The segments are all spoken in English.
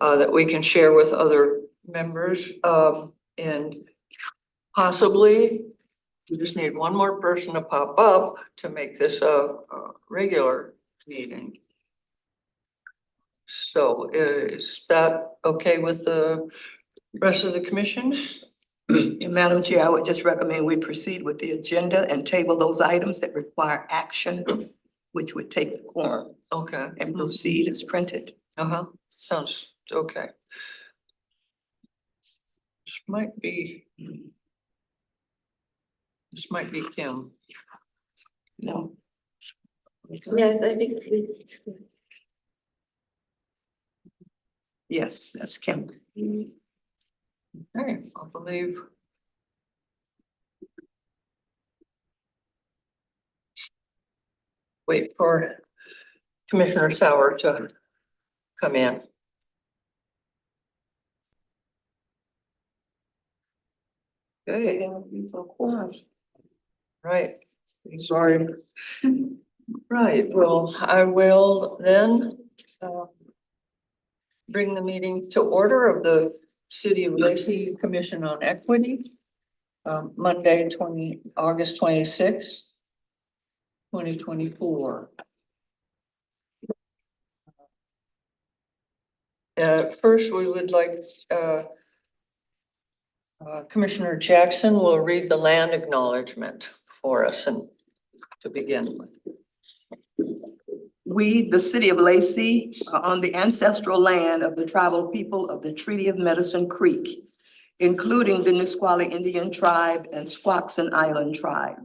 that we can share with other members. And possibly we just need one more person to pop up to make this a regular meeting. So is that okay with the rest of the commission? Madam Chair, I would just recommend we proceed with the agenda and table those items that require action, which would take the quorum, Okay. and proceed as printed. Sounds okay. This might be Kim. No. Yeah, I think Yes, that's Kim. Okay, I believe. Wait for Commissioner Sauer to come in. Okay, right, sorry. Right, well, I will then bring the meeting to order of the City of Lacey Commission on Equity. Monday, August 26th, 2024. First, we would like Commissioner Jackson will read the land acknowledgement for us and to begin with. We, the City of Lacey, are on the ancestral land of the tribal people of the Treaty of Medicine Creek, including the Nisqually Indian Tribe and Squaxin Island Tribe.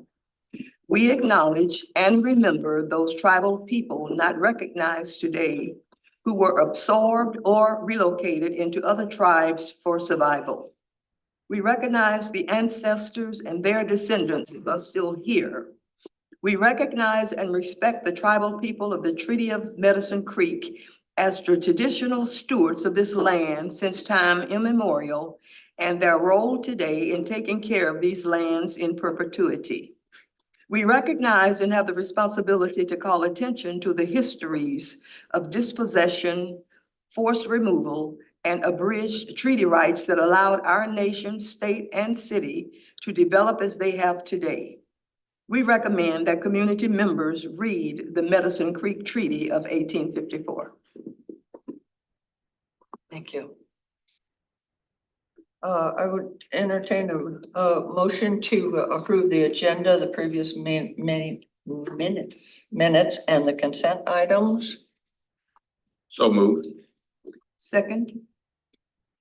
We acknowledge and remember those tribal people not recognized today who were absorbed or relocated into other tribes for survival. We recognize the ancestors and their descendants who are still here. We recognize and respect the tribal people of the Treaty of Medicine Creek as the traditional stewards of this land since time immemorial, and their role today in taking care of these lands in perpetuity. We recognize and have the responsibility to call attention to the histories of dispossession, forced removal, and abridged treaty rights that allowed our nation, state, and city to develop as they have today. We recommend that community members read the Medicine Creek Treaty of 1854. Thank you. I would entertain a motion to approve the agenda, the previous minutes and the consent items. So moved. Second.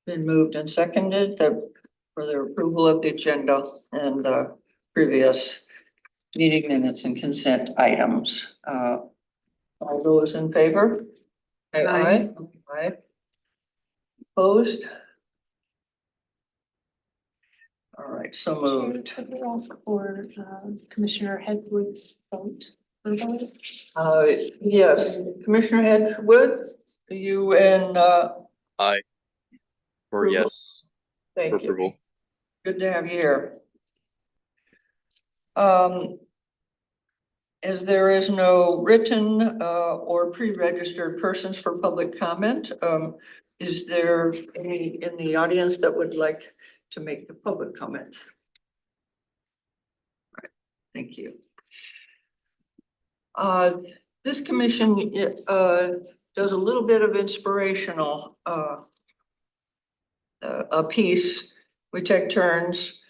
Been moved and seconded for the approval of the agenda and the previous meeting minutes and consent items. All those in favor? Aye. Aye. Opposed? All right, so moved. Could we ask for Commissioner Hedwood's vote? Yes, Commissioner Hedgewood, you and Aye. Or Approval. yes. thank For you. approval. Good to have you here. As there is no written or pre-registered persons for public comment, is there any in the audience that would like to make the public comment? All right, thank you. This commission does a little bit of inspirational a piece. We take turns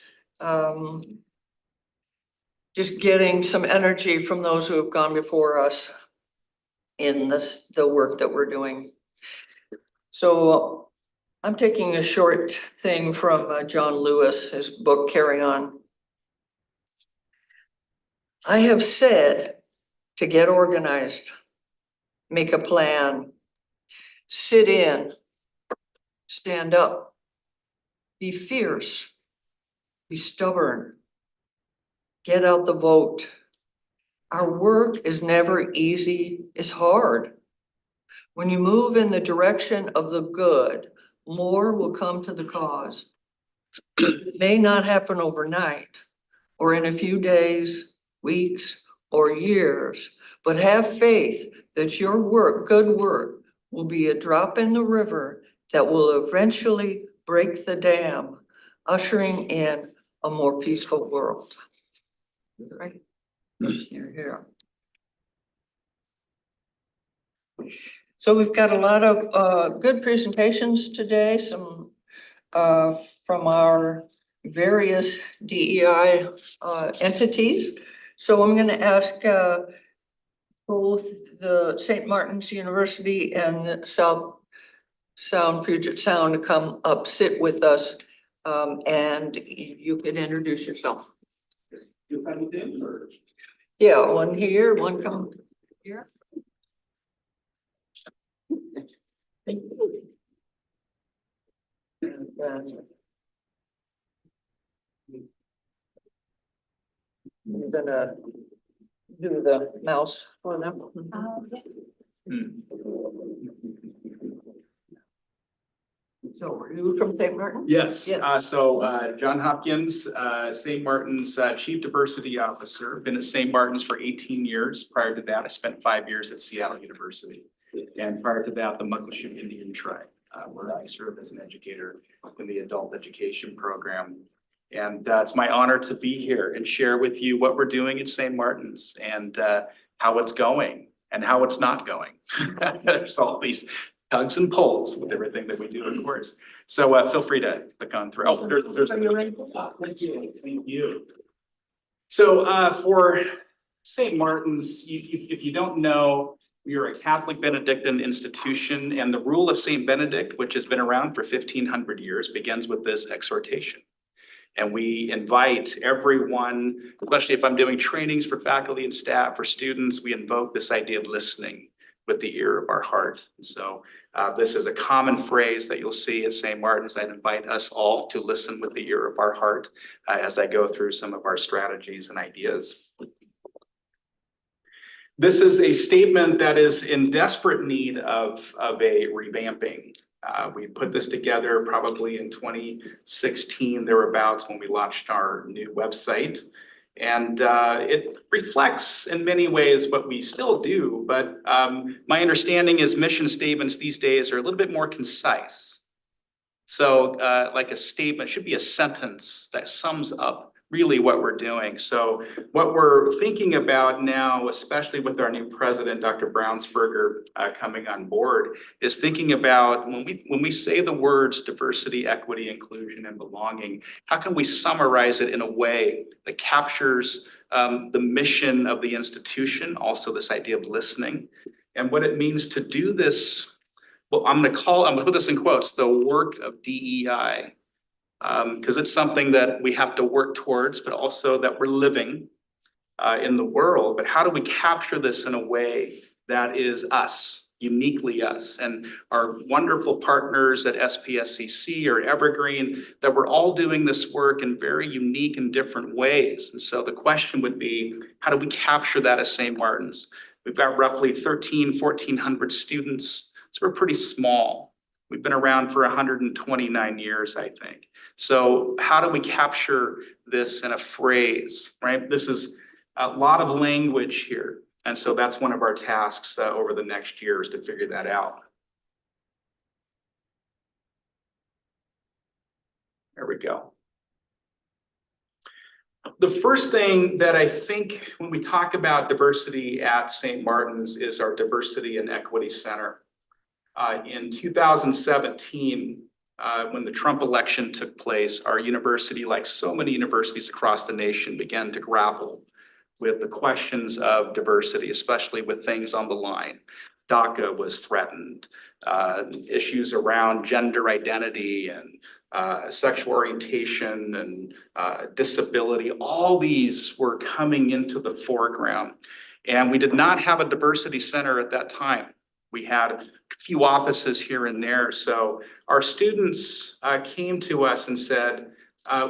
just getting some energy from those who have gone before us in the work that we're doing. So I'm taking a short thing from John Lewis, his book, Carry On. I have said to get organized, make a plan, sit in, stand up, be fierce, be stubborn, get out the vote. Our work is never easy, it's hard. When you move in the direction of the good, more will come to the cause. It may not happen overnight or in a few days, weeks, or years, but have faith that your work, good work, will be a drop in the river that will eventually break the dam, ushering in a more peaceful world. Right? Here, here. So we've got a lot of good presentations today, some from our various DEI entities. So I'm gonna ask both the St. Martin's University and the Puget Sound to come up, sit with us, and you can introduce yourself. Yeah, one here, one come here. Thank you. And then I'm gonna do the mouse for them. So are you from St. Martin? Yes, Yes. John Hopkins, St. Martin's Chief Diversity Officer, been at St. Martin's for 18 years. Prior to that, I spent 5 years at Seattle University. And prior to that, the Muckleshoot Indian Tribe, where I served as an educator in the adult education program. And it's my honor to be here and share with you what we're doing at St. Martin's and how it's going and how it's not going. There's all these tugs and pulls with everything that we do, of course. So feel free to click on through. Oh, there's. Thank you. Thank you. So for St. Martin's, if you don't know, we are a Catholic Benedictine institution, and the rule of St. Benedict, which has been around for 1500 years, begins with this exhortation. And we invite everyone, especially if I'm doing trainings for faculty and staff, for students, we invoke this idea of listening with the ear of our heart. So this is a common phrase that you'll see at St. Martin's. I'd invite us all to listen with the ear of our heart as I go through some of our strategies and ideas. This is a statement that is in desperate need of a revamping. We put this together probably in 2016, thereabouts, when we launched our new website. And it reflects in many ways what we still do, but my understanding is mission statements these days are a little bit more concise. So like a statement should be a sentence that sums up really what we're doing. So what we're thinking about now, especially with our new president, Dr. Brownsberger, coming on board, is thinking about when we say the words diversity, equity, inclusion, and belonging, how can we summarize it in a way that captures the mission of the institution, also this idea of listening, and what it means to do this. Well, I'm gonna put this in quotes, the work of DEI. Because it's something that we have to work towards, but also that we're living in the world. But how do we capture this in a way that is us, uniquely us, and our wonderful partners at SPSCC or Evergreen, that we're all doing this work in very unique and different ways. And so the question would be, how do we capture that as St. Martin's? We've got roughly 1,400 students, so we're pretty small. We've been around for 129 years, I think. So how do we capture this in a phrase, right? This is a lot of language here. And so that's one of our tasks over the next year is to figure that out. There we go. The first thing that I think when we talk about diversity at St. Martin's is our Diversity and Equity Center. In 2017, when the Trump election took place, our university, like so many universities across the nation, began to grapple with the questions of diversity, especially with things on the line. DACA was threatened, issues around gender identity and sexual orientation and disability. All these were coming into the foreground. And we did not have a diversity center at that time. We had a few offices here and there. So our students came to us and said,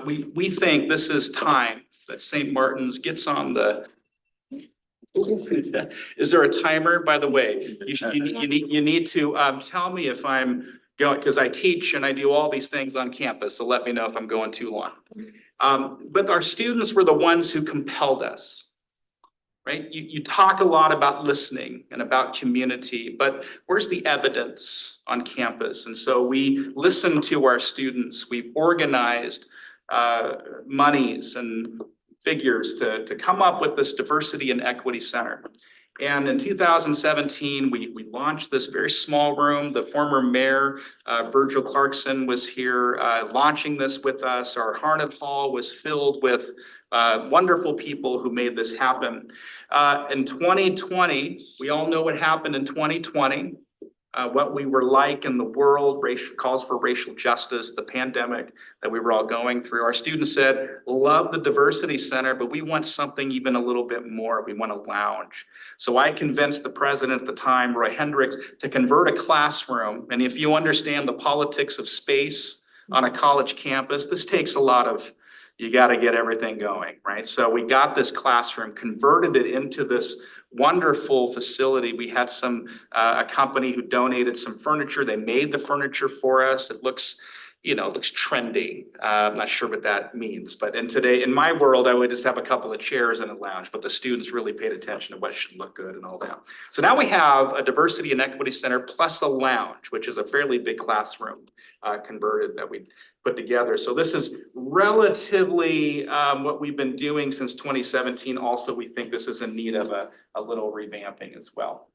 we think this is time that St. Martin's gets on the. Is there a timer, by the way? You need to tell me if I'm going, because I teach and I do all these things on campus. So let me know if I'm going too long. But our students were the ones who compelled us. right? You talk a lot about listening and about community, but where's the evidence on campus? And so we listen to our students. We've organized monies and figures to come up with this diversity and equity center. And in 2017, we launched this very small room. The former mayor, Virgil Clarkson, was here launching this with us. Our Harnett Hall was filled with wonderful people who made this happen. In 2020, we all know what happened in 2020. What we were like in the world, calls for racial justice, the pandemic that we were all going through. Our students said, love the diversity center, but we want something even a little bit more. We want a lounge. So I convinced the president at the time, Roy Hendricks, to convert a classroom. And if you understand the politics of space on a college campus, this takes a lot of, you got to get everything going, right? So we got this classroom, converted it into this wonderful facility. We had a company who donated some furniture. They made the furniture for us. It looks, looks trendy. I'm not sure what that means, but in my world, I would just have a couple of chairs and a lounge, but the students really paid attention to what should look good and all that. So now we have a diversity and equity center plus a lounge, which is a fairly big classroom converted that we put together. So this is relatively what we've been doing since 2017. Also, we think this is in need of a little revamping as well.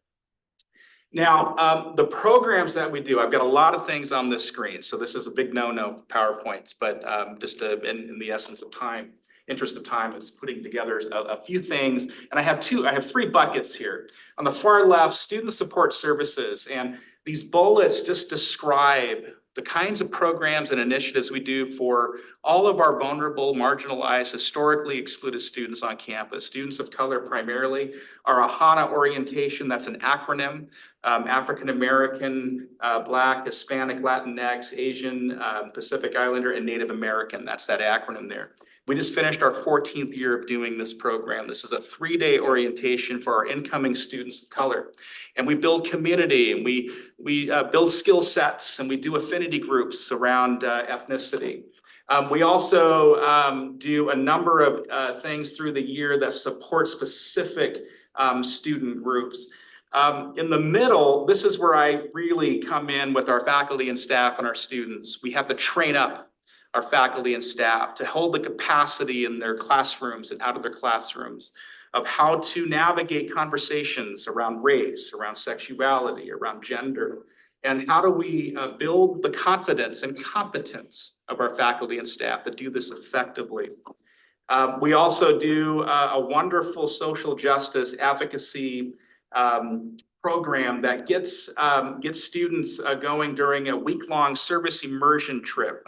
Now, the programs that we do, I've got a lot of things on this screen. So this is a big no-no PowerPoints, but just in the essence of time, interest of time, is putting together a few things. And I have three buckets here. On the far left, student support services. And these bullets just describe the kinds of programs and initiatives we do for all of our vulnerable, marginalized, historically excluded students on campus. Students of color primarily. Our AHANA orientation, that's an acronym, African American, Black, Hispanic, Latinx, Asian, Pacific Islander, and Native American. That's that acronym there. We just finished our 14th year of doing this program. This is a 3-day orientation for our incoming students of color. And we build community, and we build skill sets, and we do affinity groups around ethnicity. We also do a number of things through the year that support specific student groups. In the middle, this is where I really come in with our faculty and staff and our students. We have to train up our faculty and staff to hold the capacity in their classrooms and out of their classrooms of how to navigate conversations around race, around sexuality, around gender, and how do we build the confidence and competence of our faculty and staff to do this effectively. We also do a wonderful social justice advocacy program that gets students going during a week-long service immersion trip.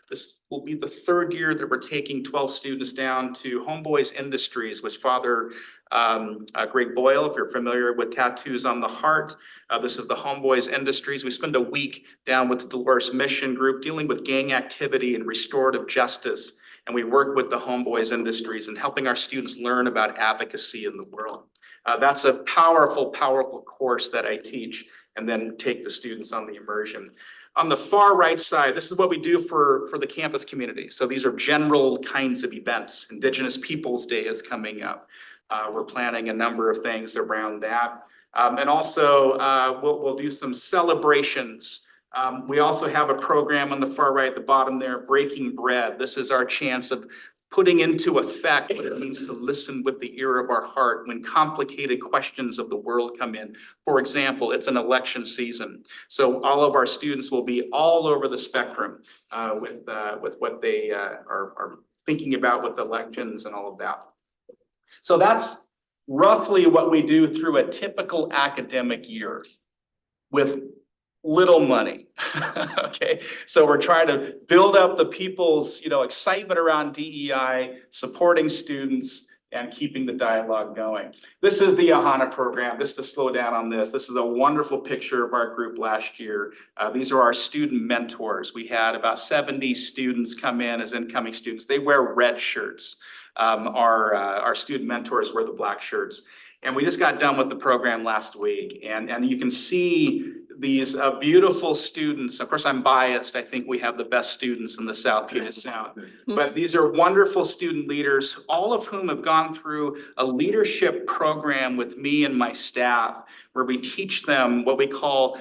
This will be the 3rd year that we're taking 12 students down to Homeboys Industries with Father Greg Boyle, if you're familiar with Tattoos on the Heart. This is the Homeboys Industries. We spend a week down with the Dolores Mission Group dealing with gang activity and restorative justice. And we work with the Homeboys Industries and helping our students learn about advocacy in the world. That's a powerful, powerful course that I teach and then take the students on the immersion. On the far right side, this is what we do for the campus community. So these are general kinds of events. Indigenous Peoples Day is coming up. We're planning a number of things around that. And also we'll do some celebrations. We also have a program on the far right at the bottom there, Breaking Bread. This is our chance of putting into effect what it means to listen with the ear of our heart when complicated questions of the world come in. For example, it's an election season. So all of our students will be all over the spectrum with what they are thinking about with elections and all of that. So that's roughly what we do through a typical academic year with little money. Okay, so we're trying to build up the people's excitement around DEI, supporting students, and keeping the dialogue going. This is the AHANA program. Just to slow down on this, this is a wonderful picture of our group last year. These are our student mentors. We had about 70 students come in as incoming students. They wear red shirts. Our student mentors wear the black shirts. And we just got done with the program last week. And you can see these beautiful students. Of course, I'm biased. I think we have the best students in the South Puget Sound. But these are wonderful student leaders, all of whom have gone through a leadership program with me and my staff, where we teach them what we call,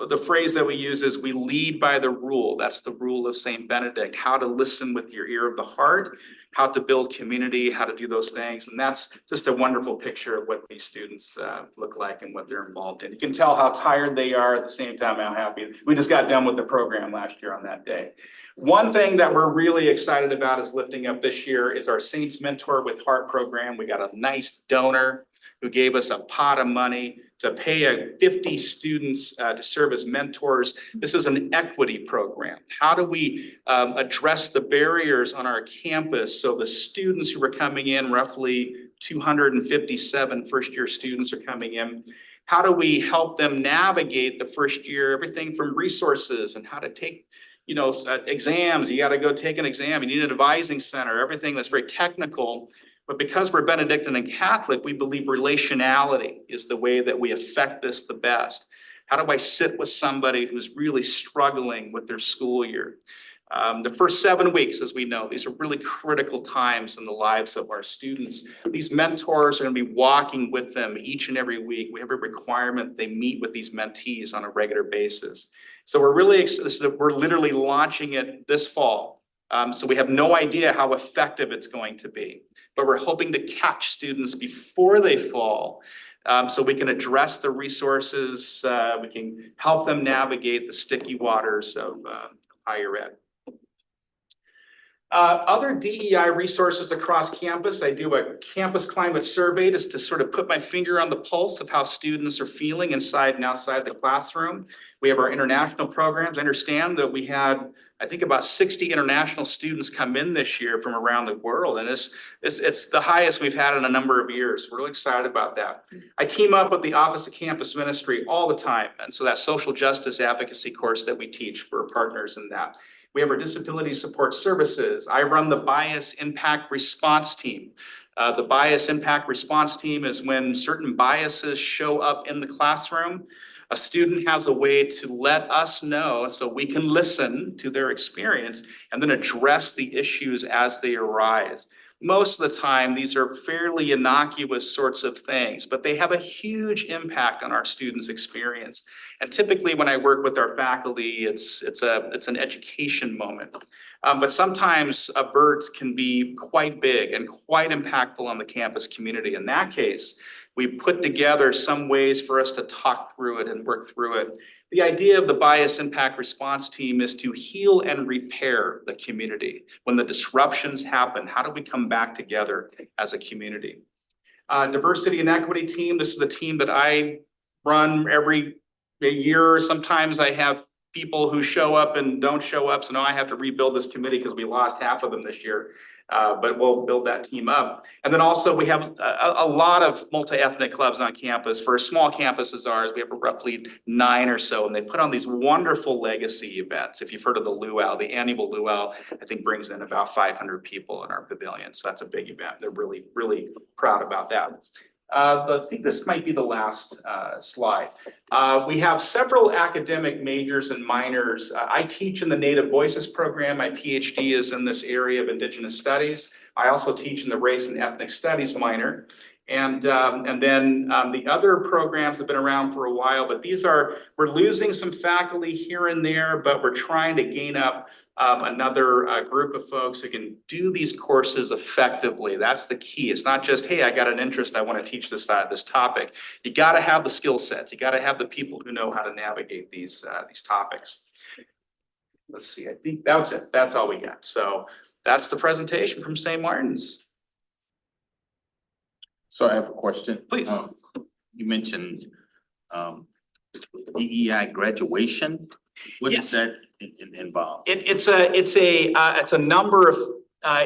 the phrase that we use is we lead by the rule. That's the rule of St. Benedict, how to listen with your ear of the heart, how to build community, how to do those things. And that's just a wonderful picture of what these students look like and what they're involved in. You can tell how tired they are at the same time how happy. We just got done with the program last year on that day. One thing that we're really excited about is lifting up this year is our Saints Mentor with Heart program. We got a nice donor who gave us a pot of money to pay 50 students to serve as mentors. This is an equity program. How do we address the barriers on our campus so the students who are coming in, roughly 257 first-year students are coming in, how do we help them navigate the first year, everything from resources and how to take exams. You got to go take an exam. You need an advising center, everything that's very technical. But because we're Benedictine and Catholic, we believe relationality is the way that we affect this the best. How do I sit with somebody who's really struggling with their school year? The first 7 weeks, as we know, these are really critical times in the lives of our students. These mentors are going to be walking with them each and every week. We have a requirement they meet with these mentees on a regular basis. So we're literally launching it this fall. So we have no idea how effective it's going to be, but we're hoping to catch students before they fall. So we can address the resources, we can help them navigate the sticky waters of higher ed. Other DEI resources across campus, I do a campus climate survey just to sort of put my finger on the pulse of how students are feeling inside and outside the classroom. We have our international programs. I understand that we had, I think, about 60 international students come in this year from around the world, and it's the highest we've had in a number of years. We're really excited about that. I team up with the Office of Campus Ministry all the time, and so that social justice advocacy course that we teach, we're partners in that. We have our disability support services. I run the bias impact response team. The bias impact response team is when certain biases show up in the classroom. A student has a way to let us know so we can listen to their experience and then address the issues as they arise. Most of the time, these are fairly innocuous sorts of things, but they have a huge impact on our students' experience. And typically when I work with our faculty, it's an education moment. But sometimes a bird can be quite big and quite impactful on the campus community. In that case, we put together some ways for us to talk through it and work through it. The idea of the bias impact response team is to heal and repair the community. When the disruptions happen, how do we come back together as a community? Diversity and equity team, this is the team that I run every year. Sometimes I have people who show up and don't show up, so now I have to rebuild this committee because we lost half of them this year. But we'll build that team up. And then also we have a lot of multi-ethnic clubs on campus. For a small campus as ours, we have roughly 9 or so, and they put on these wonderful legacy events. If you've heard of the luau, the annual luau, I think brings in about 500 people in our pavilion. So that's a big event. They're really, really proud about that. I think this might be the last slide. We have several academic majors and minors. I teach in the Native Voices program. My PhD is in this area of Indigenous studies. I also teach in the Race and Ethnic Studies minor. And then the other programs have been around for a while, but we're losing some faculty here and there, but we're trying to gain up another group of folks who can do these courses effectively. That's the key. It's not just, hey, I got an interest, I want to teach this topic. You got to have the skill sets. You got to have the people who know how to navigate these topics. Let's see, I think that's it. That's all we got. So that's the presentation from St. Martin's. So I have a question. Please. You mentioned DEI graduation. What Yes. does that involve? It's a number of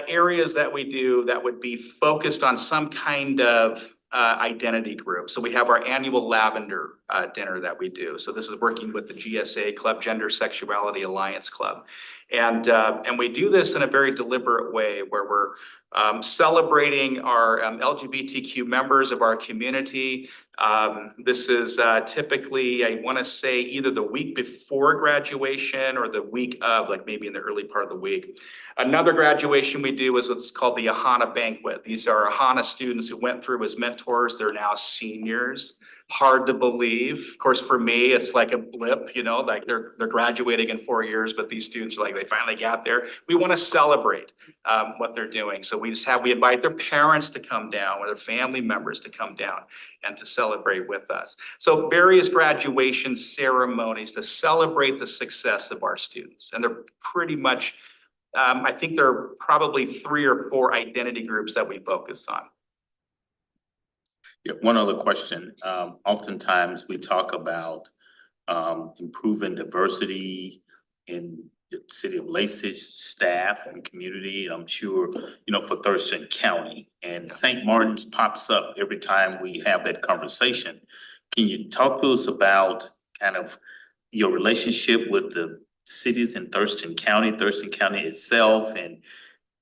areas that we do that would be focused on some kind of identity group. So we have our annual lavender dinner that we do. So this is working with the GSA Club, Gender Sexuality Alliance Club. And we do this in a very deliberate way where we're celebrating our LGBTQ members of our community. This is typically, I want to say, either the week before graduation or the week of, like maybe in the early part of the week. Another graduation we do is what's called the Ahana Banquet. These are Ahana students who went through as mentors. They're now seniors. Hard to believe. Of course, for me, it's like a blip, you know, like they're graduating in 4 years, but these students are like, they finally got there. We want to celebrate what they're doing. So we invite their parents to come down or their family members to come down and to celebrate with us. So various graduation ceremonies to celebrate the success of our students. And they're pretty much, I think there are probably 3 or 4 identity groups that we focus on. Yeah, one other question. Oftentimes we talk about improving diversity in the city of Lacey's staff and community. And I'm sure, you know, for Thurston County, and St. Martin's pops up every time we have that conversation. Can you talk to us about kind of your relationship with the cities in Thurston County itself, and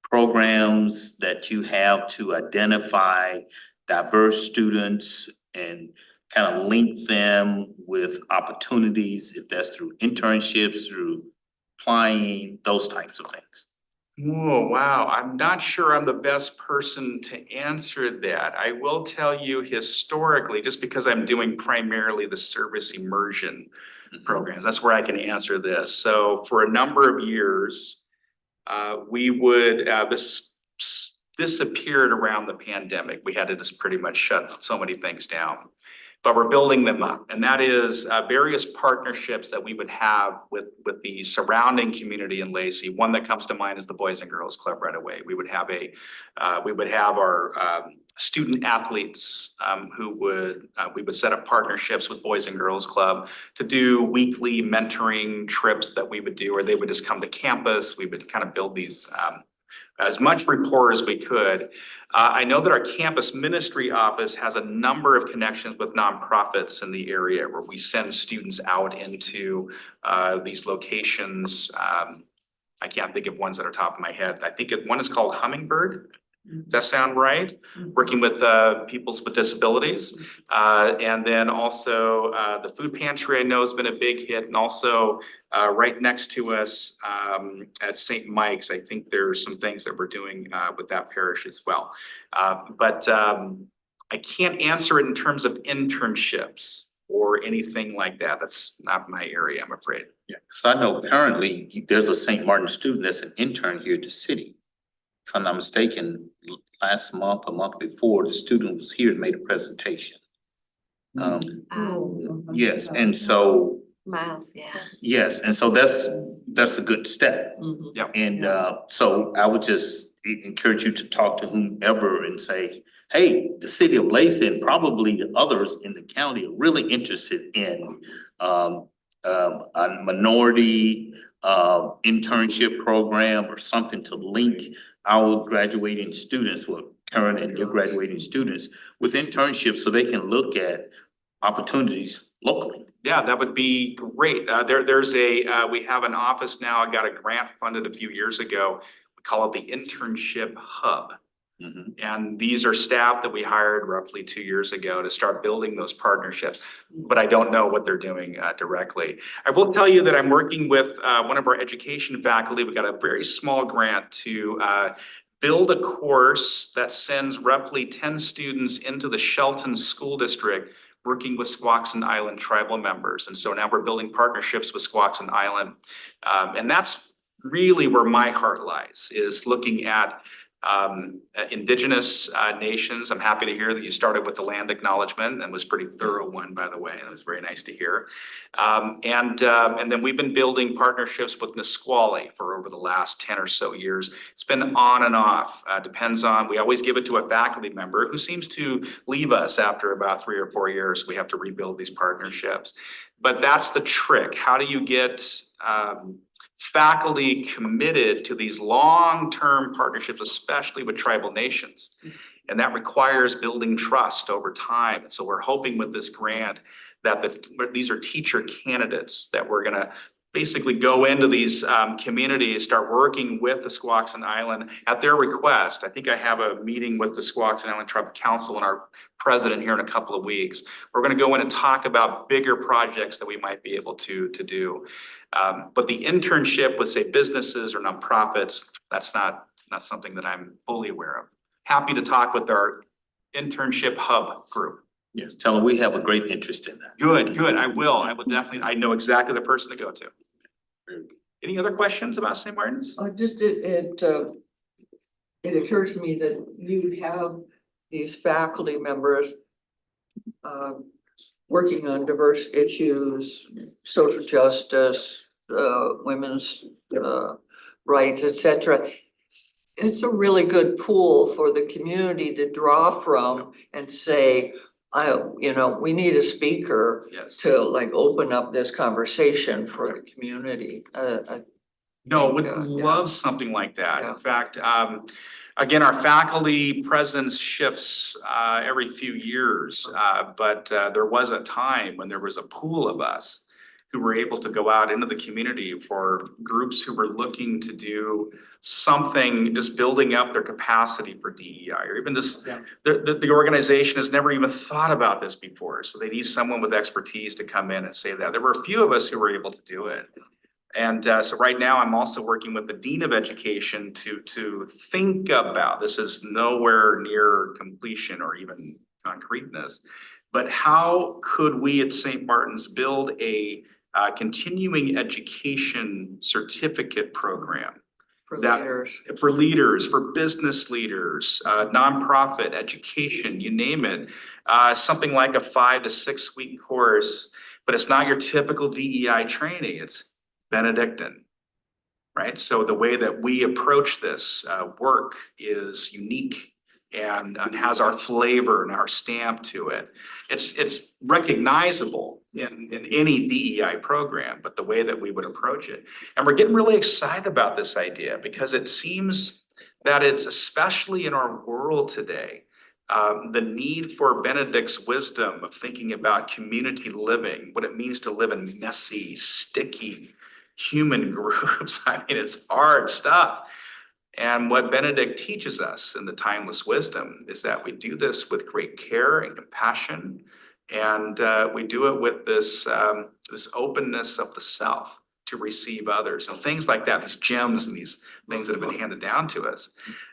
programs that you have to identify diverse students and kind of link them with opportunities, if that's through internships, through applying, those types of things? Oh, wow. I'm not sure I'm the best person to answer that. I will tell you historically, just because I'm doing primarily the service immersion programs, that's where I can answer this. So for a number of years, we would, this appeared around the pandemic. We had to just pretty much shut so many things down. But we're building them up, and that is various partnerships that we would have with the surrounding community in Lacey. One that comes to mind is the Boys and Girls Club right away. We would have our student athletes who we would set up partnerships with Boys and Girls Club to do weekly mentoring trips that we would do, or they would just come to campus. We would kind of build these as much rapport as we could. I know that our campus ministry office has a number of connections with nonprofits in the area where we send students out into these locations. I can't think of ones that are top of my head. I think one is called Hummingbird. Does that sound right? Working with peoples with disabilities. And then also the food pantry I know has been a big hit. And also right next to us at St. Mike's, I think there's some things that we're doing with that parish as well. But I can't answer it in terms of internships or anything like that. That's not my area, I'm afraid. Yeah, because I know currently there's a St. Martin student that's an intern here at the city. If I'm not mistaken, last month, a month before, the student was here and made a presentation. Yes, and so. Miles, yeah. Yes, and so that's a good step. Yeah. And so I would just encourage you to talk to whomever and say, hey, the city of Lacey and probably the others in the county are really interested in a minority internship program or something to link our graduating students, well, Karen and your graduating students, with internships so they can look at opportunities locally. Yeah, that would be great. We have an office now. I got a grant funded a few years ago. We call it the Internship Hub. And these are staff that we hired roughly 2 years ago to start building those partnerships, but I don't know what they're doing directly. I will tell you that I'm working with one of our education faculty. We got a very small grant to build a course that sends roughly 10 students into the Shelton School District working with Squaxin Island tribal members. And so now we're building partnerships with Squaxin Island. And that's really where my heart lies, is looking at indigenous nations. I'm happy to hear that you started with the land acknowledgement, and was a pretty thorough one, by the way. It was very nice to hear. And then we've been building partnerships with Nisqually for over the last 10 or so years. It's been on and off. Depends on, we always give it to a faculty member who seems to leave us after about 3 or 4 years. We have to rebuild these partnerships. But that's the trick. How do you get faculty committed to these long-term partnerships, especially with tribal nations? And that requires building trust over time. And so we're hoping with this grant that these are teacher candidates that we're gonna basically go into these communities, start working with the Squaxin Island at their request. I think I have a meeting with the Squaxin Island Tribal Council and our president here in a couple of weeks. We're gonna go in and talk about bigger projects that we might be able to do. But the internship with, say, businesses or nonprofits, that's not something that I'm fully aware of. Happy to talk with our internship hub group. Yes, tell them we have a great interest in that. Good, I will definitely, I know exactly the person to go to. Any other questions about St. Martin's? It occurs to me that you have these faculty members working on diverse issues, social justice, women's rights, etc. It's a really good pool for the community to draw from and say, we need a speaker Yes. to like open up this conversation for the community. No, would Yeah. love something like that. Yeah. In fact, again, our faculty presence shifts every few years. But there was a time when there was a pool of us who were able to go out into the community for groups who were looking to do something, just building up their capacity for DEI, or even just the organization has never even thought about this before. So they need someone with expertise to come in and say that. There were a few of us who were able to do it. And so right now I'm also working with the Dean of Education to think about, this is nowhere near completion or even concreteness, but how could we at St. Martin's build a continuing education certificate program For that- leaders. for leaders, for business leaders, nonprofit, education, you name it. Something like a 5 to 6 week course, but it's not your typical DEI training, it's Benedictine, right? So the way that we approach this work is unique and has our flavor and our stamp to it. It's recognizable in any DEI program, but the way that we would approach it. And we're getting really excited about this idea because it seems that it's, especially in our world today, the need for Benedict's wisdom of thinking about community living, what it means to live in messy, sticky human groups. I mean, it's hard stuff. And what Benedict teaches us in the timeless wisdom is that we do this with great care and compassion. And we do it with this openness of the self to receive others. And things like that, these gems and these things that have been handed down to us.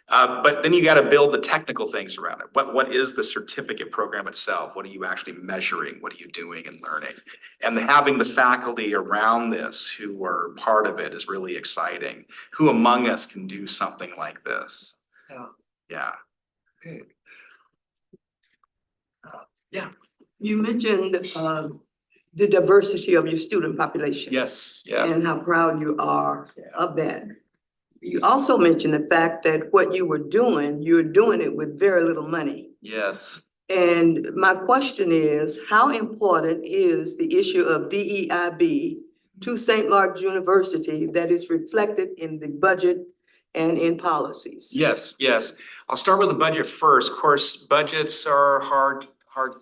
But then you got to build the technical things around it. What is the certificate program itself? What are you actually measuring? What are you doing and learning? And having the faculty around this who are part of it is really exciting. Who among us can do something like this? Yeah. Yeah. Great. You mentioned the diversity of your student population. Yes, yeah. And how proud you are Yeah. of that. You also mentioned the fact that what you're doing it with very little money. Yes. And my question is, how important is the issue of DEIB to St. Mark's University that is reflected in the budget and in policies? Yes. I'll start with the budget first. Of course, budgets are a hard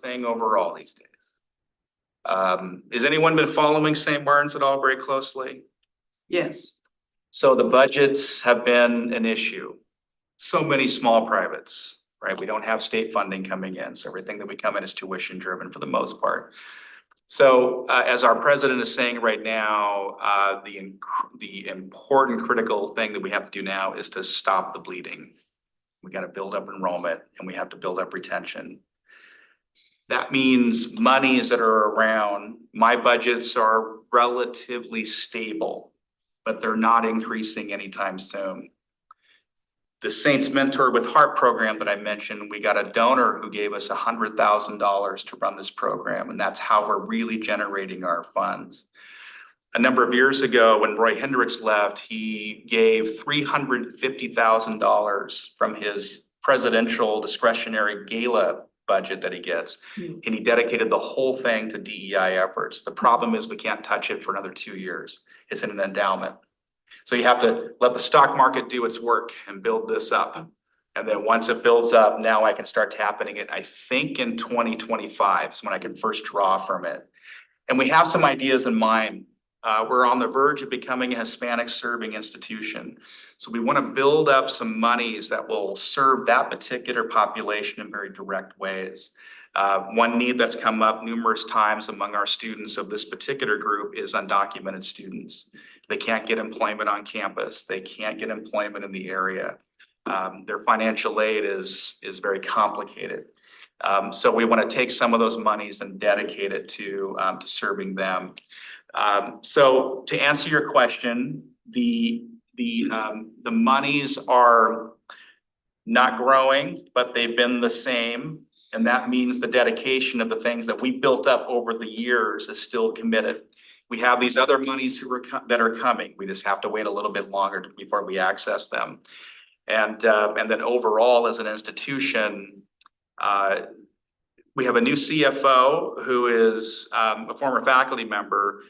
thing overall these days. Has anyone been following St. Martin's at all very closely? Yes. So the budgets have been an issue. So many small privates, right? We don't have state funding coming in, so everything that we come in is tuition driven for the most part. So as our president is saying right now, the important critical thing that we have to do now is to stop the bleeding. We got to build up enrollment and we have to build up retention. That means monies that are around. My budgets are relatively stable, but they're not increasing anytime soon. The Saints Mentor with Heart program that I mentioned, we got a donor who gave us $100,000 to run this program, and that's how we're really generating our funds. A number of years ago, when Roy Hendricks left, he gave $350,000 from his presidential discretionary gala budget that he gets, and he dedicated the whole thing to DEI efforts. The problem is we can't touch it for another 2 years. It's in an endowment. So you have to let the stock market do its work and build this up. And then once it builds up, now I can start tapping it. I think in 2025 is when I can first draw from it. And we have some ideas in mind We're on the verge of becoming a Hispanic serving institution. So we want to build up some monies that will serve that particular population in very direct ways. One need that's come up numerous times among our students of this particular group is undocumented students. They can't get employment on campus. They can't get employment in the area. Their financial aid is very complicated. So we want to take some of those monies and dedicate it to serving them. So to answer your question, the monies are not growing, but they've been the same. And that means the dedication of the things that we built up over the years is still committed. We have these other monies that are coming. We just have to wait a little bit longer before we access them. And then overall, as an institution, we have a new CFO who is a former faculty member.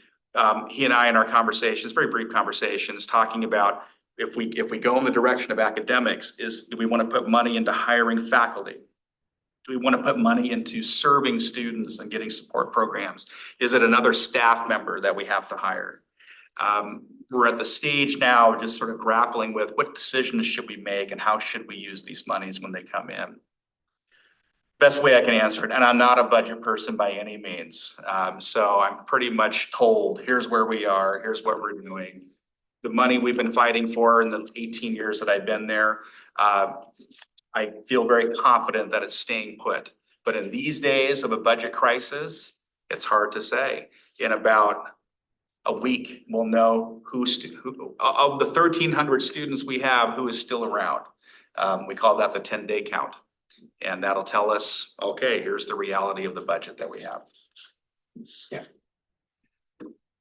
He and I in our conversations, very brief conversations, talking about if we go in the direction of academics, do we want to put money into hiring faculty? Do we want to put money into serving students and getting support programs? Is it another staff member that we have to hire? We're at the stage now just sort of grappling with what decisions should we make and how should we use these monies when they come in? Best way I can answer it, and I'm not a budget person by any means. So I'm pretty much told, here's where we are, here's what we're doing. The money we've been fighting for in the 18 years that I've been there, I feel very confident that it's staying put. But in these days of a budget crisis, it's hard to say. In about a week, we'll know who of the 1,300 students we have, who is still around. We call that the 10-day count. And that'll tell us, okay, here's the reality of the budget that we have. Yeah.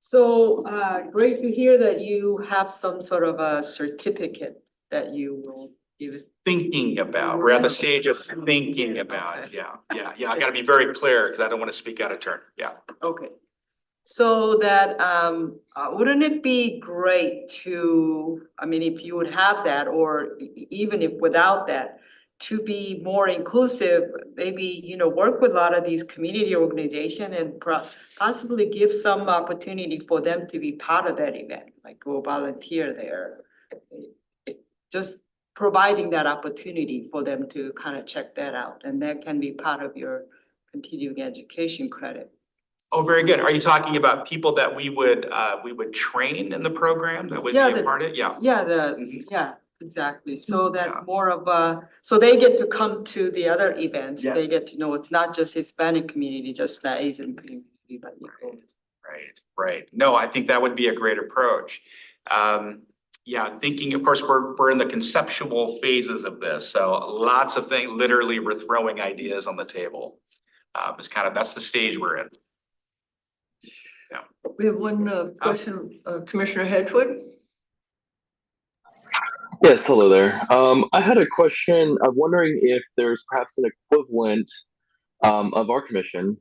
So great to hear that you have some sort of a certificate that you will give. Thinking about, we're at the stage of thinking about it. Yeah. I gotta be very clear because I don't want to speak out of turn. Yeah. Okay. So that, wouldn't it be great to, I mean, if you would have that, or even if without that, to be more inclusive, maybe, work with a lot of these community organizations and possibly give some opportunity for them to be part of that event, like go volunteer there. Just providing that opportunity for them to kind of check that out, and that can be part of your continuing education credit. Oh, very good. Are you talking about people that we would train in the program that would be a part of it? Yeah. Yeah, Mhm. yeah, exactly. So Yeah. that more of so they get to come to the other events. They Yes. get to know it's not just Hispanic community, just the Asian community, but Right. No, I think that would be a great approach. Yeah, thinking, of course, we're in the conceptual phases of this, so lots of things, literally we're throwing ideas on the table. That's the stage we're in. We have one question, Commissioner Hedgewood. Yes, hello there. I had a question. I'm wondering if there's perhaps an equivalent of our commission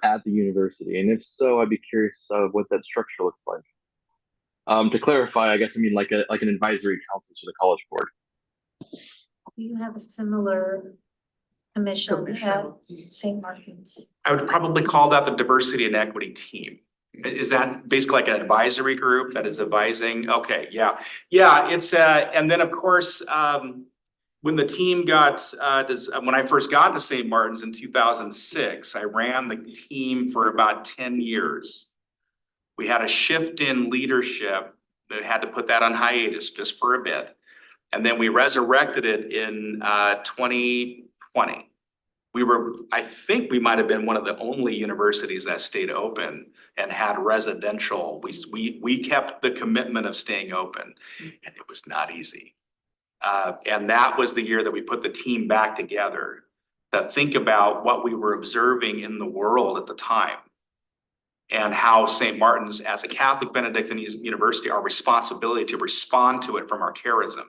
at the university, and if so, I'd be curious of what that structure looks like. To clarify, I guess I mean like an advisory council to the College Board. You have a similar commission at Commission. St. Martin's. I would probably call that the diversity and equity team. Is that basically like an advisory group that is advising? Okay, yeah. It's and then of course, when the team when I first got to St. Martin's in 2006, I ran the team for about 10 years. We had a shift in leadership that had to put that on hiatus just for a bit. And then we resurrected it in 2020. I think we might have been one of the only universities that stayed open and had residential. We kept the commitment of staying open, and it was not easy. And that was the year that we put the team back together to think about what we were observing in the world at the time and how St. Martin's, as a Catholic Benedictine university, our responsibility to respond to it from our charism.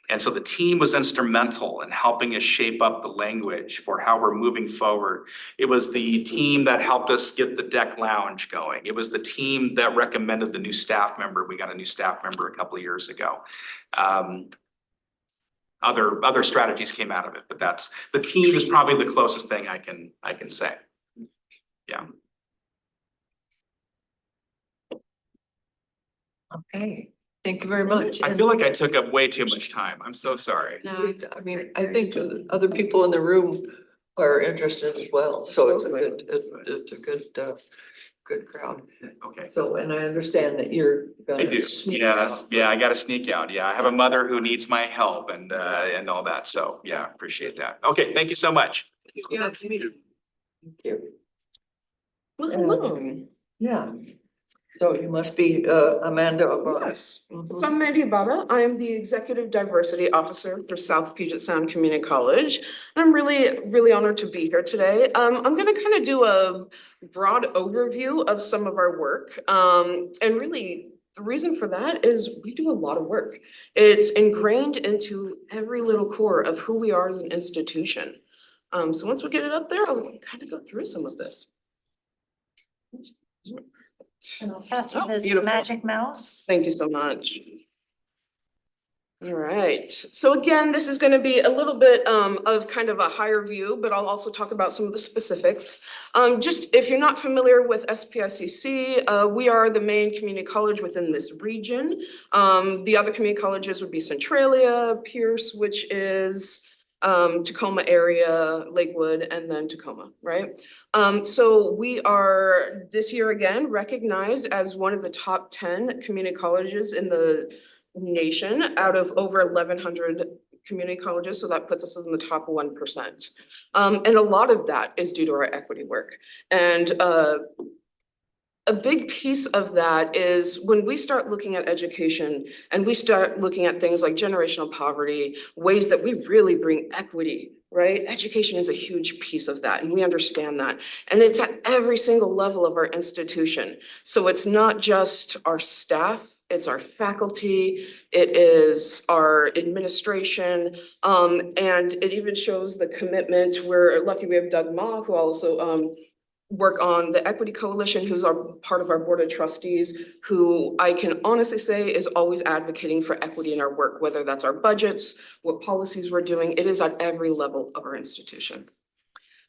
And so the team was instrumental in helping us shape up the language for how we're moving forward. It was the team that helped us get the deck lounge going. It was the team that recommended the new staff member. We got a new staff member a couple of years ago. Other strategies came out of it, but the team is probably the closest thing I can say. Yeah. Okay, thank you very much. I feel like I took up way too much time. I'm so sorry. I mean, I think other people in the room are interested as well, so it's a good, good crowd. Okay. So, and I understand that you're I gonna do, sneak yes, out. yeah, I gotta sneak out, yeah, I have a mother who needs my help and all that, so, yeah, appreciate that. Okay, thank you so much. Yeah. Thank you. Well, hello. Yeah, so you must be Amanda Abad. Yes. Mhm. So I'm Mandy Abada. I am the Executive Diversity Officer for South Puget Sound Community College. And I'm really honored to be here today. I'm gonna kind of do a broad overview of some of our work. And really, the reason for that is we do a lot of work. It's ingrained into every little core of who we are as an institution. So once we get it up there, I'll kind of go through some of this. And I'll pass you Oh, this beautiful. magic mouse. Thank you so much. All right, so again, this is gonna be a little bit of kind of a higher view, but I'll also talk about some of the specifics. Just if you're not familiar with SPICC, we are the main community college within this region. The other community colleges would be Centralia, Pierce, which is Tacoma area, Lakewood, and then Tacoma, right? So we are this year again recognized as one of the top 10 community colleges in the nation out of over 1,100 community colleges, so that puts us in the top 1%. And a lot of that is due to our equity work. And a big piece of that is when we start looking at education and we start looking at things like generational poverty, ways that we really bring equity, right? Education is a huge piece of that, and we understand that. And it's at every single level of our institution. So it's not just our staff, it's our faculty, it is our administration, and it even shows the commitment. We're lucky we have Doug Ma, who also work on the Equity Coalition, who's our part of our board of trustees, who I can honestly say is always advocating for equity in our work, whether that's our budgets, what policies we're doing, it is at every level of our institution.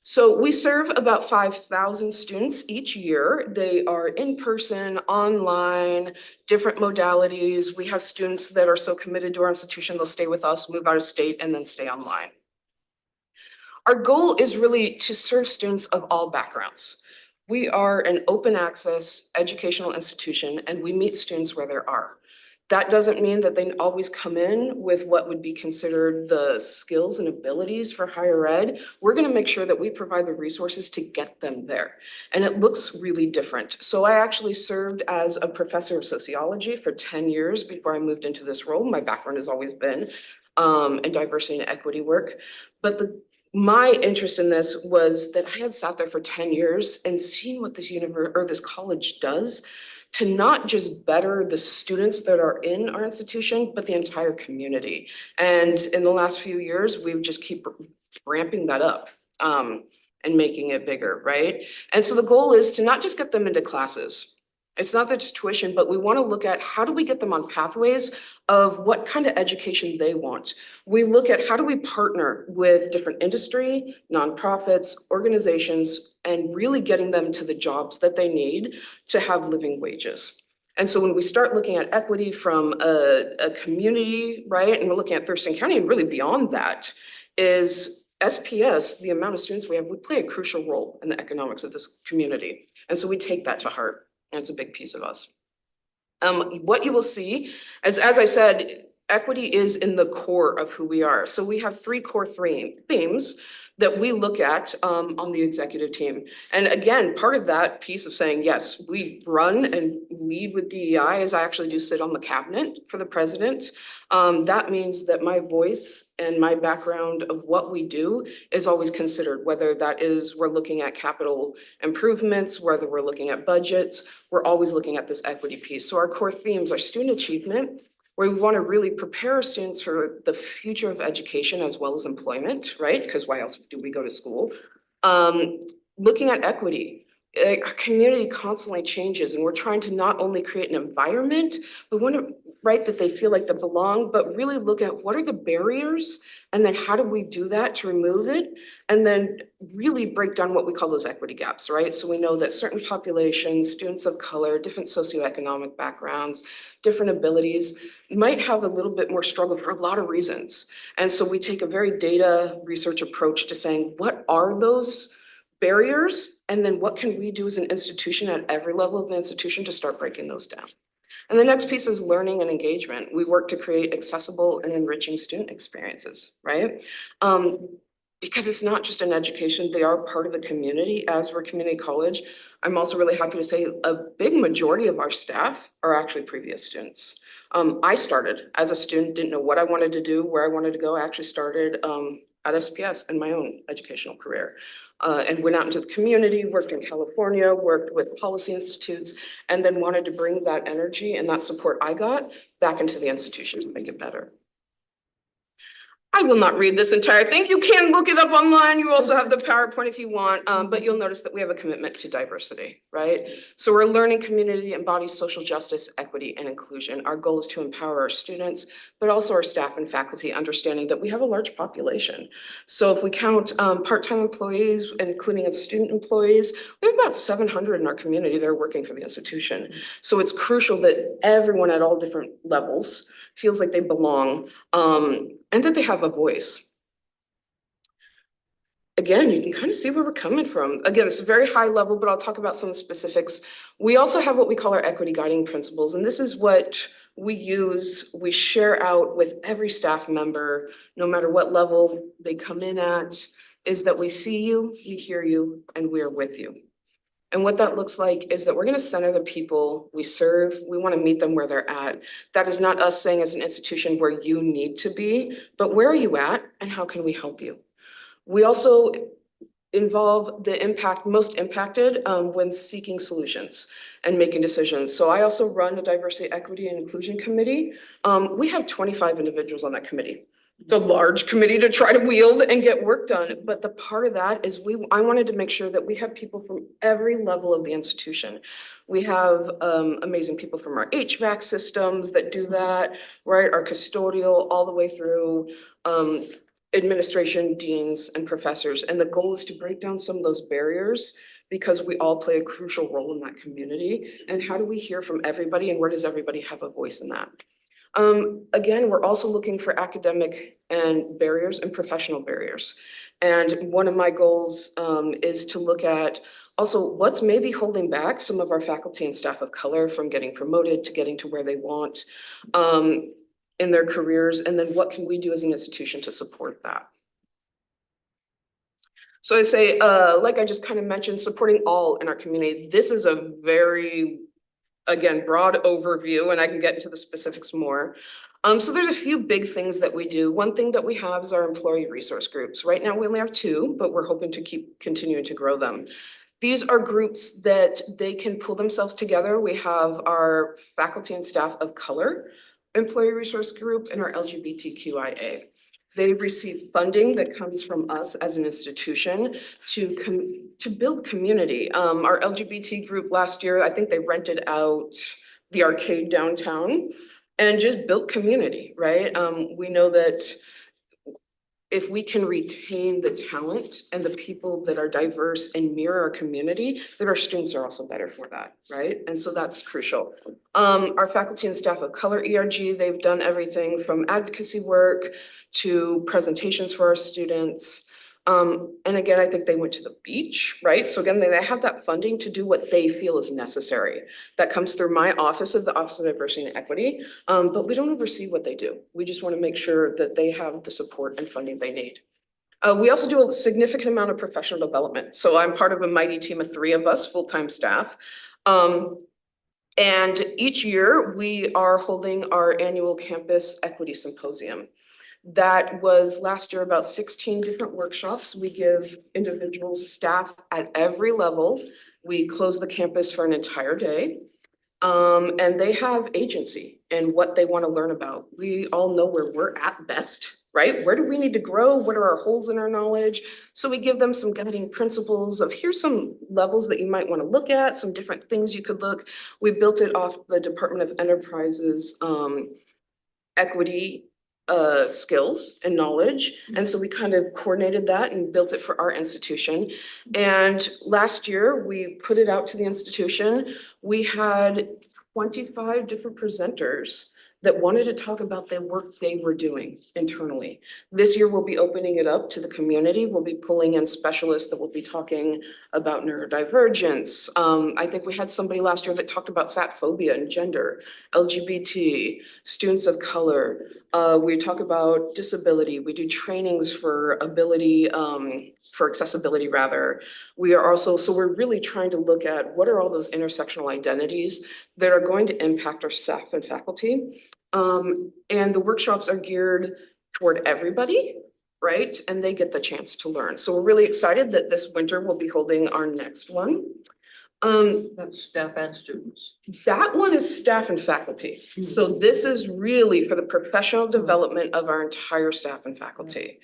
So we serve about 5,000 students each year. They are in person, online, different modalities. We have students that are so committed to our institution, they'll stay with us, move out of state, and then stay online. Our goal is really to serve students of all backgrounds. We are an open access educational institution and we meet students where they are. That doesn't mean that they always come in with what would be considered the skills and abilities for higher ed. We're gonna make sure that we provide the resources to get them there. And it looks really different. So I actually served as a professor of sociology for 10 years before I moved into this role. My background has always been in diversity and equity work. But my interest in this was that I had sat there for 10 years and seen what this this college does to not just better the students that are in our institution, but the entire community. And in the last few years, we've just keep ramping that up and making it bigger, right? And so the goal is to not just get them into classes. It's not just tuition, but we want to look at how do we get them on pathways of what kind of education they want. We look at how do we partner with different industry, nonprofits, organizations, and really getting them to the jobs that they need to have living wages. And so when we start looking at equity from a community, right, and we're looking at Thurston County and really beyond that, is SPS, the amount of students we have, would play a crucial role in the economics of this community. And so we take that to heart. And it's a big piece of us. What you will see, as I said, equity is in the core of who we are. So we have three core themes that we look at on the executive team. And again, part of that piece of saying, yes, we run and lead with DEI, as I actually do sit on the cabinet for the president. That means that my voice and my background of what we do is always considered, whether that is we're looking at capital improvements, whether we're looking at budgets, we're always looking at this equity piece. So our core themes are student achievement, where we want to really prepare our students for the future of education as well as employment, right? Because why else do we go to school? Looking at equity. Our community constantly changes and we're trying to not only create an environment, but right? That they feel like they belong, but really look at what are the barriers and then how do we do that to remove it? And then really break down what we call those equity gaps, right? So we know that certain populations, students of color, different socioeconomic backgrounds, different abilities might have a little bit more struggle for a lot of reasons. And so we take a very data research approach to saying, what are those barriers? And then what can we do as an institution at every level of the institution to start breaking those down? And the next piece is learning and engagement. We work to create accessible and enriching student experiences, right? Because it's not just an education, they are part of the community as we're a community college. I'm also really happy to say a big majority of our staff are actually previous students. I started as a student, didn't know what I wanted to do, where I wanted to go. I actually started at SPS in my own educational career. And went out into the community, worked in California, worked with policy institutes, and then wanted to bring that energy and that support I got back into the institution to make it better. I will not read this entire thing. You can look it up online. You also have the PowerPoint if you want, but you'll notice that we have a commitment to diversity, right? So we're a learning community that embodies social justice, equity, and inclusion. Our goal is to empower our students, but also our staff and faculty, understanding that we have a large population. So if we count part-time employees, including student employees, we have about 700 in our community that are working for the institution. So it's crucial that everyone at all different levels feels like they belong, and that they have a voice. Again, you can kind of see where we're coming from. Again, it's a very high level, but I'll talk about some of the specifics. We also have what we call our equity guiding principles, and this is what we use, we share out with every staff member, no matter what level they come in at, is that we see you, we hear you, and we are with you. And what that looks like is that we're going to center the people we serve. We want to meet them where they're at. That is not us saying as an institution where you need to be, but where are you at and how can we help you? We also involve the most impacted when seeking solutions and making decisions. So I also run a diversity, equity, and inclusion committee. We have 25 individuals on that committee. It's a large committee to try to wield and get work done. But the part of that is I wanted to make sure that we have people from every level of the institution. We have amazing people from our HVAC systems that do that, right? Our custodial, all the way through administration, deans, and professors. And the goal is to break down some of those barriers because we all play a crucial role in that community. And how do we hear from everybody and where does everybody have a voice in that? Again, we're also looking for academic and barriers and professional barriers. And one of my goals is to look at also what's maybe holding back some of our faculty and staff of color from getting promoted to getting to where they want in their careers, and then what can we do as an institution to support that? So I say, like I just kind of mentioned, supporting all in our community. This is a very, again, broad overview, and I can get into the specifics more. So there's a few big things that we do. One thing that we have is our employee resource groups. Right now we only have 2, but we're hoping to keep continuing to grow them. These are groups that they can pull themselves together. We have our faculty and staff of color employee resource group and our LGBTQIA. They receive funding that comes from us as an institution to build community. Our LGBT group last year, I think they rented out the arcade downtown and just built community, right? We know that if we can retain the talent and the people that are diverse and mirror our community, then our students are also better for that, right? And so that's crucial. Our faculty and staff of color ERG, they've done everything from advocacy work to presentations for our students. And again, I think they went to the beach, right? So again, they have that funding to do what they feel is necessary. That comes through my office of the Office of Diversity and Equity, but we don't oversee what they do. We just want to make sure that they have the support and funding they need. We also do a significant amount of professional development. So I'm part of a mighty team of 3 of us, full-time staff. And each year we are holding our annual campus equity symposium. That was last year about 16 different workshops. We give individuals, staff at every level. We close the campus for an entire day. And they have agency in what they want to learn about. We all know where we're at best, right? Where do we need to grow? What are our holes in our knowledge? So we give them some guiding principles of here's some levels that you might want to look at, some different things you could look. We built it off the Department of Enterprise's equity skills and knowledge. And so we kind of coordinated that and built it for our institution. And last year, we put it out to the institution. We had 25 different presenters that wanted to talk about the work they were doing internally. This year, we'll be opening it up to the community. We'll be pulling in specialists that will be talking about neurodivergence. I think we had somebody last year that talked about fat phobia and gender, LGBT, students of color. We talk about disability. We do trainings for ability, for accessibility rather. We are also, so we're really trying to look at what are all those intersectional identities that are going to impact our staff and faculty. And the workshops are geared toward everybody, right? And they get the chance to learn. So we're really excited that this winter we'll be holding our next one. That's staff and students. That one is staff and faculty. So this is really for the professional development of our entire staff and faculty.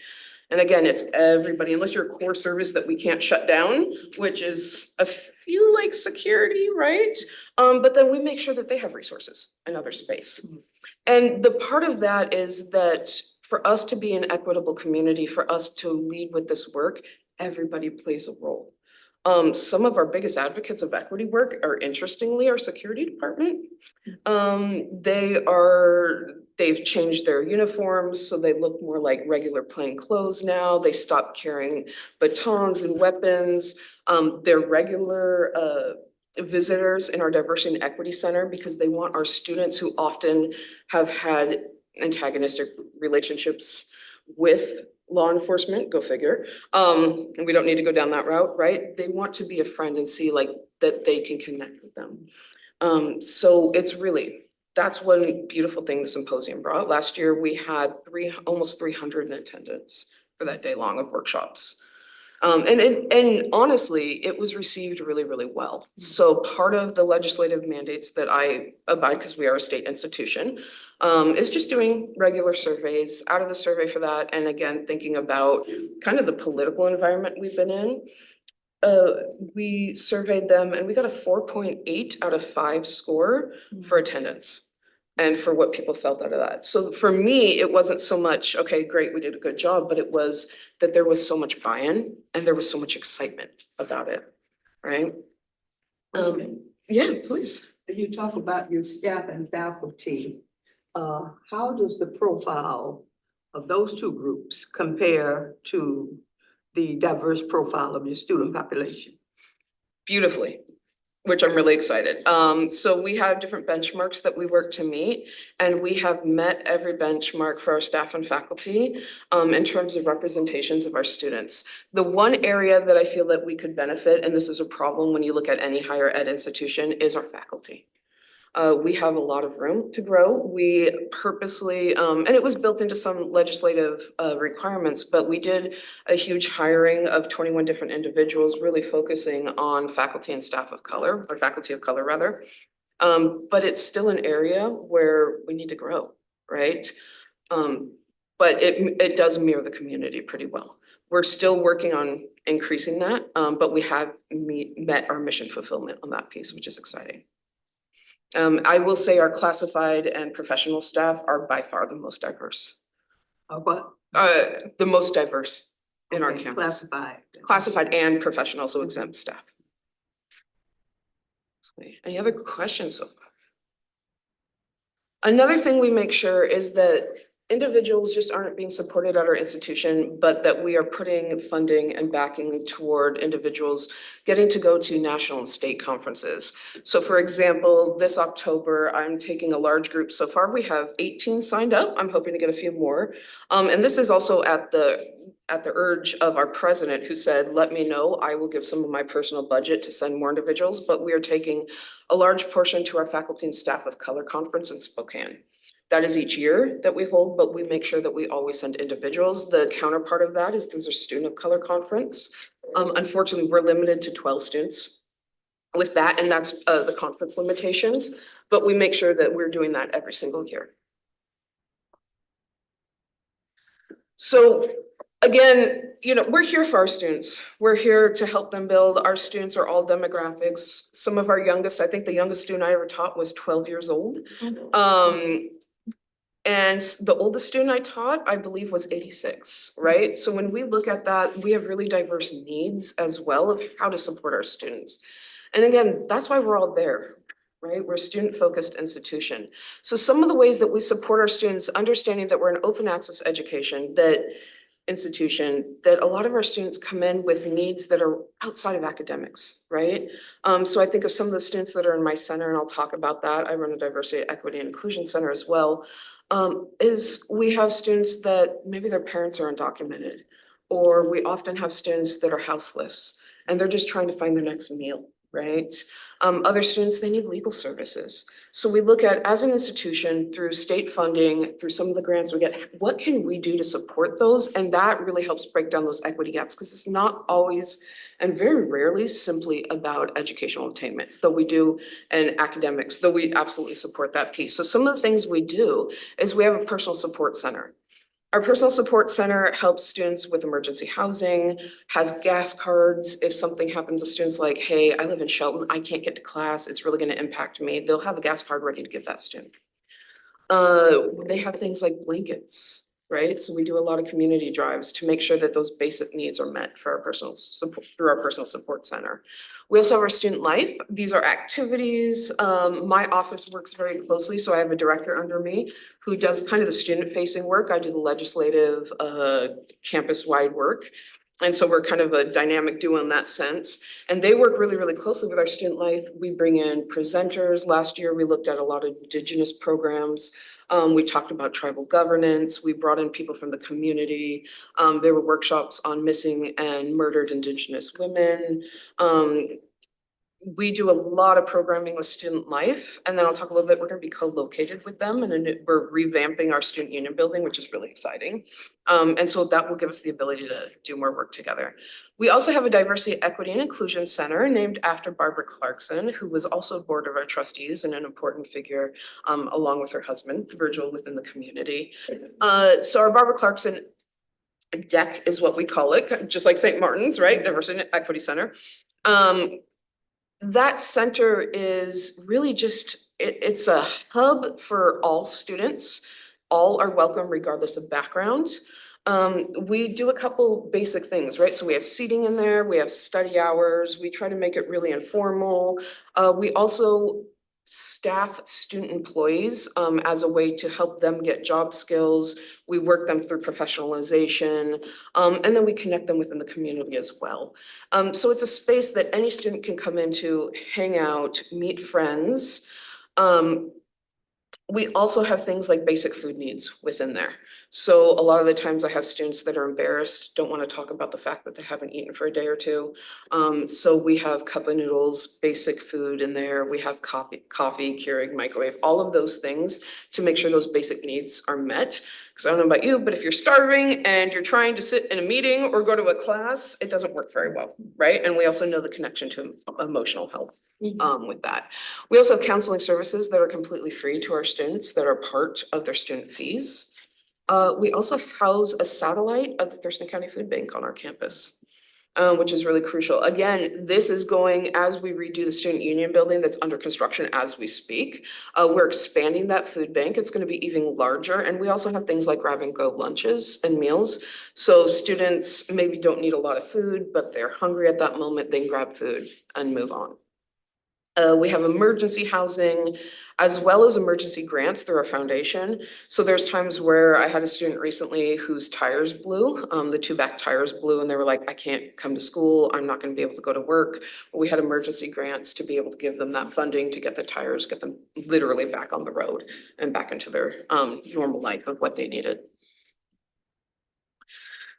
And again, it's everybody, unless you're a core service that we can't shut down, which is a few like security, right? But then we make sure that they have resources and other space. And the part of that is that for us to be an equitable community, for us to lead with this work, everybody plays a role. Some of our biggest advocates of equity work are interestingly our security department. They've changed their uniforms, so they look more like regular plain clothes now. They stopped carrying batons and weapons. They're regular visitors in our Diversity and Equity Center because they want our students who often have had antagonistic relationships with law enforcement, go figure. And we don't need to go down that route, right? They want to be a friend and see like that they can connect with them. So it's really, that's one beautiful thing the symposium brought. Last year, we had almost 300 in attendance for that day long of workshops. And honestly, it was received really, really well. So part of the legislative mandates that I abide, because we are a state institution, is just doing regular surveys, out of the survey for that. And again, thinking about kind of the political environment we've been in. We surveyed them and we got a 4.8 out of 5 score for attendance and for what people felt out of that. So for me, it wasn't so much, okay, great, we did a good job, but it was that there was so much buy-in and there was so much excitement about it, right? Yeah, please. You talk about your staff and faculty. How does the profile of those two groups compare to the diverse profile of your student population? Beautifully, which I'm really excited. So we have different benchmarks that we work to meet, and we have met every benchmark for our staff and faculty in terms of representations of our students. The one area that I feel that we could benefit, and this is a problem when you look at any higher ed institution, is our faculty. We have a lot of room to grow. We purposely, and it was built into some legislative requirements, but we did a huge hiring of 21 different individuals, really focusing on faculty and staff of color, or faculty of color rather. But it's still an area where we need to grow, right? But it does mirror the community pretty well. We're still working on increasing that, but we have met our mission fulfillment on that piece, which is exciting. I will say our classified and professional staff are by far the most diverse. What? The most diverse in our Okay, campus. Classified. And professional, so exempt staff. Any other questions so far? Another thing we make sure is that individuals just aren't being supported at our institution, but that we are putting funding and backing toward individuals getting to go to national and state conferences. So for example, this October, I'm taking a large group. So far, we have 18 signed up. I'm hoping to get a few more. And this is also at the urge of our president, who said, let me know, I will give some of my personal budget to send more individuals, but we are taking a large portion to our faculty and staff of color conference in Spokane. That is each year that we hold, but we make sure that we always send individuals. The counterpart of that is there's a student of color conference. Unfortunately, we're limited to 12 students with that, and that's the conference limitations, but we make sure that we're doing that every single year. So again, we're here for our students. We're here to help them build. Our students are all demographics. Some of our youngest, I think the youngest student I ever taught was 12 years old. And the oldest student I taught, I believe, was 86, right? So when we look at that, we have really diverse needs as well of how to support our students. And again, that's why we're all there, right? We're a student-focused institution. So some of the ways that we support our students, understanding that we're an open access education, that a lot of our students come in with needs that are outside of academics, right? So I think of some of the students that are in my center, and I'll talk about that. I run a diversity, equity, and inclusion center as well. Is we have students that maybe their parents are undocumented, or we often have students that are houseless and they're just trying to find their next meal, right? Other students, they need legal services. So we look at, as an institution, through state funding, through some of the grants we get, what can we do to support those? And that really helps break down those equity gaps, because it's not always, and very rarely, simply about educational attainment, though we do, and academics, though we absolutely support that piece. So some of the things we do is we have a personal support center. Our personal support center helps students with emergency housing, has gas cards. If something happens, the student's like, hey, I live in Shelton, I can't get to class, it's really gonna impact me. They'll have a gas card ready to give that student. They have things like blankets, right? So we do a lot of community drives to make sure that those basic needs are met for our personal support, through our personal support center. We also have our student life. These are activities. My office works very closely, so I have a director under me who does kind of the student-facing work. I do the legislative, campus-wide work. And so we're kind of a dynamic duo in that sense. And they work really, really closely with our student life. We bring in presenters. Last year, we looked at a lot of Indigenous programs. We talked about tribal governance. We brought in people from the community. There were workshops on missing and murdered Indigenous women. We do a lot of programming with student life, and then I'll talk a little bit, we're gonna be co-located with them, and we're revamping our student union building, which is really exciting. And so that will give us the ability to do more work together. We also have a diversity, equity, and inclusion center named after Barbara Clarkson, who was also board of our trustees and an important figure, along with her husband, Virgil, within the community. So our Barbara Clarkson DEC is what we call it, just like St. Martin's, right? Diversity and Equity Center. That center is really just, it's a hub for all students. All are welcome regardless of background. We do a couple basic things, right? So we have seating in there, we have study hours, we try to make it really informal. We also staff student employees as a way to help them get job skills. We work them through professionalization, and then we connect them within the community as well. So it's a space that any student can come into, hang out, meet friends. We also have things like basic food needs within there. So a lot of the times I have students that are embarrassed, don't want to talk about the fact that they haven't eaten for a day or two. So we have cup of noodles, basic food in there. We have coffee, Keurig, microwave, all of those things to make sure those basic needs are met. Because I don't know about you, but if you're starving and you're trying to sit in a meeting or go to a class, it doesn't work very well, right? And we also know the connection to emotional health. With that. We also have counseling services that are completely free to our students that are part of their student fees. We also house a satellite of the Thurston County Food Bank on our campus, which is really crucial. Again, this is going as we redo the student union building that's under construction as we speak. We're expanding that food bank. It's going to be even larger. And we also have things like grab and go lunches and meals. So students maybe don't need a lot of food, but they're hungry at that moment, they can grab food and move on. We have emergency housing as well as emergency grants through our foundation. So there's times where I had a student recently whose tires blew, the two back tires blew, and they were like, I can't come to school, I'm not gonna be able to go to work. We had emergency grants to be able to give them that funding to get the tires, get them literally back on the road and back into their normal life of what they needed.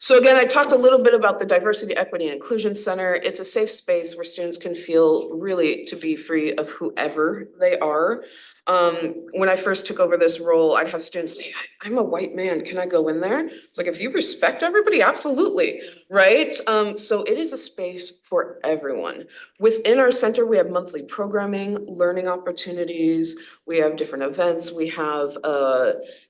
So again, I talked a little bit about the Diversity, Equity, and Inclusion Center. It's a safe space where students can feel really to be free of whoever they are. When I first took over this role, I'd have students say, I'm a white man, can I go in there? It's like, if you respect everybody, absolutely, right? So it is a space for everyone. Within our center, we have monthly programming, learning opportunities, we have different events, we have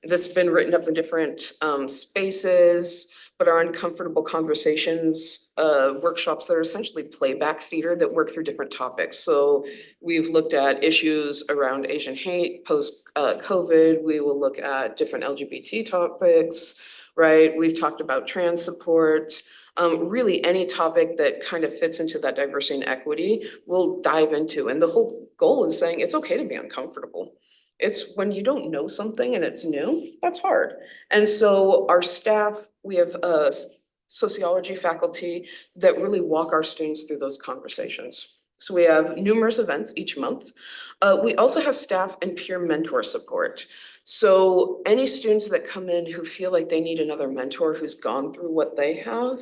that's been written up in different spaces, but our uncomfortable conversations, workshops that are essentially playback theater that work through different topics. So we've looked at issues around Asian hate, post COVID. We will look at different LGBT topics, right? We've talked about trans support. Really any topic that kind of fits into that diversity and equity, we'll dive into. And the whole goal is saying it's okay to be uncomfortable. It's when you don't know something and it's new, that's hard. And so our staff, we have sociology faculty that really walk our students through those conversations. So we have numerous events each month. We also have staff and peer mentor support. So any students that come in who feel like they need another mentor who's gone through what they have,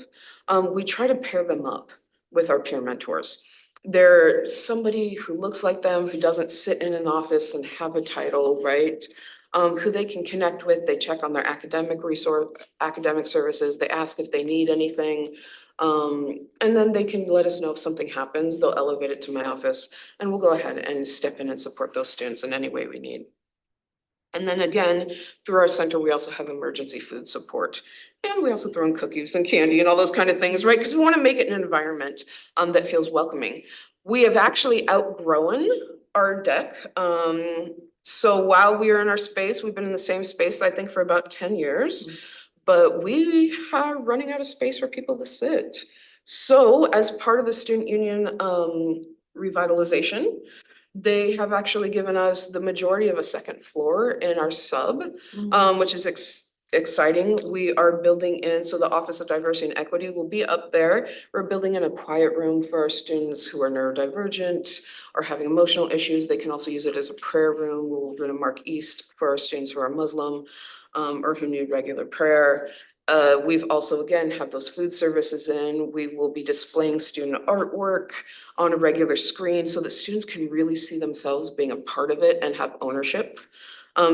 we try to pair them up with our peer mentors. They're somebody who looks like them, who doesn't sit in an office and have a title, right? Who they can connect with. They check on their academic services. They ask if they need anything. And then they can let us know if something happens. They'll elevate it to my office and we'll go ahead and step in and support those students in any way we need. And then again, through our center, we also have emergency food support. And we also throw in cookies and candy and all those kind of things, right? Because we want to make it an environment that feels welcoming. We have actually outgrown our deck. So while we are in our space, we've been in the same space, I think, for about 10 years. But we are running out of space for people to sit. So as part of the student union revitalization, they have actually given us the majority of a second floor in our sub, which is exciting. We are building in, so the Office of Diversity and Equity will be up there. We're building in a quiet room for our students who are neurodivergent or having emotional issues. They can also use it as a prayer room. We're going to mark East for our students who are Muslim or who need regular prayer. We've also, again, have those food services in. We will be displaying student artwork on a regular screen so that students can really see themselves being a part of it and have ownership.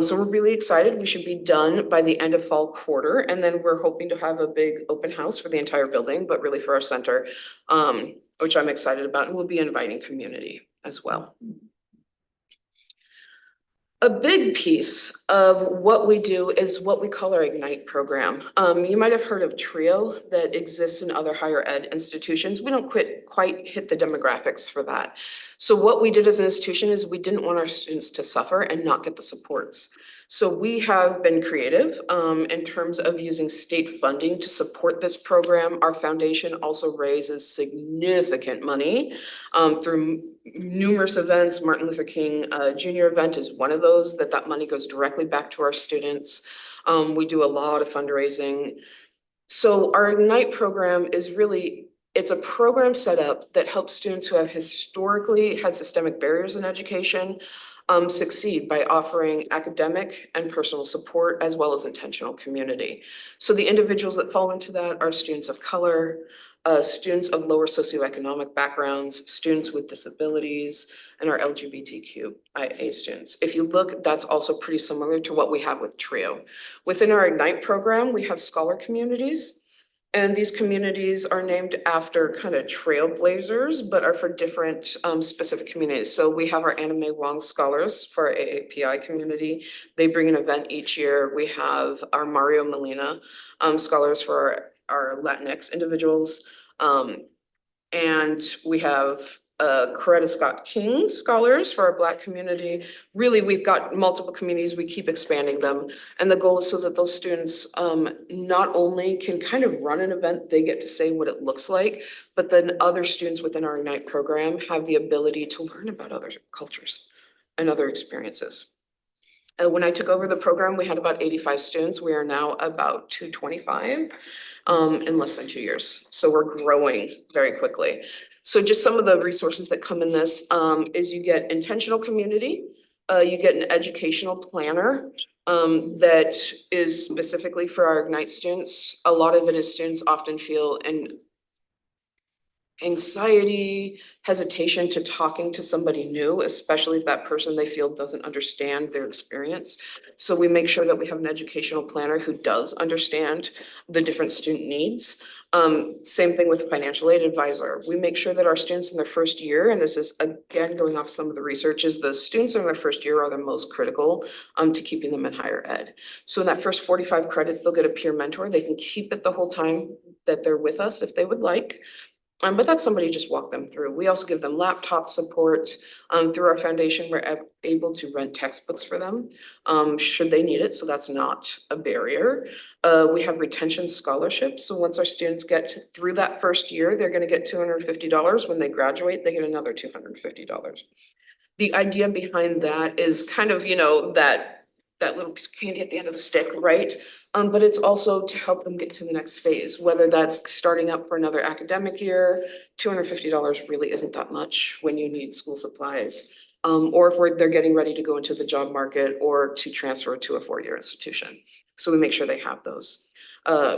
So we're really excited. We should be done by the end of fall quarter. And then we're hoping to have a big open house for the entire building, but really for our center, which I'm excited about. And we'll be inviting community as well. A big piece of what we do is what we call our Ignite program. You might have heard of TRIO that exists in other higher ed institutions. We don't quite hit the demographics for that. So what we did as an institution is we didn't want our students to suffer and not get the supports. So we have been creative in terms of using state funding to support this program. Our foundation also raises significant money through numerous events. Martin Luther King Jr. event is one of those that money goes directly back to our students. We do a lot of fundraising. So our Ignite program is really, it's a program set up that helps students who have historically had systemic barriers in education succeed by offering academic and personal support as well as intentional community. So the individuals that fall into that are students of color, students of lower socioeconomic backgrounds, students with disabilities, and our LGBTQIA students. If you look, that's also pretty similar to what we have with TRIO. Within our Ignite program, we have scholar communities. And these communities are named after kind of trailblazers, but are for different specific communities. So we have our Anime Wong Scholars for our AAPI community. They bring an event each year. We have our Mario Molina Scholars for our Latinx individuals. And we have Coretta Scott King Scholars for our Black community. Really, we've got multiple communities, we keep expanding them. And the goal is so that those students not only can kind of run an event, they get to say what it looks like, but then other students within our Ignite program have the ability to learn about other cultures and other experiences. When I took over the program, we had about 85 students. We are now about 225 in less than 2 years. So we're growing very quickly. So just some of the resources that come in this is you get intentional community, you get an educational planner, that is specifically for our Ignite students. A lot of it is students often feel an anxiety, hesitation to talking to somebody new, especially if that person they feel doesn't understand their experience. So we make sure that we have an educational planner who does understand the different student needs. Same thing with financial aid advisor. We make sure that our students in their first year, and this is again going off some of the research, is the students in their first year are the most critical to keeping them in higher ed. So in that first 45 credits, they'll get a peer mentor. They can keep it the whole time that they're with us if they would like. But that's somebody just walk them through. We also give them laptop support. Through our foundation, we're able to rent textbooks for them, should they need it, so that's not a barrier. We have retention scholarships, so once our students get through that first year, they're gonna get $250. When they graduate, they get another $250. The idea behind that is kind of, that little piece of candy at the end of the stick, right? But it's also to help them get to the next phase, whether that's starting up for another academic year. $250 really isn't that much when you need school supplies. Or if they're getting ready to go into the job market or to transfer to a four-year institution. So we make sure they have those.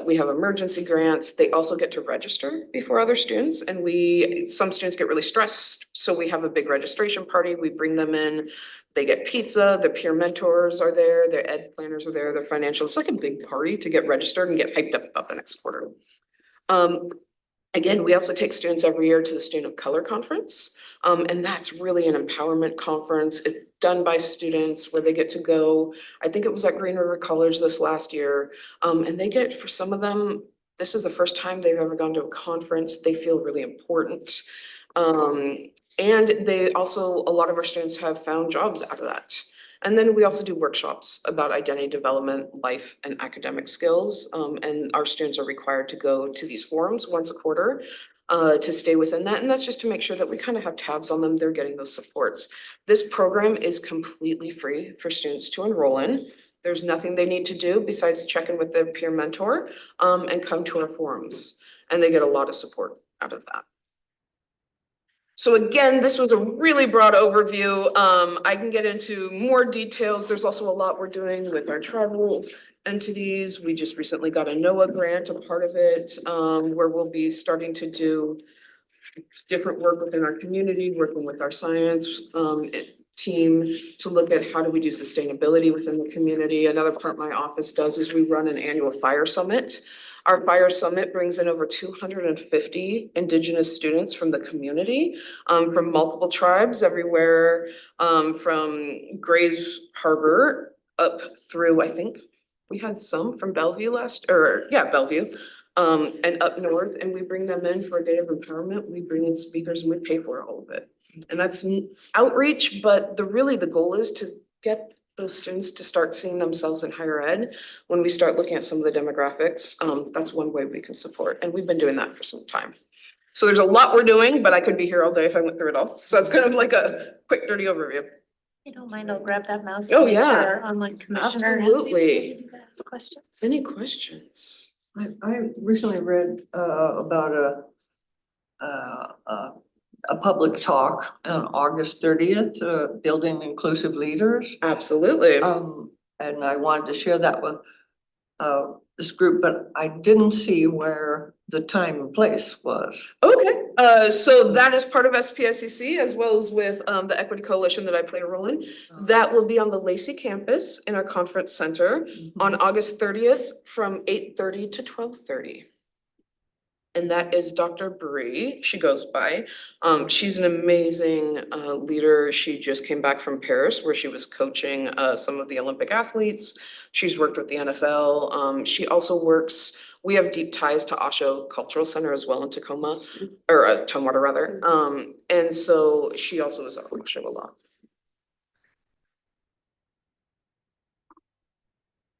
We have emergency grants. They also get to register before other students, and some students get really stressed. So we have a big registration party. We bring them in. They get pizza, the peer mentors are there, their ed planners are there, their financial. It's like a big party to get registered and get hyped up about the next quarter. Again, we also take students every year to the Student of Color Conference. And that's really an empowerment conference. It's done by students where they get to go. I think it was at Green River College this last year. And they get, for some of them, this is the first time they've ever gone to a conference. They feel really important. And they also, a lot of our students have found jobs out of that. And then we also do workshops about identity development, life and academic skills. And our students are required to go to these forums once a quarter to stay within that. And that's just to make sure that we kind of have tabs on them. They're getting those supports. This program is completely free for students to enroll in. There's nothing they need to do besides check in with their peer mentor and come to our forums. And they get a lot of support out of that. So again, this was a really broad overview. I can get into more details. There's also a lot we're doing with our tribal entities. We just recently got a NOAA grant, a part of it, where we'll be starting to do different work within our community, working with our science team to look at how do we do sustainability within the community. Another part my office does is we run an annual fire summit. Our fire summit brings in over 250 Indigenous students from the community, from multiple tribes everywhere, from Grays Harbor up through, I think we had some from Bellevue Bellevue, and up north, and we bring them in for a day of empowerment. We bring in speakers and we pay for all of it. And that's outreach, but the goal is to get those students to start seeing themselves in higher ed. When we start looking at some of the demographics, that's one way we can support. And we've been doing that for some time. So there's a lot we're doing, but I could be here all day if I went through it all. So that's kind of like a quick, dirty overview. You don't mind, I'll grab that mouse. Oh, and make yeah. our online commissioner. Absolutely. Ask questions. Any questions? I recently read about a public talk on August 30th, Building Inclusive Leaders. Absolutely. And I wanted to share that with this group, but I didn't see where the time and place was. Okay, so that is part of SPSCC as well as with the Equity Coalition that I play a role in. That will be on the Lacey campus in our conference center on August 30th from 8:30 to 12:30. And that is Dr. Bree, she goes by. She's an amazing leader. She just came back from Paris where she was coaching some of the Olympic athletes. She's worked with the NFL. She also works, we have deep ties to Osho Cultural Center as well in Tacoma, or Tumwater rather. And so she also is at Osho a lot.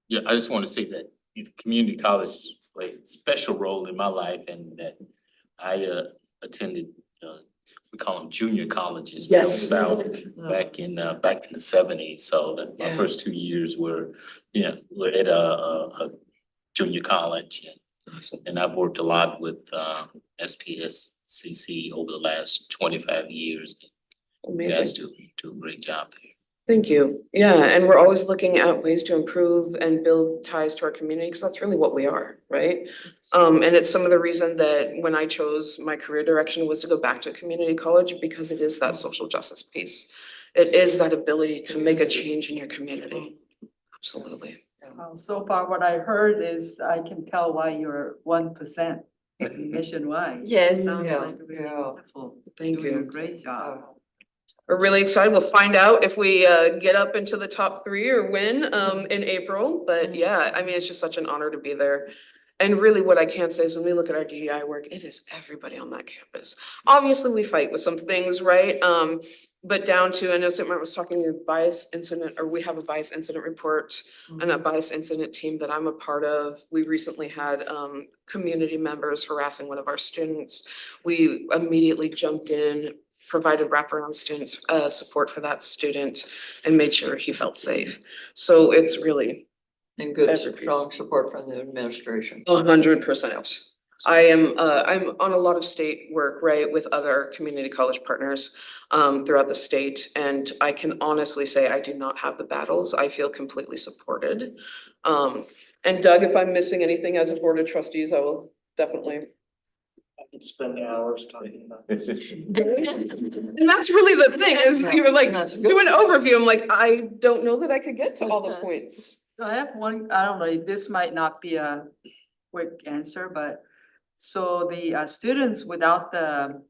Yeah, I just want to say that community college played a special role in my life, and that I attended, we call them junior colleges down Yes. south back in the 70s. So that my first 2 years were at a junior college. Awesome. And I've worked a lot with SPSCC over the last 25 years. You guys Amazing. do a great job there. Thank you. Yeah, and we're always looking at ways to improve and build ties to our community, because that's really what we are, right? And it's some of the reason that when I chose my career direction was to go back to community college, because it is that social justice piece. It is that ability to make a change in your community. Absolutely. So far, what I heard is I can tell why you're 1% nationwide. Yes. Sounds Yeah, like really yeah. wonderful. Thank Doing a you. great job. We're really excited. We'll find out if we get up into the top 3 or win in April. But yeah, I mean, it's just such an honor to be there. And really what I can say is when we look at our DEI work, it is everybody on that campus. Obviously, we fight with some things, right? But down to, I know someone was talking to bias incident, or we have a bias incident report and a bias incident team that I'm a part of. We recently had community members harassing one of our students. We immediately jumped in, provided wraparound students support for that student, and made sure he felt safe. So it's really And good, Every piece. strong support from the administration. 100%. I'm on a lot of state work, right, with other community college partners throughout the state. And I can honestly say I do not have the battles. I feel completely supported. And Doug, if I'm missing anything as a board of trustees, I will definitely. I could spend hours talking about this. And that's really the thing, is you were like, That's good. do an overview. I'm like, I don't know that I could get to all the points. So I have one, I don't know, this might not be a quick answer, but so the students without the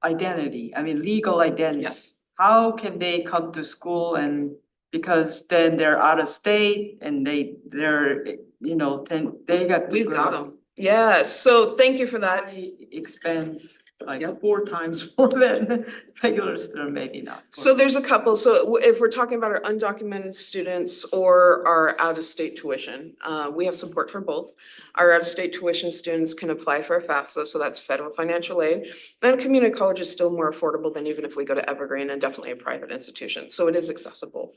identity, I mean, legal identity. Yes. How can they come to school and, because then they're out of state and they're, you know, they got to We've got go them. Yeah, so thank you for that. high expense, like Yep. 4 times more than regular student, maybe not. So there's a couple, so if we're talking about our undocumented students or our out-of-state tuition, we have support for both. Our out-of-state tuition students can apply for a FAFSA, so that's federal financial aid. And community college is still more affordable than even if we go to Evergreen, and definitely a private institution, so it is accessible.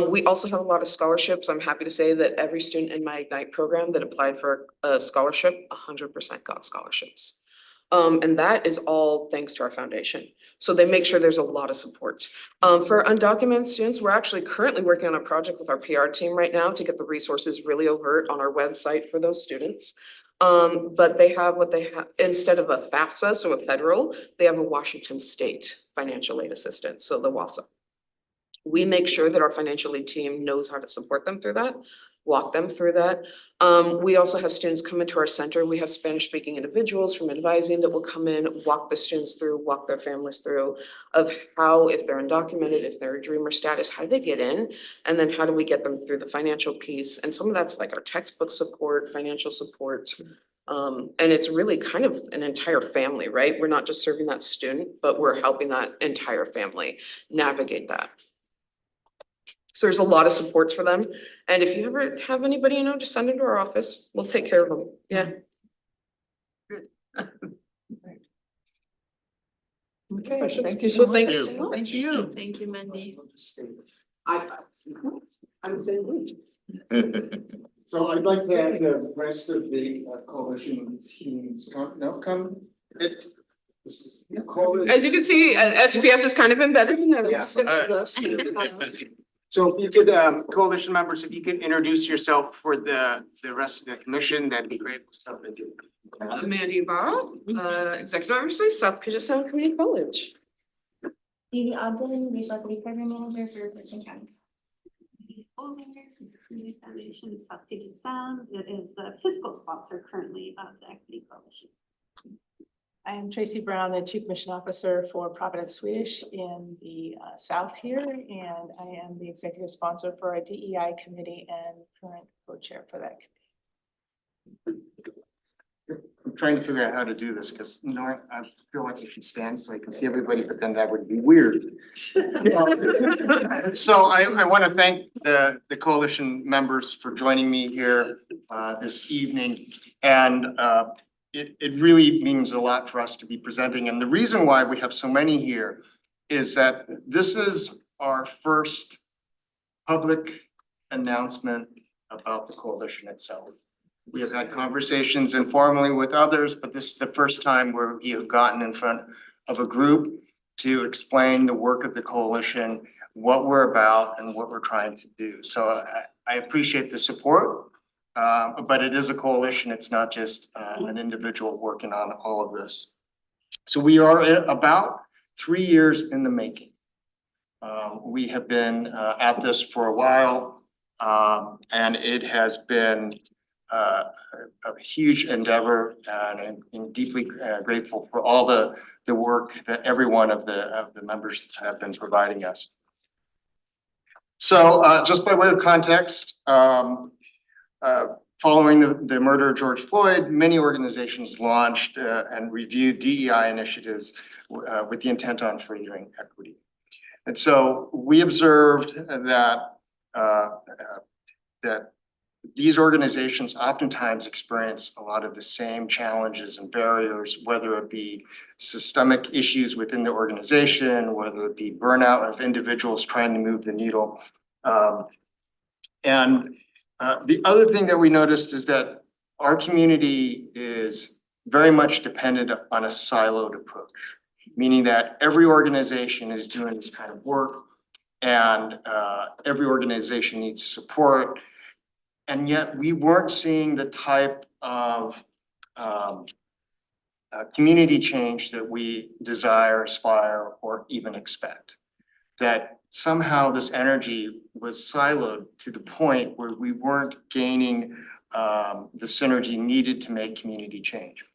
We also have a lot of scholarships. I'm happy to say that every student in my Ignite program that applied for a scholarship, 100% got scholarships. And that is all thanks to our foundation. So they make sure there's a lot of support. For undocumented students, we're actually currently working on a project with our PR team right now to get the resources really overt on our website for those students. But they have what they have, instead of a FAFSA, so a federal, they have a Washington State financial aid assistance, so the WASA. We make sure that our financial aid team knows how to support them through that, walk them through that. We also have students come into our center. We have Spanish-speaking individuals from advising that will come in, walk the students through, walk their families through of how, if they're undocumented, if they're a dreamer status, how do they get in? And then how do we get them through the financial piece? And some of that's like our textbook support, financial support. And it's really kind of an entire family, right? We're not just serving that student, but we're helping that entire family navigate that. So there's a lot of supports for them. And if you ever have anybody, you know, just send them to our office. We'll take care of them. Yeah. Okay, Questions? thank you so Well, much. thank you so much. Thank you. Thank you, Mandy. I'm saying. So I'd like to have the rest of the coalition teams come. This is the coalition. As you can see, SPS is kind of embedded in there. Yeah. So if you could, coalition members, if you could introduce yourself for the rest of the commission, that'd be great. Stuff to do. Mandy Ibarra, Executive Officer, South Puget Sound Community College. Dee Ogden, Regional Equity Program Manager for Person County. Community Foundation of South Puget Sound. It is the fiscal sponsor currently of the Equity Coalition. I am Tracy Brown, the Chief Mission Officer for Providence Swedish in the South here, and I am the executive sponsor for our DEI committee and current co-chair for that committee. I'm trying to figure out how to do this because I feel like I should stand so I can see everybody, but then that would be weird. So I want to thank the coalition members for joining me here this evening. And it really means a lot for us to be presenting. And the reason why we have so many here is that this is our first public announcement about the coalition itself. We have had conversations informally with others, but this is the first time where we have gotten in front of a group to explain the work of the coalition, what we're about and what we're trying to do. So I appreciate the support, but it is a coalition. It's not just an individual working on all of this. So we are about 3 years in the making. We have been at this for a while, and it has been a huge endeavor, and I'm deeply grateful for all the work that every one of the members have been providing us. So just by way of context, following the murder of George Floyd, many organizations launched and reviewed DEI initiatives with the intent on furthering equity. And so we observed that that these organizations oftentimes experience a lot of the same challenges and barriers, whether it be systemic issues within the organization, whether it be burnout of individuals trying to move the needle. The other thing that we noticed is that our community is very much dependent on a siloed approach, meaning that every organization is doing this kind of work, and every organization needs support. And yet we weren't seeing the type of community change that we desire, aspire, or even expect. That somehow this energy was siloed to the point where we weren't gaining the synergy needed to make community change.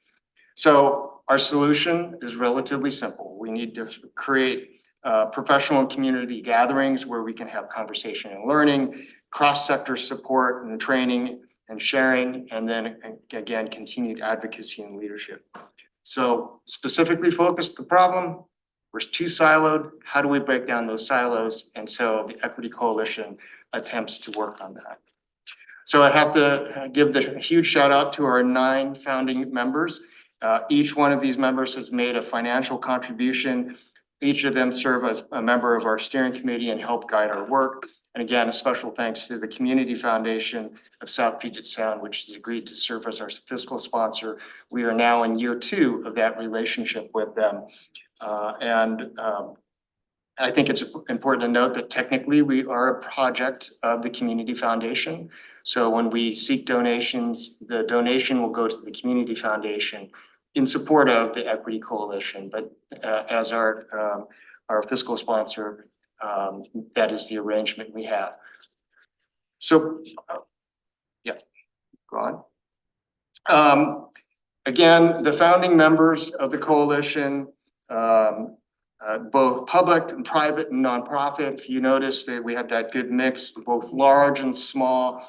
So our solution is relatively simple. We need to create professional and community gatherings where we can have conversation and learning, cross-sector support and training and sharing, and then again, continued advocacy and leadership. So specifically focused the problem, we're too siloed. How do we break down those silos? And so the Equity Coalition attempts to work on that. So I have to give the huge shout out to our 9 founding members. Each one of these members has made a financial contribution. Each of them serve as a member of our steering committee and help guide our work. And again, a special thanks to the Community Foundation of South Puget Sound, which has agreed to serve as our fiscal sponsor. We are now in year 2 of that relationship with them. I think it's important to note that technically we are a project of the Community Foundation. So when we seek donations, the donation will go to the Community Foundation in support of the Equity Coalition. But as our fiscal sponsor, that is the arrangement we have. So, yeah, go on. Again, the founding members of the coalition, both public and private and nonprofit. If you notice that we have that good mix, both large and small.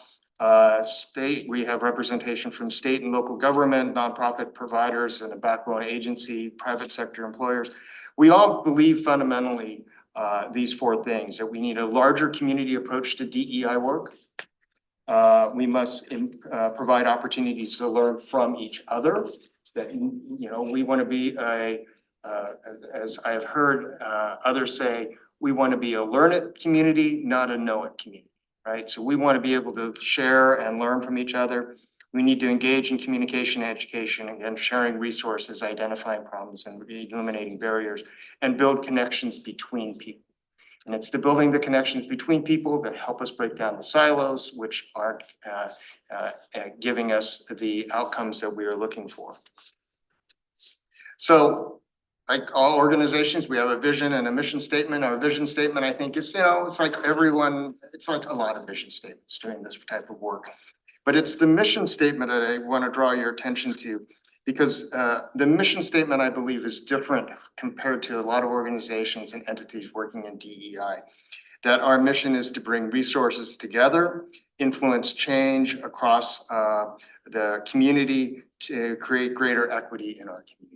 State, we have representation from state and local government, nonprofit providers, and a backbone agency, private sector employers. We all believe fundamentally these 4 things: that we need a larger community approach to DEI work. We must provide opportunities to learn from each other. That, you know, we want to be as I have heard others say, we want to be a learn it community, not a know it community, right? So we want to be able to share and learn from each other. We need to engage in communication, education, and sharing resources, identifying problems and eliminating barriers, and build connections between people. And it's the building the connections between people that help us break down the silos, which aren't giving us the outcomes that we are looking for. So, like all organizations, we have a vision and a mission statement. Our vision statement, I think, is, you know, it's like everyone, it's like a lot of vision statements doing this type of work. But it's the mission statement that I want to draw your attention to, because the mission statement, I believe, is different compared to a lot of organizations and entities working in DEI. That our mission is to bring resources together, influence change across the community to create greater equity in our community.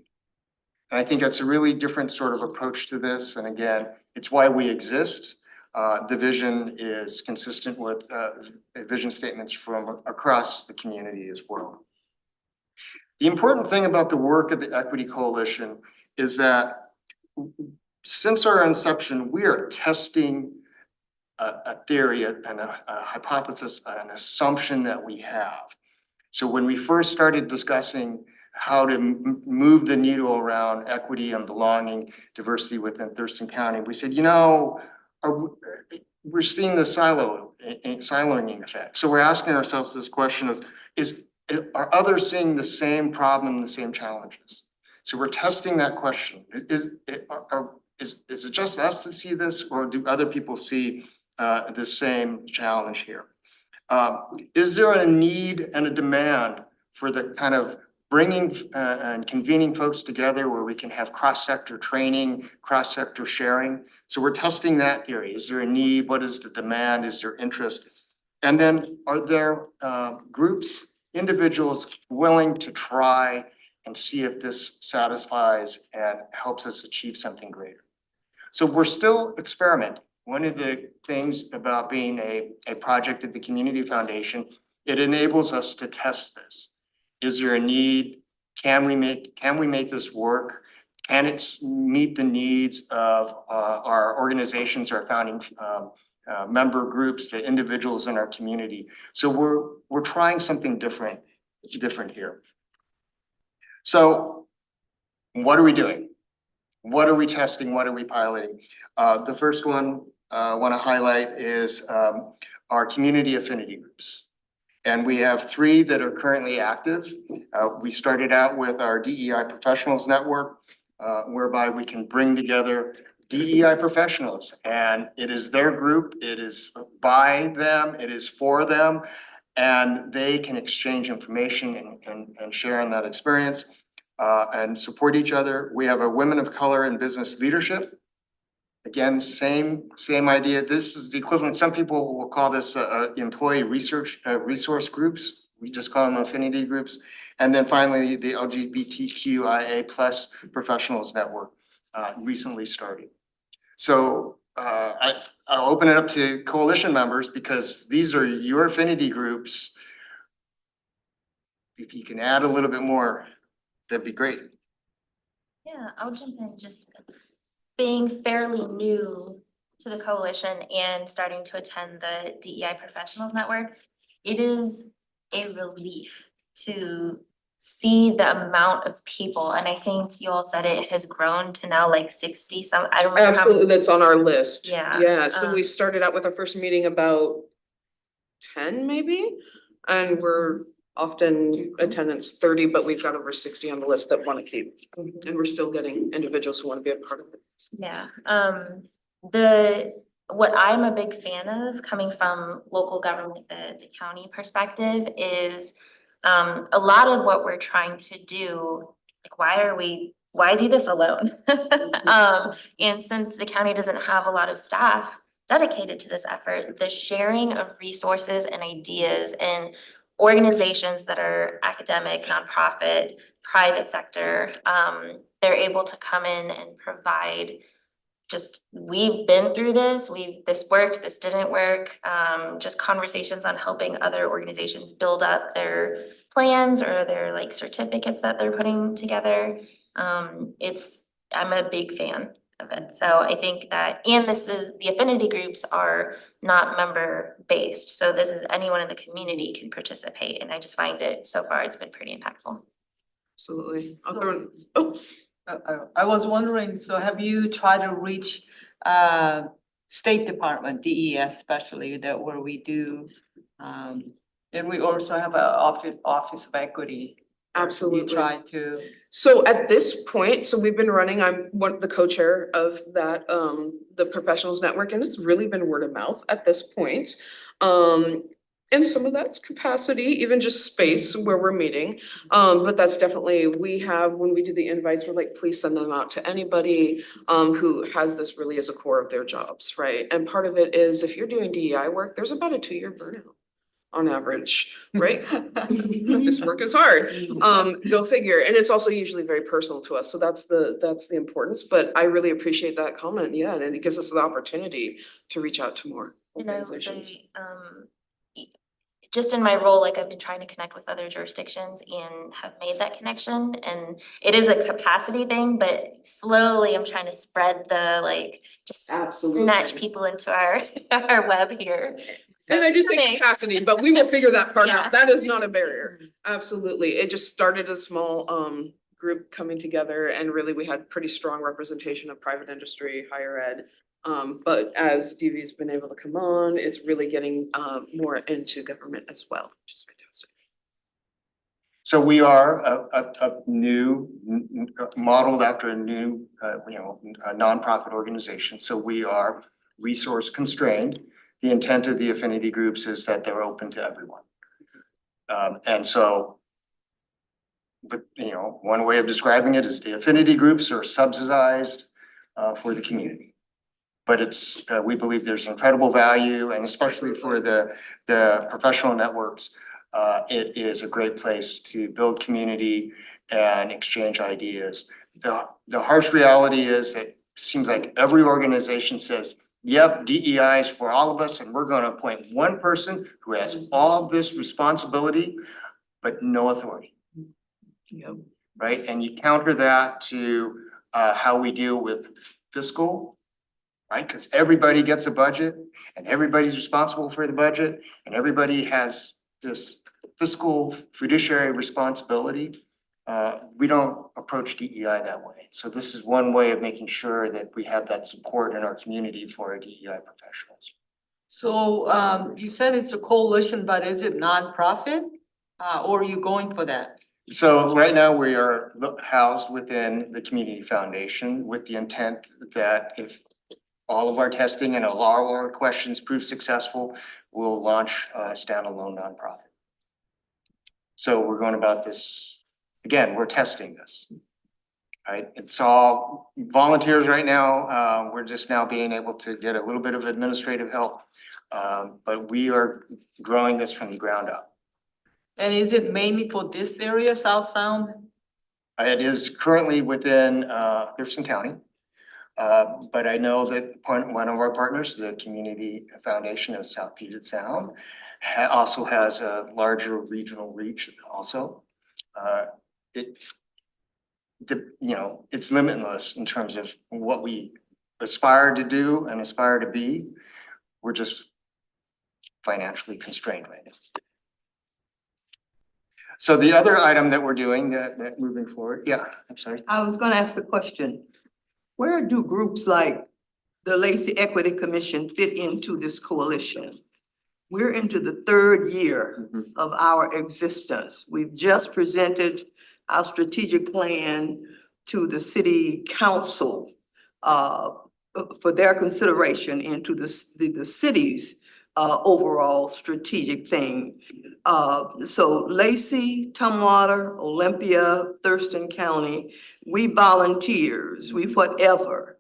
And I think that's a really different sort of approach to this. And again, it's why we exist. The vision is consistent with vision statements from across the community as well. The important thing about the work of the Equity Coalition is that since our inception, we are testing a theory and a hypothesis, an assumption that we have. So when we first started discussing how to move the needle around equity and belonging, diversity within Thurston County. We said, we're seeing the siloing effect. So we're asking ourselves this question are others seeing the same problem, the same challenges? So we're testing that question. Is it just us that see this, or do other people see the same challenge here? Is there a need and a demand for the kind of bringing and convening folks together where we can have cross-sector training, cross-sector sharing? So we're testing that theory. Is there a need? What is the demand? Is there interest? And then are there groups, individuals willing to try and see if this satisfies and helps us achieve something greater? So we're still experimenting. One of the things about being a project of the Community Foundation, it enables us to test this. Is there a need? Can we make this work? Can it meet the needs of our organizations, our founding member groups, the individuals in our community? So we're trying something different here. So what are we doing? What are we testing? What are we piloting? The first one I want to highlight is our community affinity groups. And we have 3 that are currently active. We started out with our DEI Professionals Network, whereby we can bring together DEI professionals, and it is their group, it is by them, it is for them, and they can exchange information and share in that experience and support each other. We have a Women of Color in Business Leadership. Again, same idea. This is the equivalent. Some people will call this employee resource groups. We just call them affinity groups. And then finally, the LGBTQIA+ Professionals Network recently started. So I'll open it up to coalition members because these are your affinity groups. If you can add a little bit more, that'd be great. Yeah, I'll jump in. Just being fairly new to the coalition and starting to attend the DEI Professionals Network, it is a relief to see the amount of people, and I think you all said it has grown to now like 60 some, I don't remember how. Absolutely, that's on our list. Yeah, Yeah, so we started out with our first meeting about 10 maybe, and we're often attendance 30, but we've got over 60 on the list that want to keep. And we're still getting individuals who want to be a part of it. Yeah, what I'm a big fan of coming from local government, the county perspective is a lot of what we're trying to do, like why do this alone? And since the county doesn't have a lot of staff dedicated to this effort, the sharing of resources and ideas and organizations that are academic, nonprofit, private sector, they're able to come in and provide we've been through this, this worked, this didn't work, just conversations on helping other organizations build up their plans or their like certificates that they're putting together. I'm a big fan of it. So I think that, and the affinity groups are not member based. So this is anyone in the community can participate. And I just find it, so far, it's been pretty impactful. Absolutely. I was wondering, so have you tried to reach State Department, DES especially, that where we do, and we also have an office of equity. Absolutely. You try to. So at this point, so we've been running, I'm the co-chair of that, the Professionals Network, and it's really been word of mouth at this point. And some of that's capacity, even just space where we're meeting. But that's definitely, when we do the invites, we're like, please send them out to anybody who has this really as a core of their jobs, right? And part of it is if you're doing DEI work, there's about a 2-year burnout on average, right? This work is hard. Go figure. And it's also usually very personal to us. So that's the importance. But I really appreciate that comment. Yeah, and it gives us the opportunity to reach out to more organizations. Just in my role, like I've been trying to connect with other jurisdictions and have made that connection, and it is a capacity thing, but slowly I'm trying to spread the snatch people into our web here. And I do Sounds say to me. capacity, but we will figure that part Yeah. out. That is not a barrier. Absolutely. It just started a small group coming together and really we had pretty strong representation of private industry, higher ed. But as DV's been able to come on, it's really getting more into government as well, which is fantastic. So we are a new, modeled after a new, a nonprofit organization. So we are resource constrained. The intent of the affinity groups is that they're open to everyone. And so, but one way of describing it is the affinity groups are subsidized for the community. But it's, we believe there's incredible value, and especially for the professional networks, it is a great place to build community and exchange ideas. The harsh reality is that it seems like every organization says, yep, DEI is for all of us, and we're gonna appoint one person who has all this responsibility, but no authority. Yep. Right, and you counter that to how we deal with fiscal, right? Because everybody gets a budget and everybody's responsible for the budget and everybody has this fiscal fiduciary responsibility. We don't approach DEI that way. So this is one way of making sure that we have that support in our community for our DEI professionals. So you said it's a coalition, but is it nonprofit? Or are you going for that? So right now we are housed within the Community Foundation with the intent that if all of our testing and all of our questions prove successful, we'll launch a standalone nonprofit. So we're going about this, again, we're testing this. Right, it's all volunteers right now. We're just now being able to get a little bit of administrative help. But we are growing this from the ground up. And is it mainly for this area, South Sound? It is currently within Thurston County. But I know that one of our partners, the Community Foundation of South Puget Sound, also has a larger regional reach also. It's limitless in terms of what we aspire to do and aspire to be. We're just financially constrained right now. So the other item that we're doing that moving forward, yeah, I'm sorry. I was gonna ask the question, where do groups like the Lacey Equity Commission fit into this coalition? We're into the third year of our existence. We've just presented our strategic plan to the city council for their consideration into the city's overall strategic thing. So Lacey, Tumwater, Olympia, Thurston County, we volunteers, we whatever.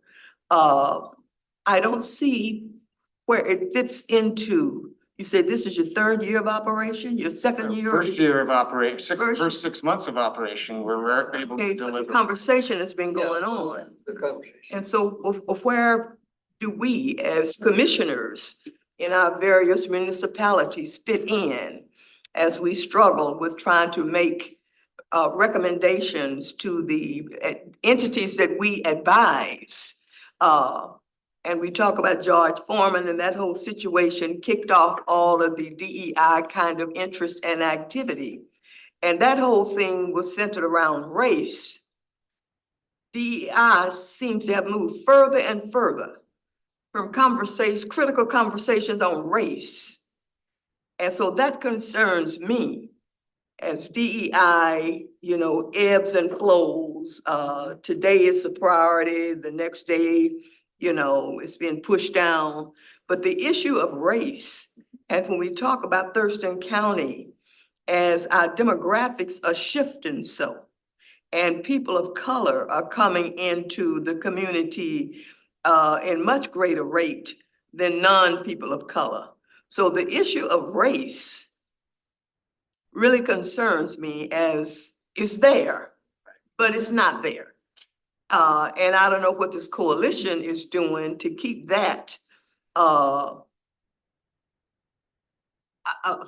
I don't see where it fits into. You said this is your third year of operation, your second year? First year of operation, First- first 6 months of operation where we're able Okay, to but the deliver. conversation has been going on. The conversation. And so where do we as commissioners in our various municipalities fit in as we struggle with trying to make recommendations to the entities that we advise? And we talk about George Foreman, and that whole situation kicked off all of the DEI kind of interest and activity. And that whole thing was centered around race. DEI seems to have moved further and further from critical conversations on race. And so that concerns me as DEI, ebbs and flows. Today it's a priority, the next day, it's being pushed down. But the issue of race, and when we talk about Thurston County, as our demographics are shifting so, and people of color are coming into the community in much greater rate than non-people of color. So the issue of race really concerns me as it's there, but it's not there. And I don't know what this coalition is doing to keep that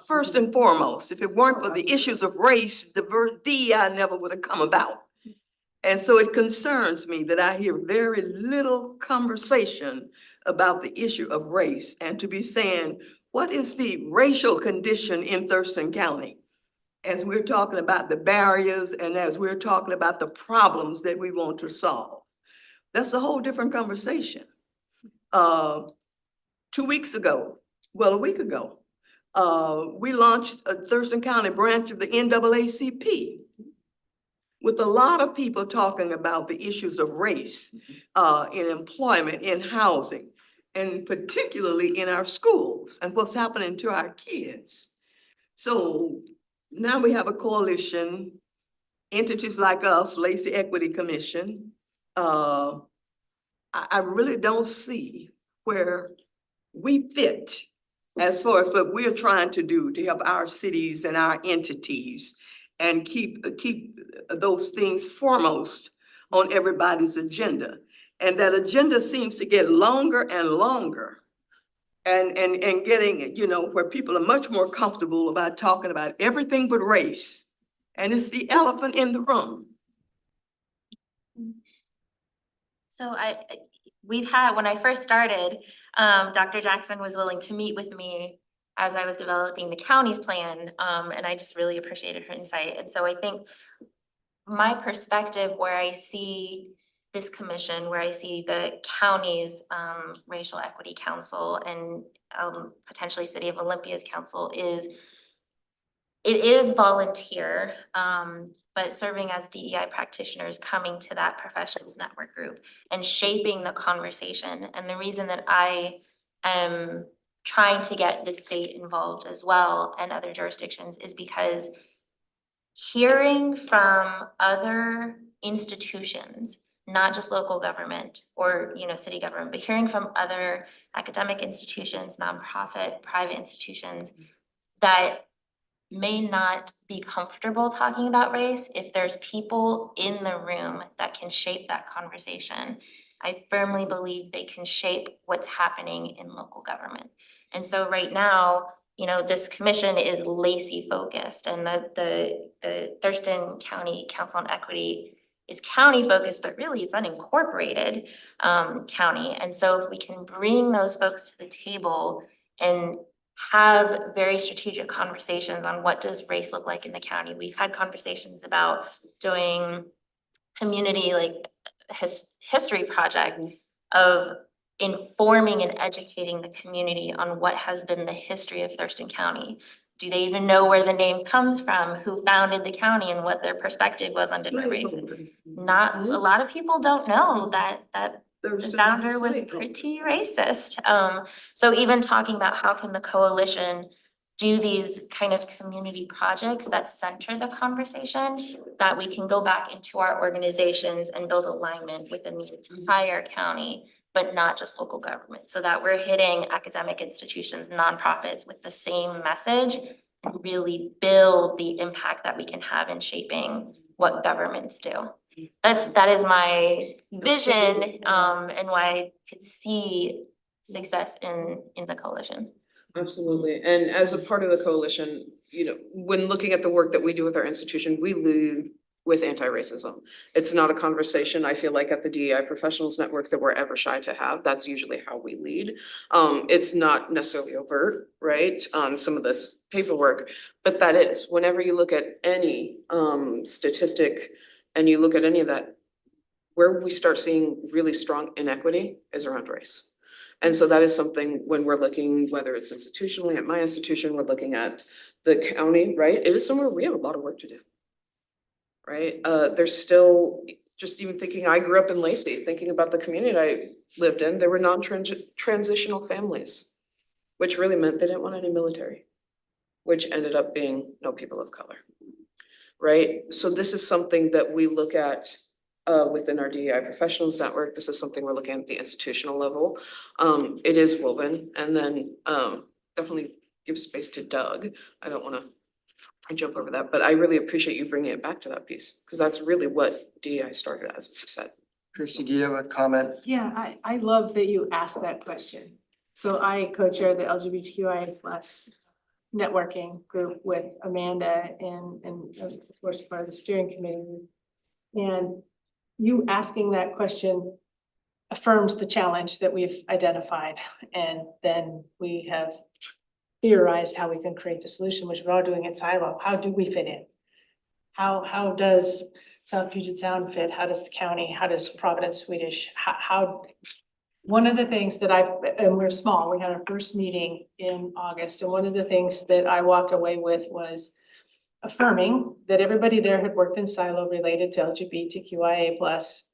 first and foremost. If it weren't for the issues of race, the DEI never would have come about. And so it concerns me that I hear very little conversation about the issue of race, and to be saying, what is the racial condition in Thurston County? As we're talking about the barriers and as we're talking about the problems that we want to solve. That's a whole different conversation. 2 weeks ago, well, a week ago, we launched a Thurston County branch of the NAACP with a lot of people talking about the issues of race in employment, in housing, and particularly in our schools and what's happening to our kids. So now we have a coalition, entities like us, Lacey Equity Commission. I really don't see where we fit as far as what we're trying to do to help our cities and our entities and keep those things foremost on everybody's agenda. And that agenda seems to get longer and longer. And getting, you know, where people are much more comfortable about talking about everything but race. And it's the elephant in the room. So we've had, when I first started, Dr. Jackson was willing to meet with me as I was developing the county's plan, and I just really appreciated her insight. And so I think my perspective, where I see this commission, where I see the county's racial equity council and potentially City of Olympia's council, is it is volunteer, but serving as DEI practitioners, coming to that professionals network group and shaping the conversation. And the reason that I am trying to get the state involved as well and other jurisdictions is because hearing from other institutions, not just local government or, you know, city government, but hearing from other academic institutions, nonprofit, private institutions that may not be comfortable talking about race, if there's people in the room that can shape that conversation, I firmly believe they can shape what's happening in local government. And so right now, you know, this commission is Lacey focused, and the Thurston County Council on Equity is county focused, but really it's unincorporated county. And so if we can bring those folks to the table and have very strategic conversations on what does race look like in the county. We've had conversations about doing community like history project of informing and educating the community on what has been the history of Thurston County. Do they even know where the name comes from, who founded the county and what their perspective was on different race? Not, a lot of people don't know that the founder was pretty racist. So even talking about how can the coalition do these kind of community projects that center the conversation, that we can go back into our organizations and build alignment within the entire county, but not just local government, so that we're hitting academic institutions, nonprofits with the same message and really build the impact that we can have in shaping what governments do. That is my vision, and why I could see success in the coalition. Absolutely. And as a part of the coalition, you know, when looking at the work that we do with our institution, we lead with anti-racism. It's not a conversation, I feel like, at the DEI Professionals Network that we're ever shy to have. That's usually how we lead. It's not necessarily overt, right, on some of this paperwork, but that is, whenever you look at any statistic and you look at any of that, where we start seeing really strong inequity is around race. And so that is something when we're looking, whether it's institutionally at my institution, we're looking at the county, right? It is somewhere we have a lot of work to do. Right? There's still, just even thinking, I grew up in Lacey, thinking about the community I lived in, there were non-transitional families, which really meant they didn't want any military, which ended up being no people of color. Right? So this is something that we look at within our DEI Professionals Network. This is something we're looking at the institutional level. It is woven, and then definitely give space to Doug. I don't want to jump over that, but I really appreciate you bringing it back to that piece, because that's really what DEI started as you said. Chrissy, do you have a comment? Yeah, I love that you asked that question. So I co-chair the LGBTQI+ networking group with Amanda and of course part of the steering committee. And you asking that question affirms the challenge that we've identified, and then we have theorized how we can create the solution, which we're all doing in silo. How do we fit in? How does South Puget Sound fit? How does the county? How does Providence Swedish? How one of the things that and we're small, we had our first meeting in August, and one of the things that I walked away with was affirming that everybody there had worked in silo related to LGBTQIA plus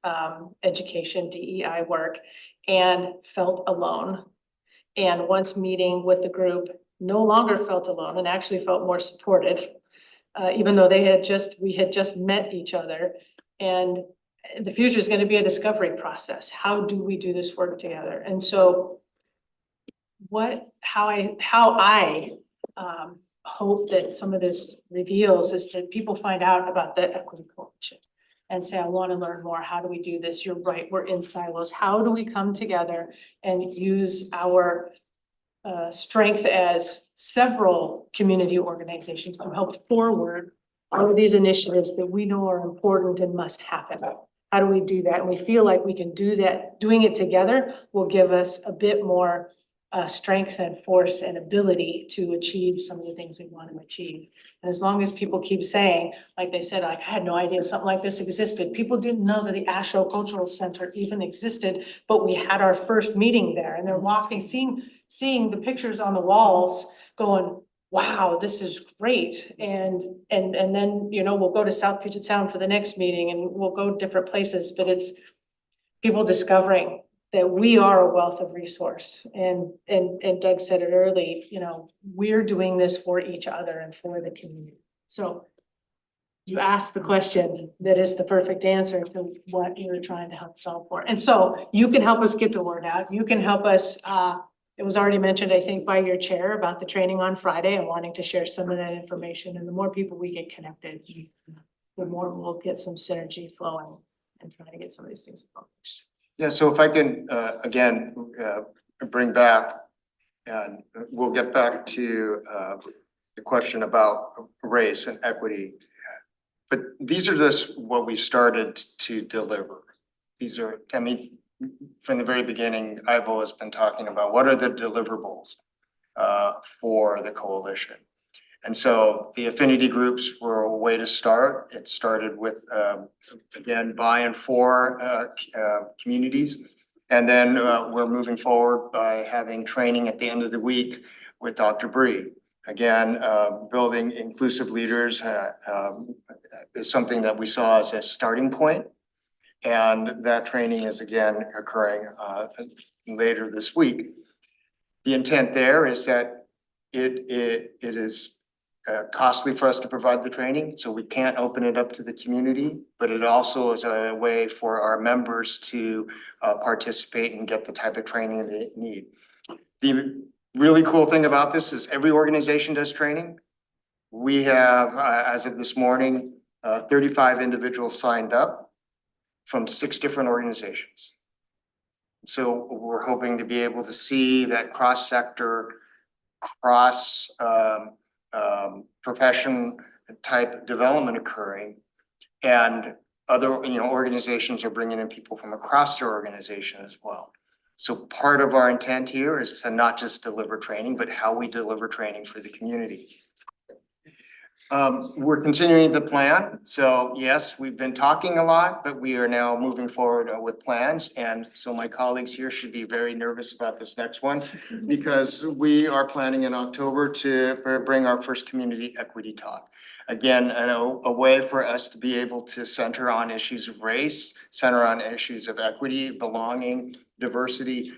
education, DEI work, and felt alone. And once meeting with the group, no longer felt alone and actually felt more supported, even though we had just met each other. And the future is going to be a discovery process. How do we do this work together? And so how I hope that some of this reveals is that people find out about the Equity Coalition and say, I want to learn more. How do we do this? You're right, we're in silos. How do we come together and use our strength as several community organizations to help forward all of these initiatives that we know are important and must happen? How do we do that? And we feel like we can do that. Doing it together will give us a bit more strength and force and ability to achieve some of the things we want to achieve. And as long as people keep saying, like they said, like, I had no idea something like this existed. People didn't know that the Asho Cultural Center even existed, but we had our first meeting there, and they're walking, seeing the pictures on the walls going, wow, this is great. And then, we'll go to South Puget Sound for the next meeting, and we'll go different places, but it's people discovering that we are a wealth of resource. And Doug said it early, we're doing this for each other and for the community. So you asked the question that is the perfect answer to what you're trying to help solve for. And so you can help us get the word out. You can help us, it was already mentioned, I think, by your chair about the training on Friday and wanting to share some of that information. And the more people we get connected, the more we'll get some synergy flowing and try to get some of these things accomplished. Yeah, so if I can, again, bring back, and we'll get back to the question about race and equity. But these are just what we started to deliver. These are, from the very beginning, I've always been talking about what are the deliverables for the coalition. And so the affinity groups were a way to start. It started with, again, by and for communities. And then we're moving forward by having training at the end of the week with Dr. Bree. Again, building inclusive leaders is something that we saw as a starting point. And that training is again occurring later this week. The intent there is that it is costly for us to provide the training, so we can't open it up to the community, but it also is a way for our members to participate and get the type of training they need. The really cool thing about this is every organization does training. We have, as of this morning, 35 individuals signed up from 6 different organizations. So we're hoping to be able to see that cross-sector, profession type development occurring, and other organizations are bringing in people from across their organization as well. So part of our intent here is to not just deliver training, but how we deliver training for the community. We're continuing the plan. So yes, we've been talking a lot, but we are now moving forward with plans. And so my colleagues here should be very nervous about this next one, because we are planning in October to bring our first community equity talk. Again, a way for us to be able to center on issues of race, center on issues of equity, belonging, diversity.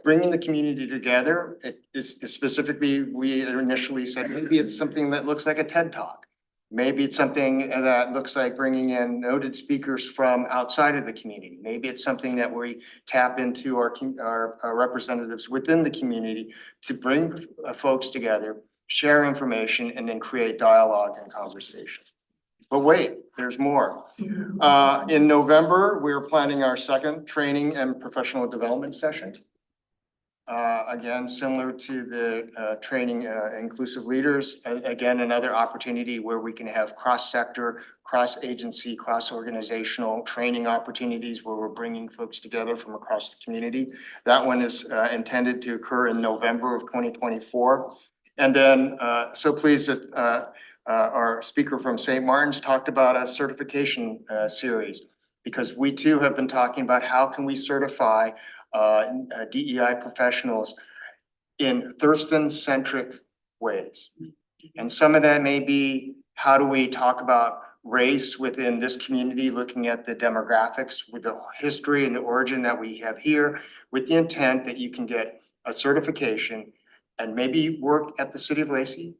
Bringing the community together, it is specifically, we initially said, maybe it's something that looks like a TED Talk. Maybe it's something that looks like bringing in noted speakers from outside of the community. Maybe it's something that we tap into our representatives within the community to bring folks together, share information, and then create dialogue and conversation. But wait, there's more. In November, we're planning our second training and professional development session. Again, similar to the training inclusive leaders, again, another opportunity where we can have cross-sector, cross-agency, cross-organizational training opportunities where we're bringing folks together from across the community. That one is intended to occur in November of 2024. And then so pleased that our speaker from St. Martin's talked about a certification series, because we too have been talking about how can we certify DEI professionals in Thurston-centric ways. And some of that may be, how do we talk about race within this community, looking at the demographics with the history and the origin that we have here, with the intent that you can get a certification and maybe work at the City of Lacey,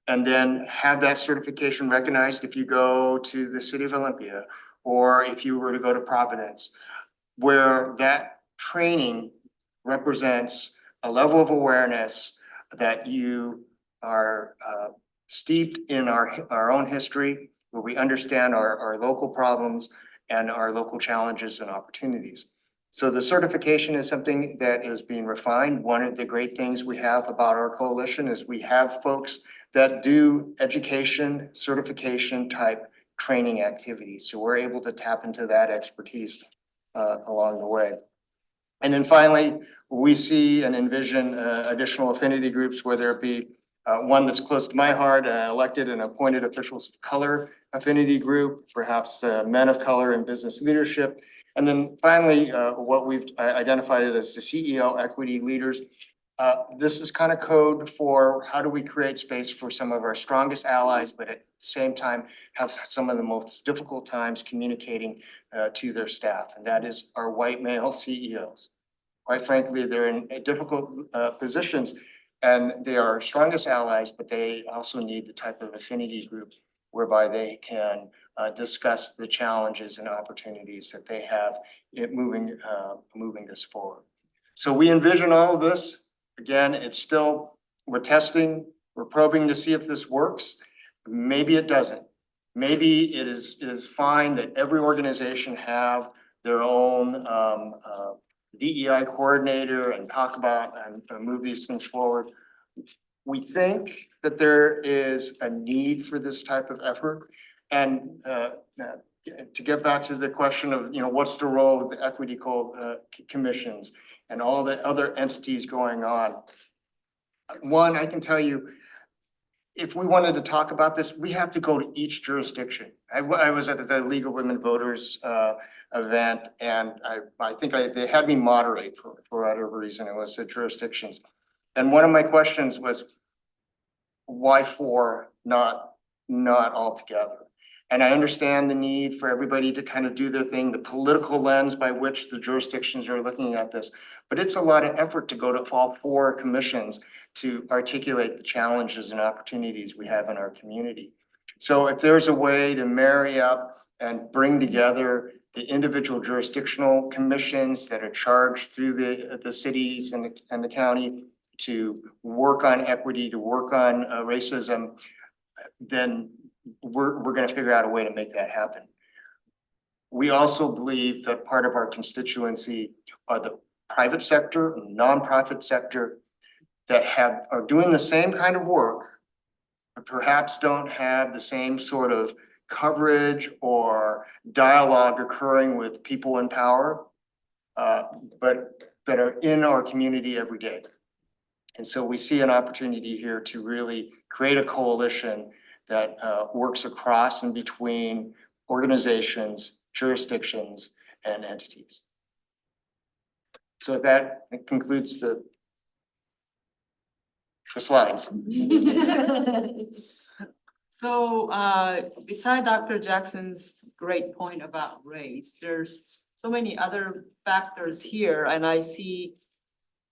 and then have that certification recognized if you go to the City of Olympia, or if you were to go to Providence, where that training represents a level of awareness that you are steeped in our own history, where we understand our local problems and our local challenges and opportunities. So the certification is something that is being refined. One of the great things we have about our coalition is we have folks that do education, certification type training activities. So we're able to tap into that expertise along the way. And then finally, we see and envision additional affinity groups, whether it be one that's close to my heart, elected and appointed officials of color affinity group, perhaps men of color in business leadership. And then finally, what we've identified as the CEO equity leaders. This is kind of code for how do we create space for some of our strongest allies, but at the same time have some of the most difficult times communicating to their staff, and that is our white male CEOs. Quite frankly, they're in difficult positions, and they are our strongest allies, but they also need the type of affinity group whereby they can discuss the challenges and opportunities that they have in moving this forward. So we envision all of this. Again, it's still, we're testing, we're probing to see if this works. Maybe it doesn't. Maybe it is fine that every organization have their own DEI coordinator and talk about and move these things forward. We think that there is a need for this type of effort. And to get back to the question of, what's the role of the equity commissions and all the other entities going on. One, I can tell you, if we wanted to talk about this, we have to go to each jurisdiction. I was at the League of Women Voters event, and I think they had me moderate for whatever reason. It was the jurisdictions. And one of my questions was, why 4, not all together? And I understand the need for everybody to kind of do their thing, the political lens by which the jurisdictions are looking at this. But it's a lot of effort to go to all 4 commissions to articulate the challenges and opportunities we have in our community. So if there's a way to marry up and bring together the individual jurisdictional commissions that are charged through the cities and the county to work on equity, to work on racism, then we're going to figure out a way to make that happen. We also believe that part of our constituency are the private sector, nonprofit sector that are doing the same kind of work, but perhaps don't have the same sort of coverage or dialogue occurring with people in power, but that are in our community every day. And so we see an opportunity here to really create a coalition that works across and between organizations, jurisdictions, and entities. So that concludes the slides. So beside Dr. Jackson's great point about race, there's so many other factors here, and I see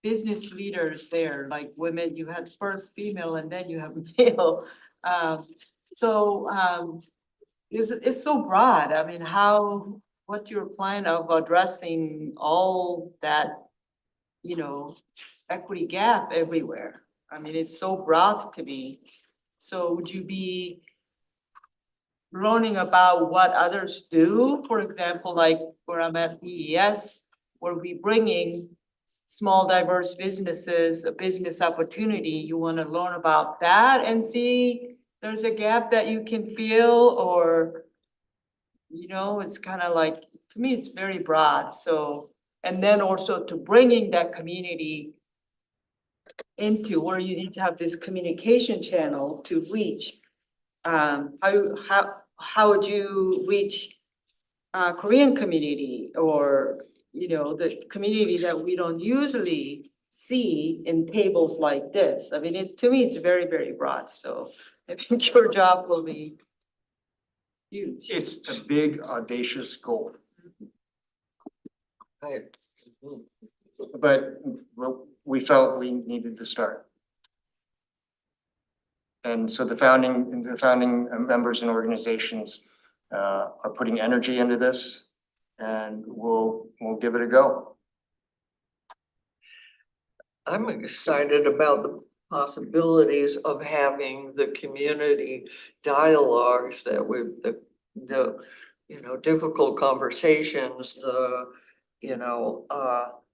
business leaders there, like women. You had first female and then you have male. It's so broad. I mean, what's your plan of addressing all that, equity gap everywhere? I mean, it's so broad to me. So would you be learning about what others do? For example, like where I'm at DES, where we bringing small diverse businesses, a business opportunity, you want to learn about that and see there's a gap that you can feel, or, it's kind of like, to me, it's very broad. So, and then also to bringing that community into, or you need to have this communication channel to reach. How would you reach Korean community or, you know, the community that we don't usually see in tables like this? I mean, to me, it's very, very broad, so I think your job will be huge. It's a big audacious goal. But we felt we needed to start. And so the founding members and organizations are putting energy into this, and we'll give it a go. I'm excited about the possibilities of having the community dialogues that the, you know, difficult conversations,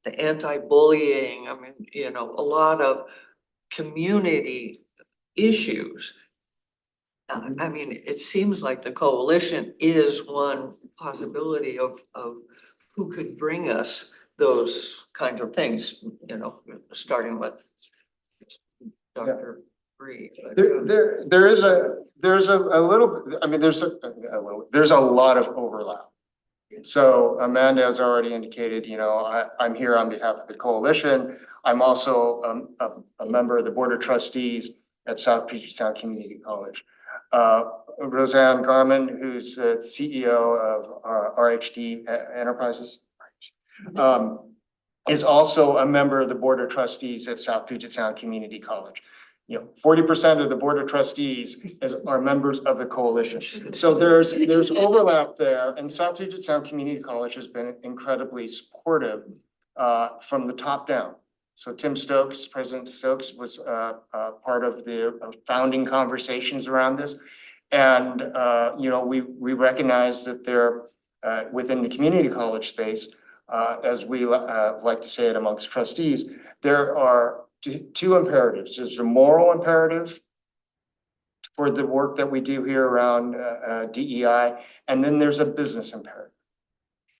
the anti-bullying, I mean, you know, a lot of community issues. I mean, it seems like the coalition is one possibility of who could bring us those kinds of things, you know, starting with Dr. Reed. There's a little, I mean, there's a lot of overlap. So Amanda has already indicated, you know, I'm here on behalf of the coalition. I'm also a member of the Board of Trustees at South Puget Sound Community College. Roseanne Garman, who's the CEO of RHD Enterprises, is also a member of the Board of Trustees at South Puget Sound Community College. You know, 40% of the Board of Trustees are members of the coalition. So there's overlap there, and South Puget Sound Community College has been incredibly supportive from the top down. So Tim Stokes, President Stokes, was part of the founding conversations around this. And you know, we recognize that there within the community college space, as we like to say it amongst trustees, there are two imperatives. There's a moral imperative for the work that we do here around DEI, and then there's a business imperative.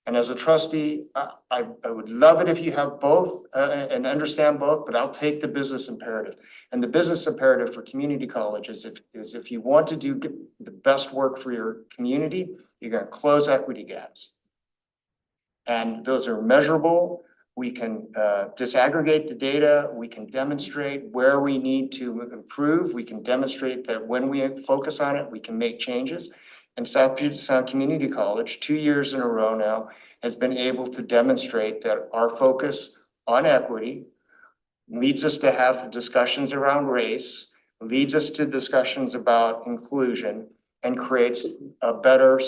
And as a trustee, I would love it if you have both and understand both, but I'll take the business imperative. And the business imperative for community college is if you want to do the best work for your community, you're going to close equity gaps. And those are measurable. We can disaggregate the data. We can demonstrate where we need to improve. We can demonstrate that when we focus on it, we can make changes. And South Puget Sound Community College, 2 years in a row now, has been able to demonstrate that our focus on equity leads us to have discussions around race, leads us to discussions about inclusion, and creates a better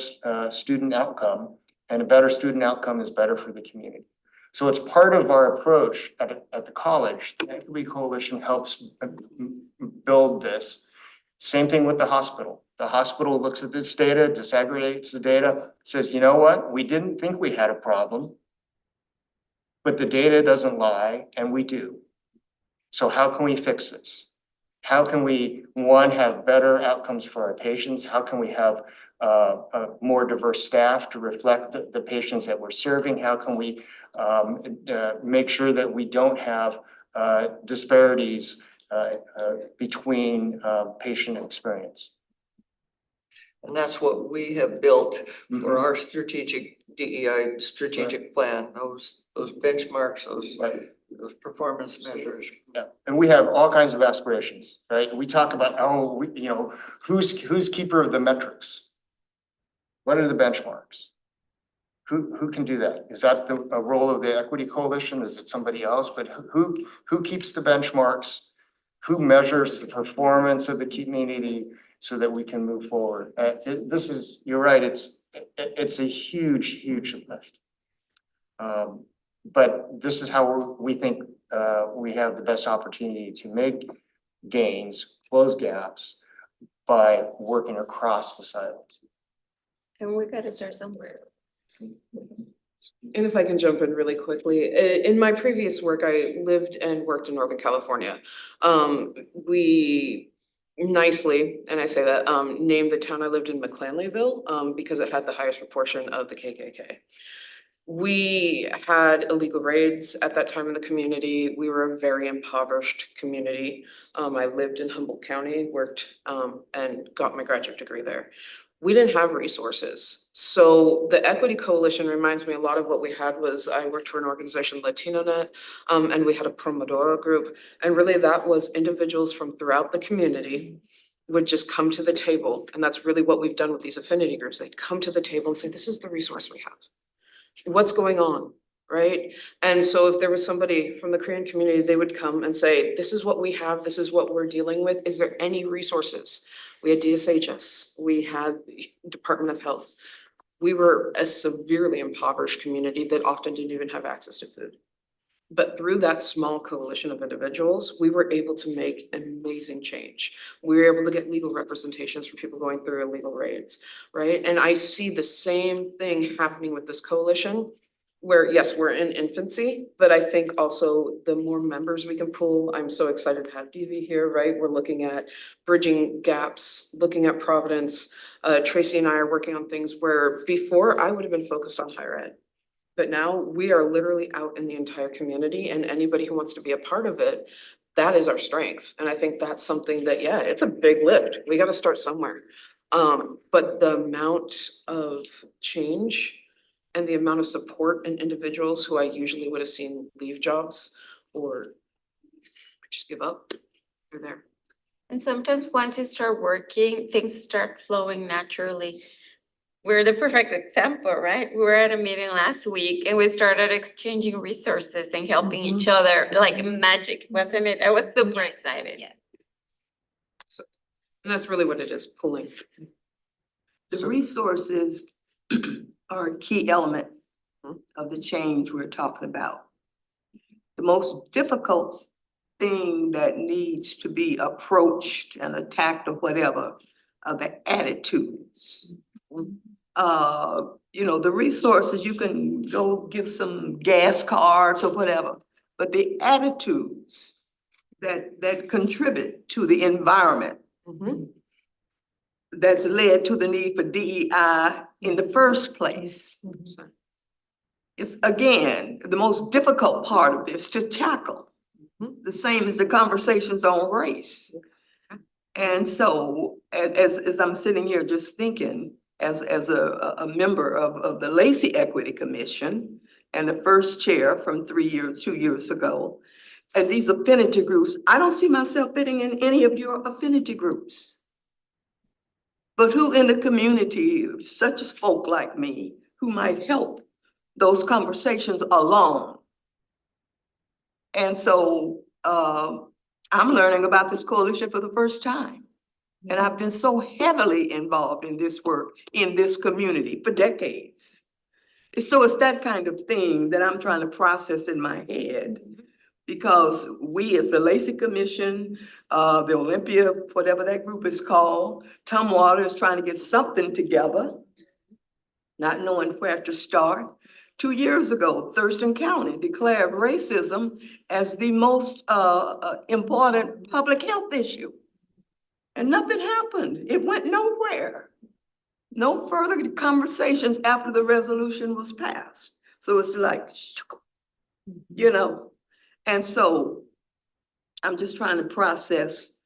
student outcome. And a better student outcome is better for the community. So it's part of our approach at the college. The Equity Coalition helps build this. Same thing with the hospital. The hospital looks at this data, disaggregates the data, says, you know what, we didn't think we had a problem, but the data doesn't lie, and we do. So how can we fix this? How can we, one, have better outcomes for our patients? How can we have a more diverse staff to reflect the patients that we're serving? How can we make sure that we don't have disparities between patient experience? And that's what we have built for our strategic DEI strategic plan, those benchmarks, those performance measures. Yeah, and we have all kinds of aspirations, right? We talk about, you know, who's keeper of the metrics? What are the benchmarks? Who can do that? Is that a role of the Equity Coalition? Is it somebody else? But who keeps the benchmarks? Who measures the performance of the community so that we can move forward? This is, you're right, it's a huge lift. But this is how we think we have the best opportunity to make gains, close gaps by working across the silos. And we gotta start somewhere. And if I can jump in really quickly, in my previous work, I lived and worked in Northern California. We nicely, and I say that, named the town I lived in McClanleyville, because it had the highest proportion of the KKK. We had illegal raids at that time in the community. We were a very impoverished community. I lived in Humboldt County, worked, and got my graduate degree there. We didn't have resources. So the Equity Coalition reminds me a lot of what we had was I worked for an organization, LatinoNet, and we had a Promodoro group. And really that was individuals from throughout the community would just come to the table. And that's really what we've done with these affinity groups. They'd come to the table and say, this is the resource we have. What's going on, right? And so if there was somebody from the Korean community, they would come and say, this is what we have, this is what we're dealing with. Is there any resources? We had DSHS, we had the Department of Health. We were a severely impoverished community that often didn't even have access to food. But through that small coalition of individuals, we were able to make amazing change. We were able to get legal representations for people going through illegal raids, right? And I see the same thing happening with this coalition, where yes, we're in infancy, but I think also the more members we can pull, I'm so excited to have DV here, right? We're looking at bridging gaps, looking at Providence. Tracy and I are working on things where before I would have been focused on higher ed. But now we are literally out in the entire community, and anybody who wants to be a part of it, that is our strength. And I think that's something that, yeah, it's a big lift. We gotta start somewhere. But the amount of change and the amount of support in individuals who I usually would have seen leave jobs or just give up, they're there. And sometimes once you start working, things start flowing naturally. We're the perfect example, right? We were at a meeting last week and we started exchanging resources and helping each other, like magic, wasn't it? I was super excited. Yeah. And that's really what it is, pulling. The resources are a key element of the change we're talking about. The most difficult thing that needs to be approached and attacked or whatever are the attitudes. You know, the resources, you can go give some gas cards or whatever, but the attitudes that contribute to the environment that's led to the need for DEI in the first place. It's again, the most difficult part of this to tackle. The same as the conversations on race. And so as I'm sitting here just thinking, as a member of the Lacey Equity Commission and the first chair from 2 years ago, and these affinity groups, I don't see myself fitting in any of your affinity groups. But who in the community, such as folk like me, who might help those conversations along? And so I'm learning about this coalition for the first time. And I've been so heavily involved in this work in this community for decades. So it's that kind of thing that I'm trying to process in my head. Because we as the Lacey Commission, the Olympia, whatever that group is called, Tumwater is trying to get something together, not knowing where to start. 2 years ago, Thurston County declared racism as the most important public health issue. And nothing happened. It went nowhere. No further conversations after the resolution was passed. So it's like, you know, and so I'm just trying to process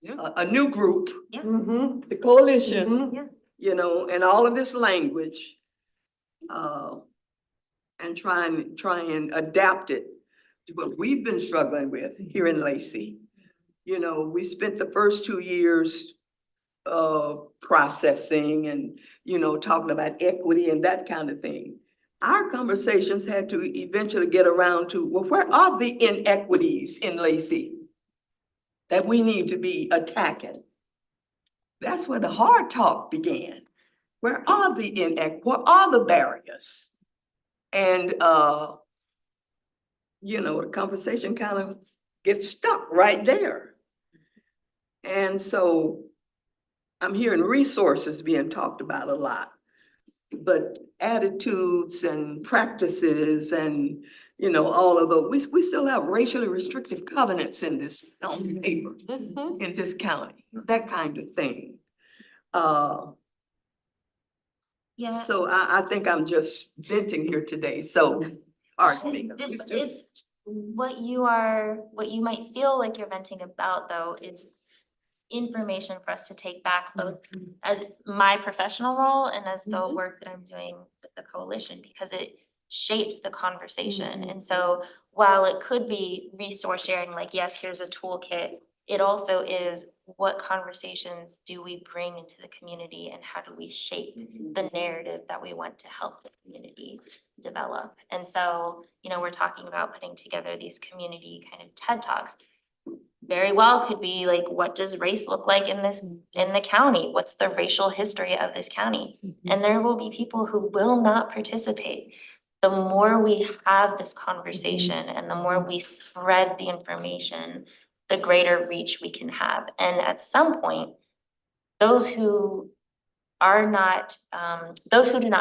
a new group, the coalition, you know, and all of this language, and try and adapt it to what we've been struggling with here in Lacey. You know, we spent the first 2 years processing and, you know, talking about equity and that kind of thing. Our conversations had to eventually get around to, well, where are the inequities in Lacey that we need to be attacking? That's where the hard talk began. Where are the inequities? What are the barriers? And, you know, the conversation kind of gets stuck right there. And so I'm hearing resources being talked about a lot, but attitudes and practices and, you know, all of those, we still have racially restrictive covenants in this on paper, in this county, that kind of thing. Yeah. So I think I'm just venting here today, so pardon me. It's what you might feel like you're venting about though is information for us to take back both as my professional role and as the work that I'm doing with the coalition, because it shapes the conversation. And so while it could be resource sharing, like, yes, here's a toolkit, it also is what conversations do we bring into the community and how do we shape the narrative that we want to help the community develop. And so, we're talking about putting together these community kind of TED Talks. Very well could be like, what does race look like in the county? What's the racial history of this county? And there will be people who will not participate. The more we have this conversation and the more we spread the information, the greater reach we can have. And at some point, those who do not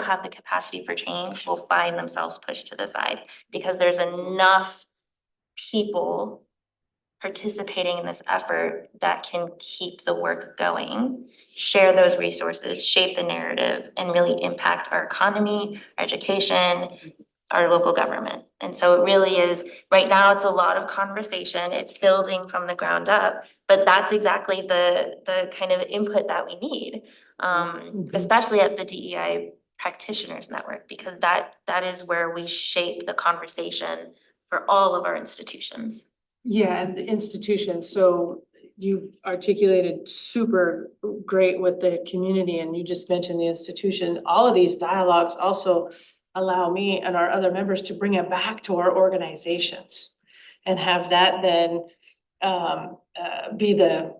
have the capacity for change will find themselves pushed to the side, because there's enough people participating in this effort that can keep the work going, share those resources, shape the narrative, and really impact our economy, our education, our local government. And so it really is, right now, it's a lot of conversation, it's building from the ground up, but that's exactly the kind of input that we need, especially at the DEI Practitioners Network, because that is where we shape the conversation for all of our institutions. Yeah, and the institutions, so you articulated super great with the community, and you just mentioned the institution. All of these dialogues also allow me and our other members to bring it back to our organizations and have that then be the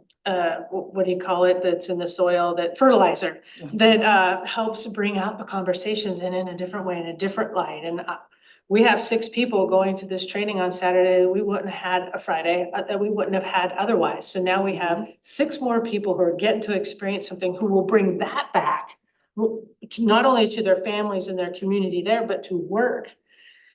what do you call it, that's in the soil, that fertilizer that helps bring out the conversations and in a different way, in a different light. And we have 6 people going to this training on Saturday that we wouldn't have had a Friday, that we wouldn't have had otherwise. So now we have 6 more people who are getting to experience something, who will bring that back, not only to their families and their community there, but to work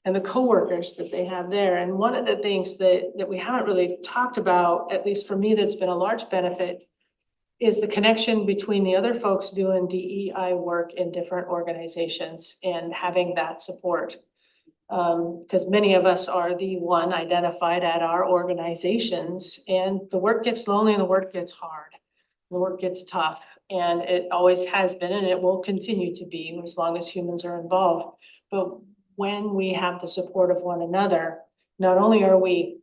and the coworkers that they have there. And one of the things that we haven't really talked about, at least for me, that's been a large benefit, is the connection between the other folks doing DEI work in different organizations and having that support. Because many of us are the one identified at our organizations, and the work gets lonely and the work gets hard. The work gets tough, and it always has been, and it will continue to be as long as humans are involved. But when we have the support of one another, not only are we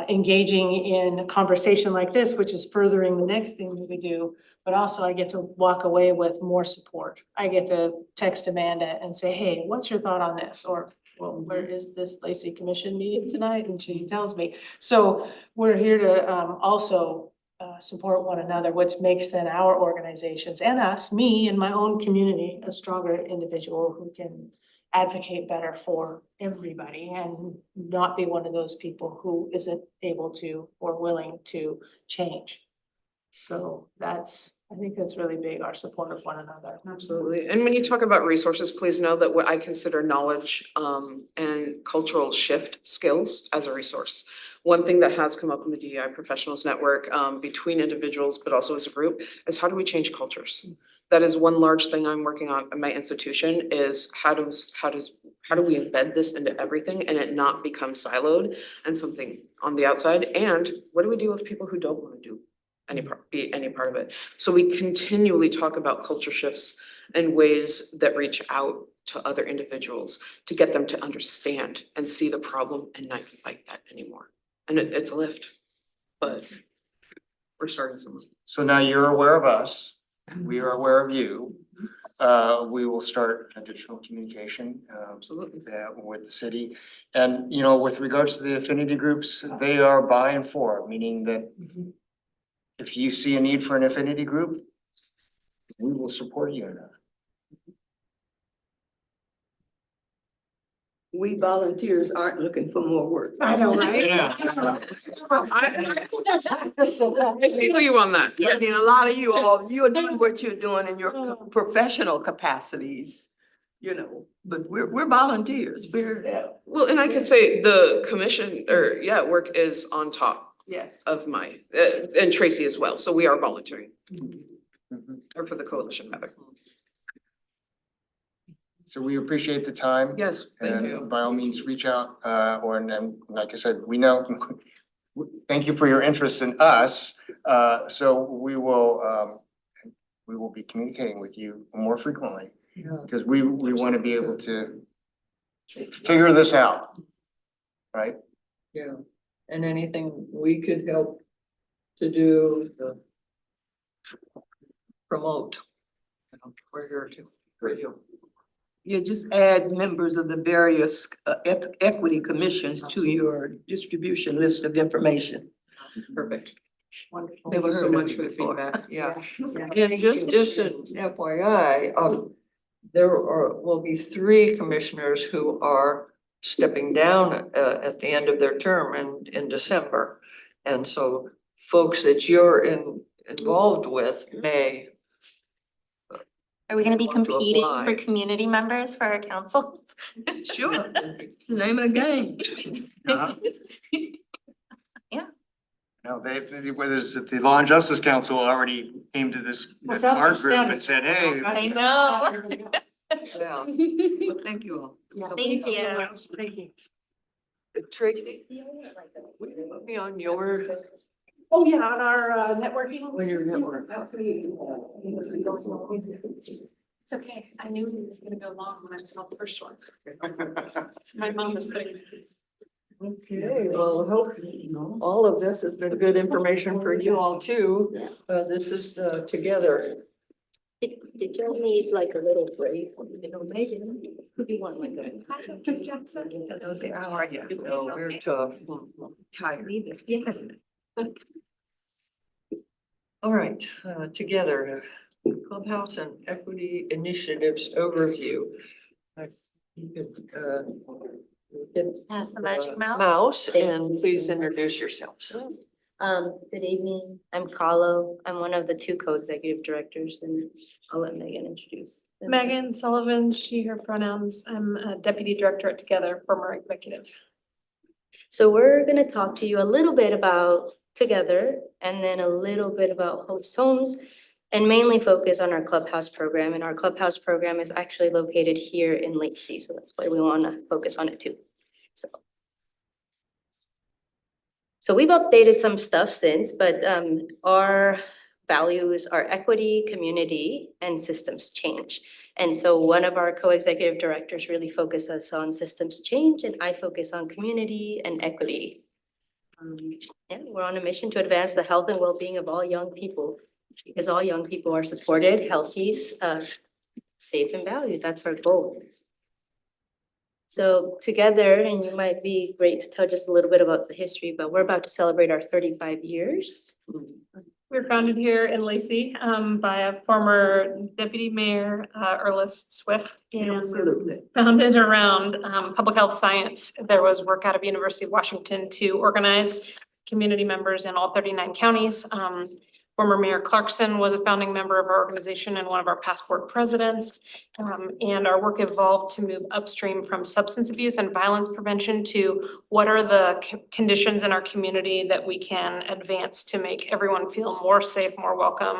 engaging in a conversation like this, which is furthering the next thing that we do, but also I get to walk away with more support. I get to text Amanda and say, hey, what's your thought on this? Or, well, where is this Lacey Commission meeting tonight? And she tells me. So we're here to also support one another, which makes then our organizations and us, me and my own community, a stronger individual who can advocate better for everybody and not be one of those people who isn't able to or willing to change. So I think that's really big, our support of one another. Absolutely. And when you talk about resources, please know that what I consider knowledge and cultural shift skills as a resource. One thing that has come up in the DEI Professionals Network between individuals, but also as a group, is how do we change cultures? That is one large thing I'm working on in my institution, is how do we embed this into everything and it not become siloed and something on the outside? And what do we do with people who don't want to do be any part of it? So we continually talk about culture shifts and ways that reach out to other individuals to get them to understand and see the problem and not fight that anymore. And it's a lift, but we're starting somewhere. So now you're aware of us, we are aware of you. We will start additional communication Absolutely. with the city. And, with regards to the affinity groups, they are by and for, meaning that if you see a need for an affinity group, we will support you in that. We volunteers aren't looking for more work. I know, right? Yeah. I feel you on that. I mean, a lot of you all, you're doing what you're doing in your professional capacities, but we're volunteers. Well, and I could say the commission work is on top Yes. of my, and Tracy as well. So we are volunteering. Or for the coalition rather. So we appreciate the time. Yes, thank you. And by all means, reach out, or, and like I said, we know, thank you for your interest in us. So we will be communicating with you more frequently Yeah. because we want to be able to figure this out, right? Yeah, and anything we could help to do to promote. We're here to, for you. You just add members of the various equity commissions to your distribution list of information. Perfect. Wonderful. Thank you so much for the feedback. Yeah, and just an FYI, will be 3 commissioners who are stepping down at the end of their term in December. And so folks that you're involved with may. Are we gonna be Want to competing apply. for community members for our councils? Sure, it's the name of the game. No, whether it's the Law and Justice Council already came to this, our group and said, hey. I know. Yeah, well, thank you all. Thank you. Thank you. Tracy? Be on your, Oh, yeah, on our networking. when your network. It's okay. I knew it was gonna go long when I saw the first one. My mom was putting. Okay, well, I hope all of this has been good information for you all too. This is together. Did y'all need like a little break? You know, Megan, you want like a. How are you? No, we're tough. Tired. All right, together, Clubhouse and Equity Initiatives Overview. You could, Pass the magic mouse. Mouse, and please introduce yourselves. Good evening. I'm Carlo. I'm one of the 2 co-executive directors, and I'll let Megan introduce them. Megan Sullivan, she, her pronouns. I'm a deputy director at Together, former executive. So we're gonna talk to you a little bit about Together and then a little bit about Host Homes and mainly focus on our Clubhouse program. And our Clubhouse program is actually located here in Lacey, so that's why we wanna focus on it too. So we've updated some stuff since, but our values are equity, community, and systems change. And so one of our co-executive directors really focuses on systems change, and I focus on community and equity. Yeah, we're on a mission to advance the health and well-being of all young people, because all young people are supported, healthy, safe and valued. That's our goal. So Together, and you might be great to tell just a little bit about the history, but we're about to celebrate our 35 years. We were founded here in Lacey by a former deputy mayor, Ernest Swift. And founded around public health science. There was work out of University of Washington to organize community members in all 39 counties. Former Mayor Clarkson was a founding member of our organization and one of our past board presidents. And our work evolved to move upstream from substance abuse and violence prevention to what are the conditions in our community that we can advance to make everyone feel more safe, more welcome.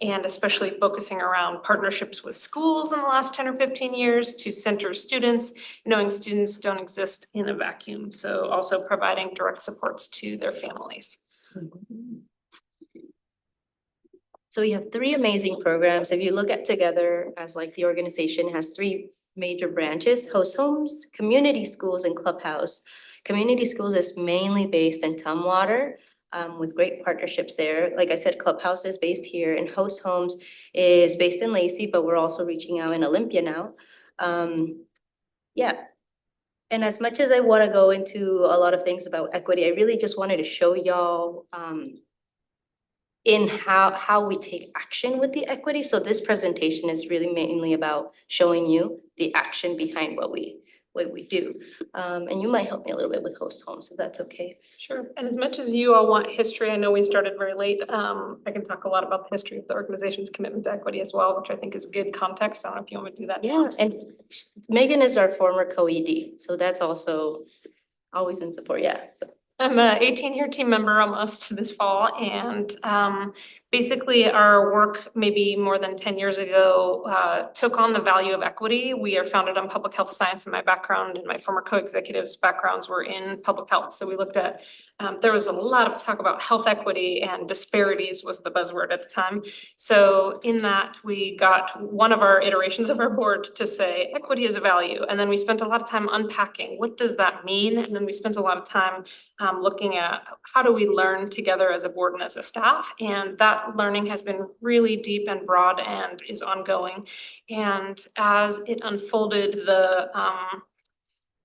And especially focusing around partnerships with schools in the last 10 or 15 years to center students, knowing students don't exist in a vacuum. So also providing direct supports to their families. So we have 3 amazing programs. If you look at Together as like the organization has 3 major branches: Host Homes, Community Schools, and Clubhouse. Community Schools is mainly based in Tumwater, with great partnerships there. Like I said, Clubhouse is based here, and Host Homes is based in Lacey, but we're also reaching out in Olympia now. Yeah. And as much as I want to go into a lot of things about equity, I really just wanted to show y'all in how we take action with the equity. So this presentation is really mainly about showing you the action behind what we do. And you might help me a little bit with Host Homes, if that's okay. Sure. And as much as you all want history, I know we started very late. I can talk a lot about the history of the organization's commitment to equity as well, which I think is good context. I don't know if you want to do that. Yeah, and Megan is our former co-ED, so that's also always in support, yeah. So. I'm a 18-year team member almost this fall, and basically our work maybe more than 10 years ago took on the value of equity. We are founded on public health science, and my background and my former co-executives' backgrounds were in public health. So we looked at, there was a lot of talk about health equity, and disparities was the buzzword at the time. So in that, we got one of our iterations of our board to say equity is a value, and then we spent a lot of time unpacking what does that mean, and then we spent a lot of time looking at how do we learn together as a board and as a staff, and that learning has been really deep and broad and is ongoing. And as it unfolded, the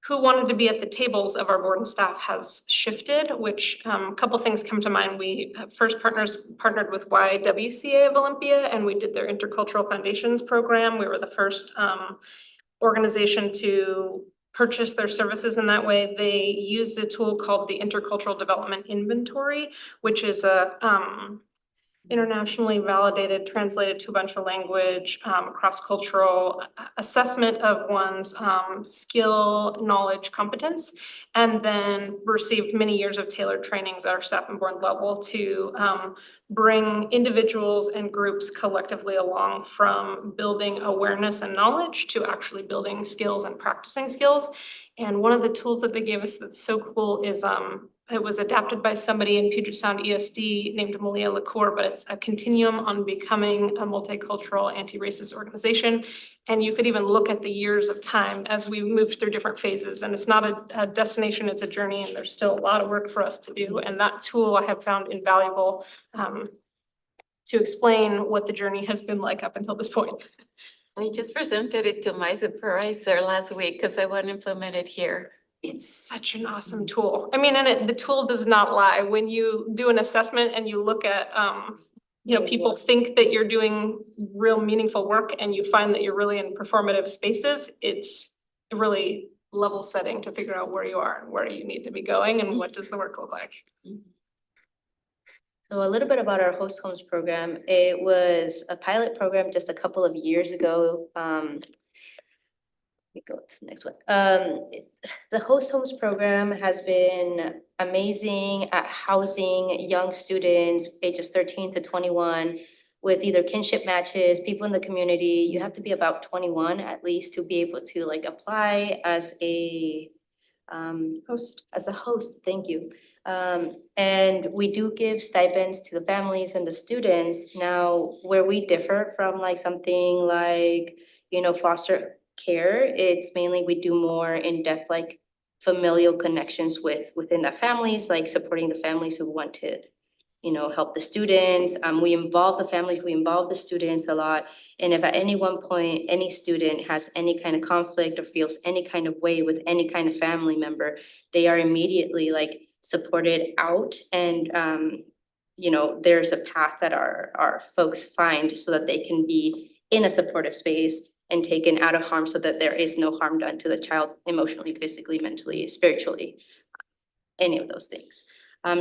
who wanted to be at the tables of our board and staff has shifted, which a couple things come to mind. We first partnered with YWCA of Olympia, and we did their Intercultural Foundations program. We were the first organization to purchase their services in that way. They used a tool called the Intercultural Development Inventory, which is a internationally validated, translated to a bunch of language, cross-cultural assessment of one's skill, knowledge, competence, and then received many years of tailored trainings at our staff and board level to bring individuals and groups collectively along from building awareness and knowledge to actually building skills and practicing skills. And one of the tools that they gave us that's so cool is it was adapted by somebody in Puget Sound ESD named Malia LaCour, but it's a continuum on becoming a multicultural anti-racist organization. And you could even look at the years of time as we moved through different phases. And it's not a destination, it's a journey, and there's still a lot of work for us to do. And that tool I have found invaluable to explain what the journey has been like up until this point. We just presented it to my supervisor last week because I want to implement it here. It's such an awesome tool. I mean, and the tool does not lie. When you do an assessment and you look at, people think that you're doing real meaningful work and you find that you're really in performative spaces, it's really level setting to figure out where you are and where you need to be going and what does the work look like. So a little bit about our host homes program. It was a pilot program just a couple of years ago. Let me go to the next one. The host homes program has been amazing at housing young students ages 13 to 21 with either kinship matches, people in the community. You have to be about 21 at least to be able to apply as a host, thank you. And we do give stipends to the families and the students. Now, where we differ from something like, foster care, it's mainly we do more in-depth familial connections within the families, supporting the families who want to help the students. We involve the families, we involve the students a lot. And if at any one point, any student has any kind of conflict or feels any kind of way with any kind of family member, they are immediately supported out. And there's a path that our folks find so that they can be in a supportive space and taken out of harm so that there is no harm done to the child emotionally, physically, mentally, spiritually, any of those things.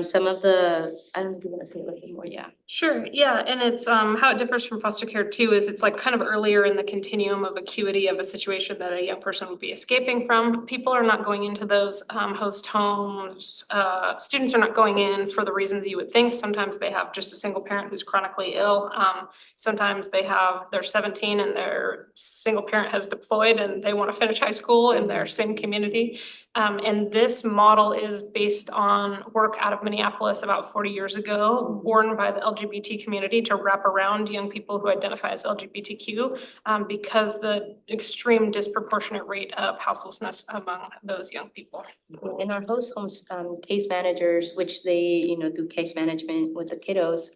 Some of the, I don't know if you want to say a little bit more, yeah. Sure, yeah, and it's how it differs from foster care too is it's kind of earlier in the continuum of acuity of a situation that a young person would be escaping from. People are not going into those host homes. Students are not going in for the reasons you would think. Sometimes they have just a single parent who's chronically ill. Sometimes they're 17 and their single parent has deployed and they want to finish high school in their same community. And this model is based on work out of Minneapolis about 40 years ago, born by the LGBT community to wrap around young people who identify as LGBTQ because the extreme disproportionate rate of houselessness among those young people. In our host homes, case managers, which they, do case management with the kiddos,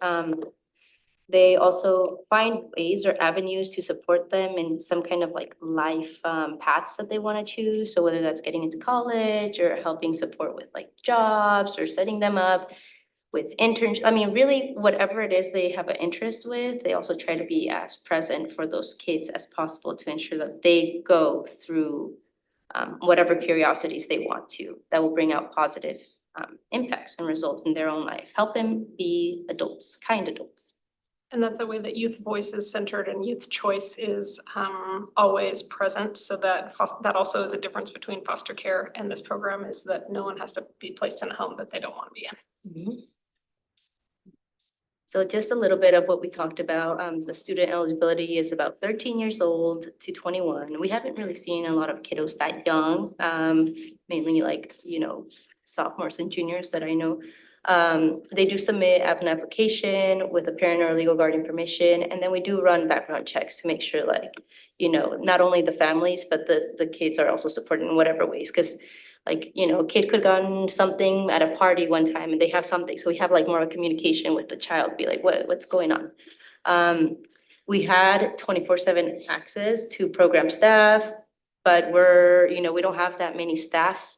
they also find ways or avenues to support them in some kind of life paths that they want to choose. So whether that's getting into college or helping support with jobs or setting them up with internships. I mean, really, whatever it is they have an interest with, they also try to be as present for those kids as possible to ensure that they go through whatever curiosities they want to that will bring out positive impacts and results in their own life. Help them be adults, kind adults. And that's a way that youth voice is centered and youth choice is always present, so that that also is a difference between foster care and this program, is that no one has to be placed in a home that they don't want to be in. Mhm. So just a little bit of what we talked about, the student eligibility is about 13 years old to 21. We haven't really seen a lot of kiddos that young, mainly like, sophomores and juniors that I know. They do submit an application with a parent or legal guardian permission, and then we do run background checks to make sure like, not only the families, but the kids are also supported in whatever ways, because like, a kid could have gotten something at a party one time and they have something, so we have like more of a communication with the child, be like, what's going on? We had 24/7 access to program staff, but we don't have that many staff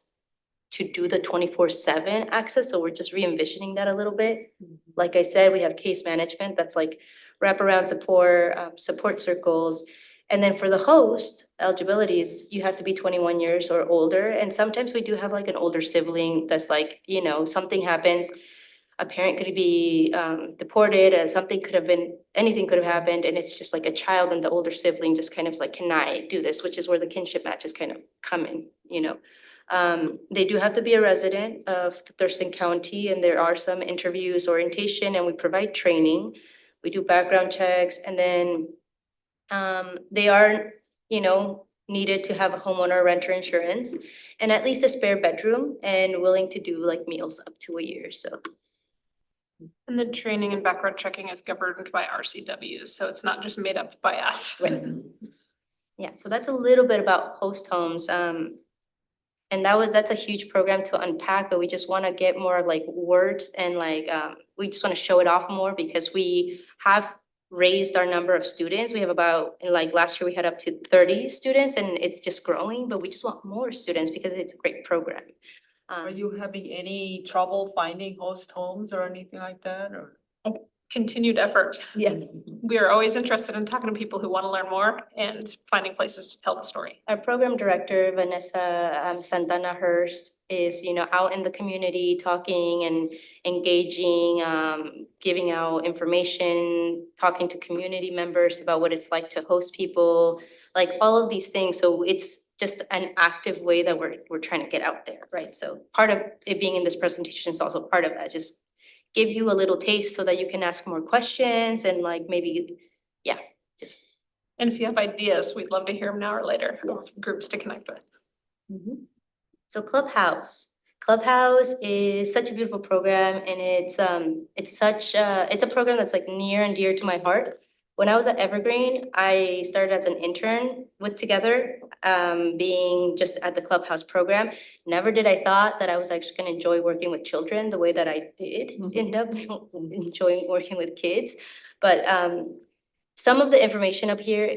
to do the 24/7 access, so we're just re-envisioning that a little bit. Like I said, we have case management, that's like wraparound support, support circles. And then for the host eligibilities, you have to be 21 years or older, and sometimes we do have like an older sibling that's like, something happens. A parent could be deported, and anything could have happened, and it's just like a child and the older sibling just kind of like, can I do this? Which is where the kinship matches kind of come in. They do have to be a resident of Thurston County, and there are some interviews, orientation, and we provide training. We do background checks, and then they are, needed to have a homeowner renter insurance and at least a spare bedroom, and willing to do like meals up to a year, so. And the training and background checking is governed by RCWs, so it's not just made up by us. Right. Yeah, so that's a little bit about host homes. And that's a huge program to unpack, but we just want to get more like words and like, we just want to show it off more, because we have raised our number of students. We have like last year we had up to 30 students, and it's just growing, but we just want more students because it's a great program. Are you having any trouble finding host homes or anything like that, or? Continued effort. Yeah. We are always interested in talking to people who want to learn more and finding places to tell the story. Our program director, Vanessa Santana Hurst, is, out in the community talking and engaging, giving out information, talking to community members about what it's like to host people, like all of these things. So it's just an active way that we're trying to get out there, right? So part of it being in this presentation is also part of that, just give you a little taste so that you can ask more questions and like maybe, just. And if you have ideas, we'd love to hear them now or later, or groups to connect with. So Clubhouse. Clubhouse is such a beautiful program, and it's a program that's like near and dear to my heart. When I was at Evergreen, I started as an intern with Together, being just at the Clubhouse program. Never did I thought that I was actually gonna enjoy working with children the way that I did end up enjoying working with kids. But some of the information up here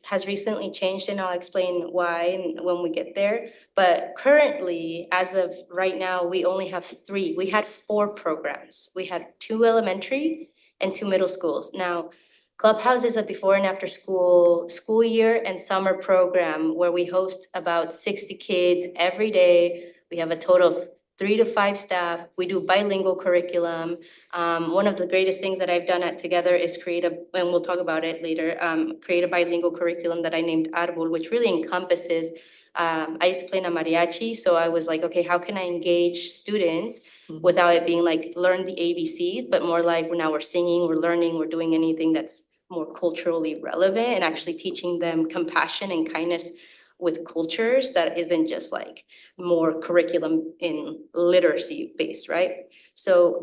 has recently changed, and I'll explain why when we get there. But currently, as of right now, we only have 3. We had 4 programs. We had 2 elementary and 2 middle schools. Now, Clubhouse is a before and after school year and summer program where we host about 60 kids every day. We have a total of 3 to 5 staff. We do bilingual curriculum. One of the greatest things that I've done at Together is and we'll talk about it later, create a bilingual curriculum that I named Arbol, which really encompasses, I used to play in a mariachi, so I was like, okay, how can I engage students without it being like learn the ABCs, but more like now we're singing, we're learning, we're doing anything that's more culturally relevant, and actually teaching them compassion and kindness with cultures that isn't just like more curriculum in literacy based, right? So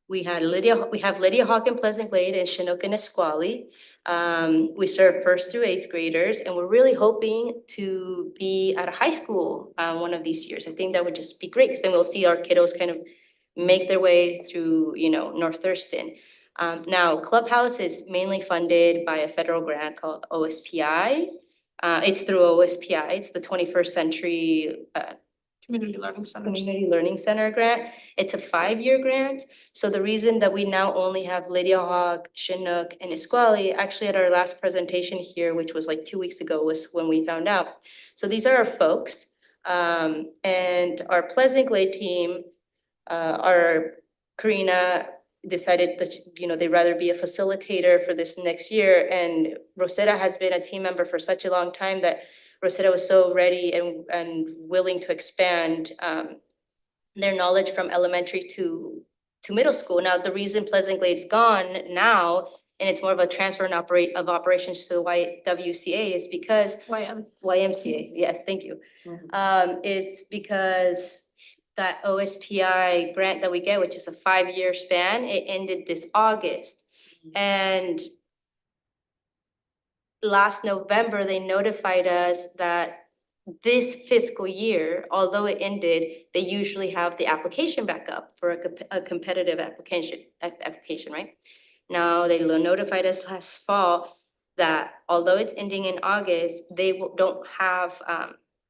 we have Lydia Hawk in Pleasant Glade and Chinook and Nisqually. We serve 1st through 8th graders, and we're really hoping to be at a high school one of these years. I think that would just be great, because then we'll see our kiddos kind of make their way through, North Thurston. Now, Clubhouse is mainly funded by a federal grant called OSPI. It's through OSPI. It's the 21st Century Community Learning Centers. Community Learning Center grant. It's a 5-year grant. So the reason that we now only have Lydia Hawk, Chinook, and Nisqually, actually at our last presentation here, which was like 2 weeks ago, was when we found out. So these are our folks. And our Pleasant Glade team, our Karina, decided that, they'd rather be a facilitator for this next year. And Rosetta has been a team member for such a long time that Rosetta was so ready and willing to expand their knowledge from elementary to middle school. Now, the reason Pleasant Glade's gone now, and it's more of a transfer and of operations to the YWCA is because YMCA, yeah, thank you. It's because that OSPI grant that we get, which is a 5-year span, it ended this August. And last November, they notified us that this fiscal year, although it ended, they usually have the application back up for a competitive application, right? Now, they notified us last fall that although it's ending in August, they don't have,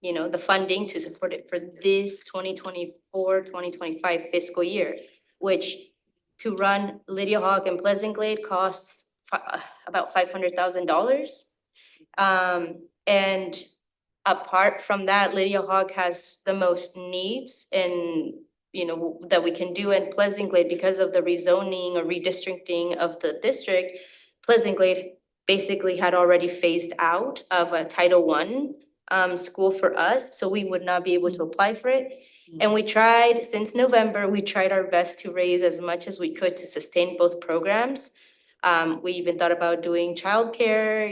the funding to support it for this 2024-2025 fiscal year, which to run Lydia Hawk and Pleasant Glade costs about $500,000. And apart from that, Lydia Hawk has the most needs and, that we can do in Pleasant Glade because of the rezoning or redistricting of the district. Pleasant Glade basically had already phased out of a Title I school for us, so we would not be able to apply for it. And we tried, since November, we tried our best to raise as much as we could to sustain both programs. We even thought about doing childcare,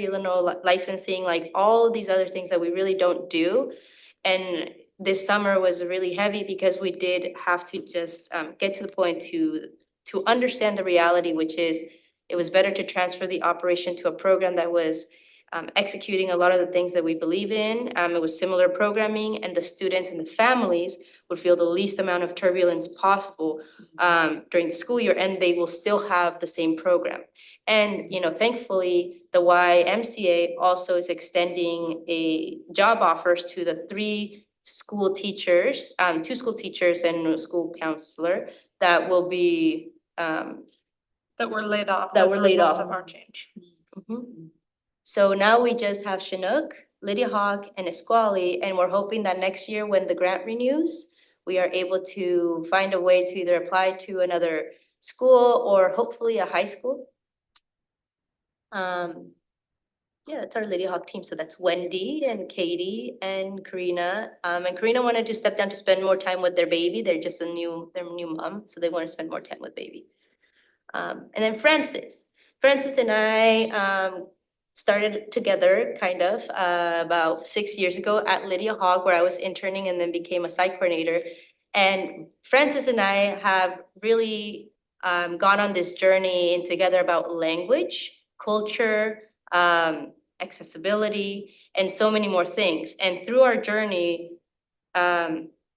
licensing, like all of these other things that we really don't do. And this summer was really heavy because we did have to just get to the point to understand the reality, which is it was better to transfer the operation to a program that was executing a lot of the things that we believe in. It was similar programming, and the students and the families would feel the least amount of turbulence possible during the school year, and they will still have the same program. And, thankfully, the YMCA also is extending a job offers to the 3 school teachers, 2 school teachers and a school counselor that will be That were laid off That as were a laid result off. of our change. So now we just have Chinook, Lydia Hawk, and Esquali, and we're hoping that next year when the grant renews, we are able to find a way to either apply to another school or hopefully a high school. Yeah, that's our Lydia Hawk team. So that's Wendy and Katie and Karina. And Karina wanted to step down to spend more time with their baby. They're just their new mom, so they want to spend more time with baby. And then Francis and I started together kind of about 6 years ago at Lydia Hawk, where I was interning and then became a site coordinator. And Francis and I have really gone on this journey together about language, culture, accessibility, and so many more things. And through our journey,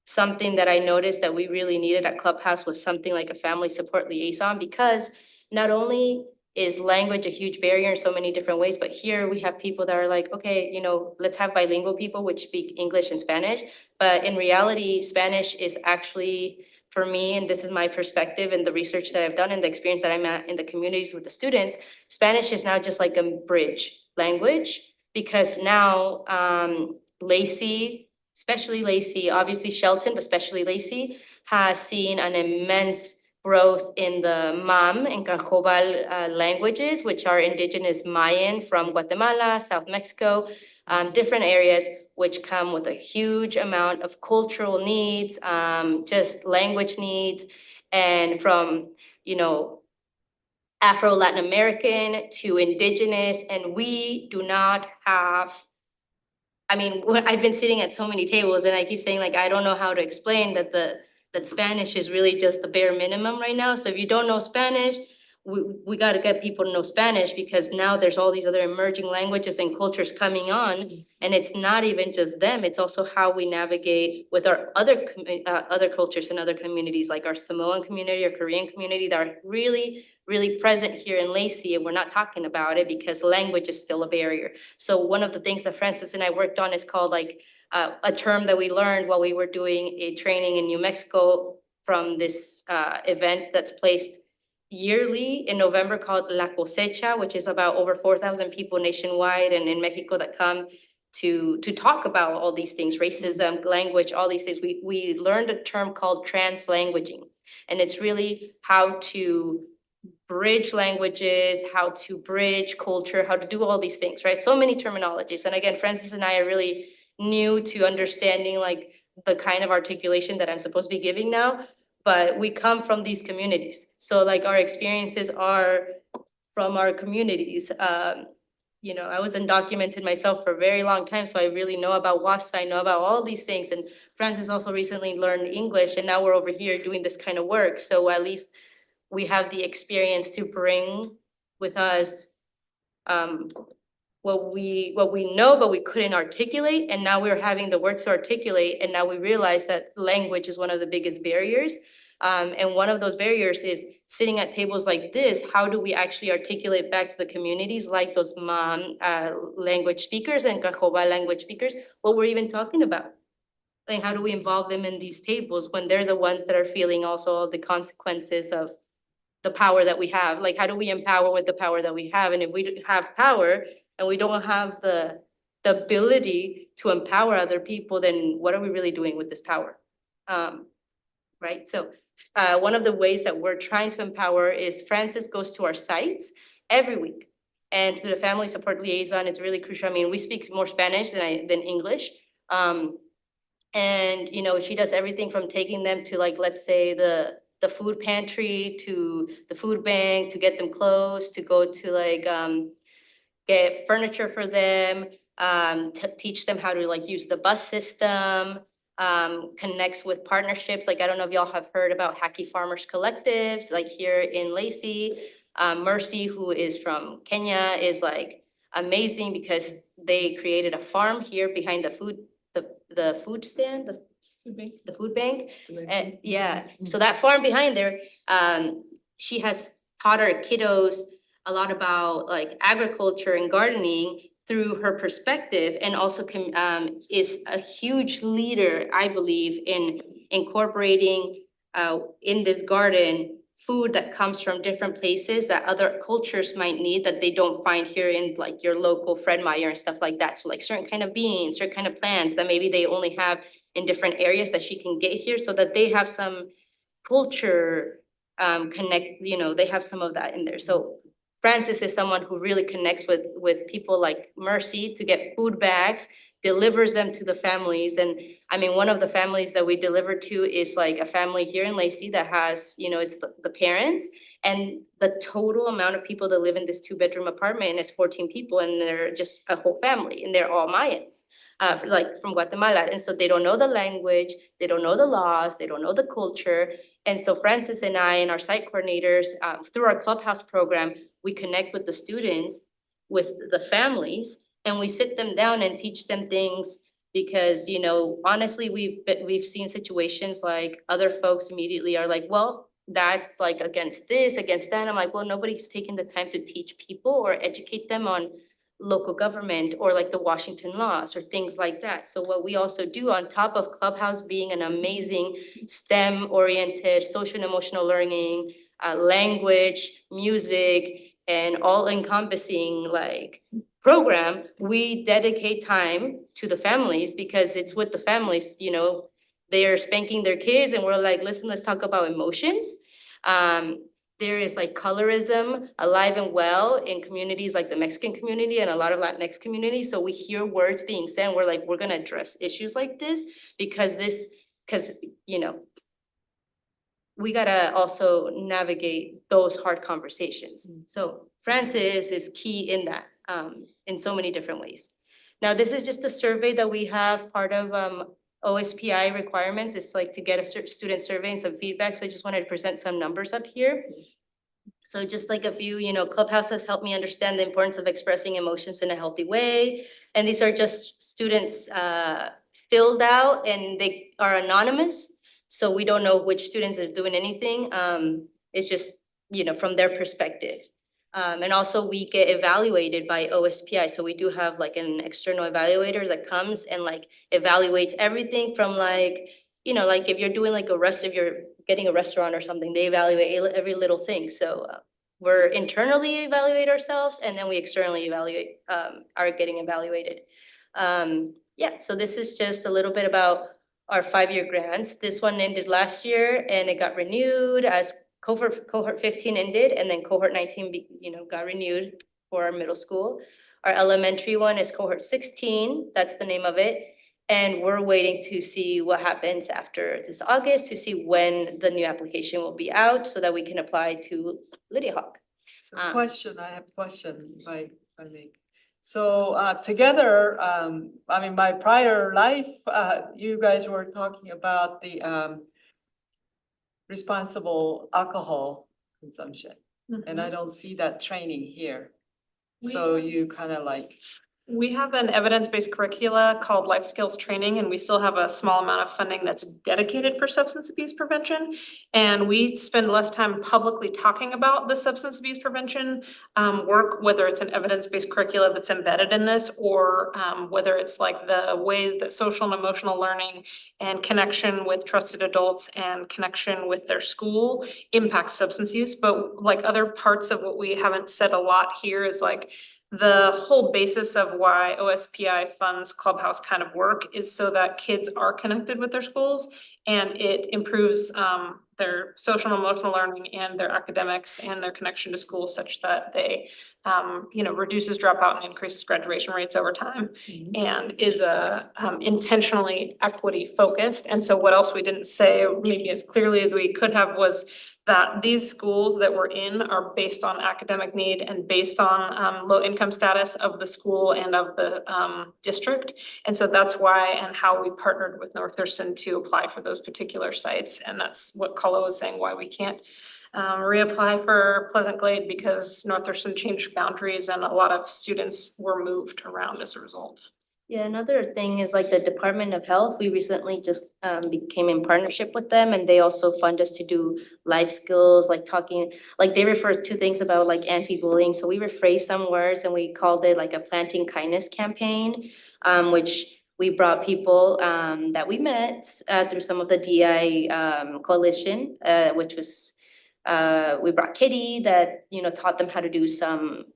something that I noticed that we really needed at Clubhouse was something like a family support liaison, because not only is language a huge barrier in so many different ways, but here we have people that are like, okay, let's have bilingual people which speak English and Spanish. But in reality, Spanish is actually, for me, and this is my perspective and the research that I've done and the experience that I'm at in the communities with the students, Spanish is now just like a bridge language, because now Lacey, especially Lacey, obviously Shelton, but especially Lacey, has seen an immense growth in the Mam and Canjobal languages, which are indigenous Mayan from Guatemala, South Mexico, different areas, which come with a huge amount of cultural needs, just language needs, and from, Afro-Latin American to indigenous, and we do not have, I've been sitting at so many tables and I keep saying, like, I don't know how to explain that that Spanish is really just the bare minimum right now. So if you don't know Spanish, we got to get people to know Spanish, because now there's all these other emerging languages and cultures coming on, and it's not even just them, it's also how we navigate with our other cultures and other communities, like our Samoan community or Korean community, that are really, really present here in Lacey, and we're not talking about it because language is still a barrier. So one of the things that Francis and I worked on is called a term that we learned while we were doing a training in New Mexico from this event that's placed yearly in November called La Cosecha, which is about over 4,000 people nationwide and in Mexico that come to talk about all these things, racism, language, all these things. We learned a term called translanguaging, and it's really how to bridge languages, how to bridge culture, how to do all these things, right? So many terminologies. And again, Francis and I are really new to understanding like the kind of articulation that I'm supposed to be giving now, but we come from these communities. So like our experiences are from our communities. You know, I was undocumented myself for a very long time, so I really know about WASP, I know about all these things. And Francis also recently learned English, and now we're over here doing this kind of work. So at least we have the experience to bring with us what we know, but we couldn't articulate, and now we're having the words to articulate, and now we realize that language is one of the biggest barriers. And one of those barriers is sitting at tables like this, how do we actually articulate back to the communities like those language speakers and Cajoba language speakers, what we're even talking about? Like, how do we involve them in these tables when they're the ones that are feeling also all the consequences of the power that we have? Like, how do we empower with the power that we have? And if we have power and we don't have the ability to empower other people, then what are we really doing with this power? Right, so one of the ways that we're trying to empower is Francis goes to our sites every week. And to the family support liaison, it's really crucial. I mean, we speak more Spanish than English. And you know, she does everything from taking them to like, let's say the food pantry, to the food bank, to get them clothes, to go to like get furniture for them, to teach them how to like use the bus system, connects with partnerships. Like, I don't know if y'all have heard about Hacky Farmers Collectives, like here in Lacey. Mercy, who is from Kenya, is like amazing because they created a farm here behind the food stand, the food bank. And yeah, so that farm behind there, she has taught her kiddos a lot about like agriculture and gardening through her perspective, and also is a huge leader, I believe, in incorporating in this garden food that comes from different places that other cultures might need that they don't find here in like your local Fred Meyer and stuff like that. So like certain kind of beans, certain kind of plants that maybe they only have in different areas that she can get here, so that they have some culture connect, you know, they have some of that in there. So Francis is someone who really connects with people like Mercy to get food bags, delivers them to the families. And I mean, one of the families that we deliver to is like a family here in Lacey that has, you know, it's the parents, and the total amount of people that live in this 2-bedroom apartment is 14 people, and they're just a whole family, and they're all Mayans, like from Guatemala. And so they don't know the language, they don't know the laws, they don't know the culture. And so Francis and I and our site coordinators, through our Clubhouse program, we connect with the students, with the families, and we sit them down and teach them things. Because, you know, honestly, we've seen situations like other folks immediately are like, well, that's like against this, against that. I'm like, well, nobody's taken the time to teach people or educate them on local government or like the Washington laws or things like that. So what we also do on top of Clubhouse being an amazing STEM-oriented social and emotional learning, language, music, and all encompassing like program, we dedicate time to the families, because it's with the families, you know, they are spanking their kids and we're like, listen, let's talk about emotions. There is like colorism alive and well in communities like the Mexican community and a lot of Latinx communities. So we hear words being said and we're like, we're gonna address issues like this because you know, we gotta also navigate those hard conversations. So Francis is key in that, in so many different ways. Now, this is just a survey that we have part of OSPI requirements. It's like to get a student survey and some feedback. So I just wanted to present some numbers up here. So just like a few, you know, Clubhouse has helped me understand the importance of expressing emotions in a healthy way. And these are just students filled out, and they are anonymous. So we don't know which students are doing anything. It's just, you know, from their perspective. And also we get evaluated by OSPI. So we do have like an external evaluator that comes and like evaluates everything from like, you know, like if you're doing like if you're getting a restaurant or something, they evaluate every little thing. So we're internally evaluate ourselves, and then we externally evaluate, are getting evaluated. Yeah, so this is just a little bit about our 5-year grants. This one ended last year and it got renewed as cohort 15 ended, and then cohort 19 got renewed for our middle school. Our elementary one is cohort 16, that's the name of it. And we're waiting to see what happens after this August to see when the new application will be out so that we can apply to Lydia Hawk. So I have a question, if I may. So together, I mean, my prior life, you guys were talking about the responsible alcohol consumption. And I don't see that training here. So you kind of like. We have an evidence-based curricula called Life Skills Training, and we still have a small amount of funding that's dedicated for substance abuse prevention. And we spend less time publicly talking about the substance abuse prevention work, whether it's an evidence-based curricula that's embedded in this, or whether it's like the ways that social and emotional learning and connection with trusted adults and connection with their school impacts substance use. But like other parts of what we haven't said a lot here is like, the whole basis of why OSPI funds Clubhouse kind of work is so that kids are connected with their schools, and it improves their social and emotional learning and their academics and their connection to school such that they reduces dropout and increases graduation rates over time, and is intentionally equity focused. And so what else we didn't say maybe as clearly as we could have was that these schools that we're in are based on academic need and based on low income status of the school and of the district. And so that's why and how we partnered with North Thurston to apply for those particular sites. And that's what Kala was saying, why we can't reapply for Pleasant Glade, because North Thurston changed boundaries and a lot of students were moved around as a result. Yeah, another thing is like the Department of Health, we recently just became in partnership with them, and they also fund us to do life skills, like talking, like they refer to things about like anti-bullying. So we rephrased some words and we called it like a planting kindness campaign, which we brought people that we met through some of the DI coalition, which was we brought Kitty that, taught them how to do some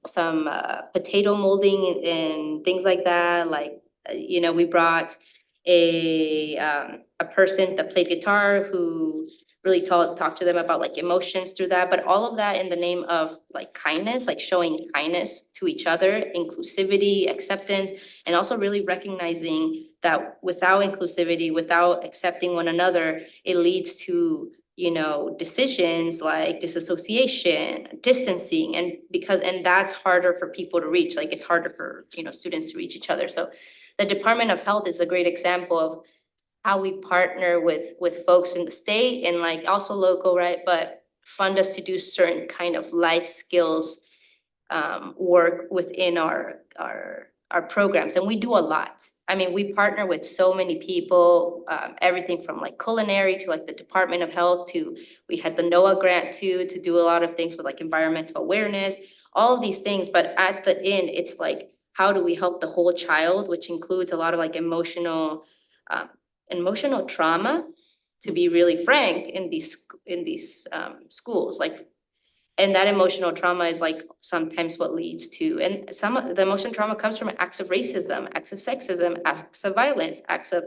potato molding and things like that. Like, we brought a person that played guitar who really talked to them about like emotions through that, but all of that in the name of like kindness, like showing kindness to each other, inclusivity, acceptance, and also really recognizing that without inclusivity, without accepting one another, it leads to decisions like disassociation, distancing, and that's harder for people to reach. Like it's harder for, students to reach each other. So the Department of Health is a great example of how we partner with folks in the state and like also local, right? But fund us to do certain kind of life skills work within our programs. And we do a lot. I mean, we partner with so many people, everything from like culinary to like the Department of Health to, we had the NOAA grant to do a lot of things with like environmental awareness, all of these things. But at the end, it's like, how do we help the whole child, which includes a lot of like emotional trauma, to be really frank, in these schools, like. And that emotional trauma is like sometimes what leads to, and some of the emotional trauma comes from acts of racism, acts of sexism, acts of violence, acts of,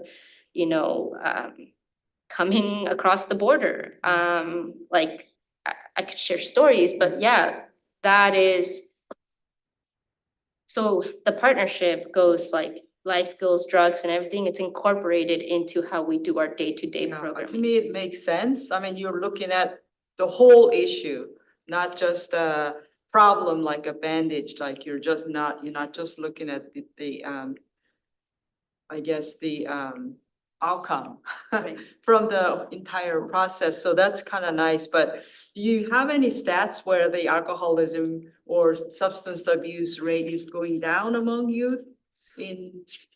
coming across the border. Like I could share stories, but yeah, that is. So the partnership goes like life skills, drugs and everything. It's incorporated into how we do our day-to-day programming. To me, it makes sense. I mean, you're looking at the whole issue, not just a problem like a bandage, like you're not just looking at the I guess the outcome Right. from the entire process. So that's kind of nice, but do you have any stats where the alcoholism or substance abuse rate is going down among youth?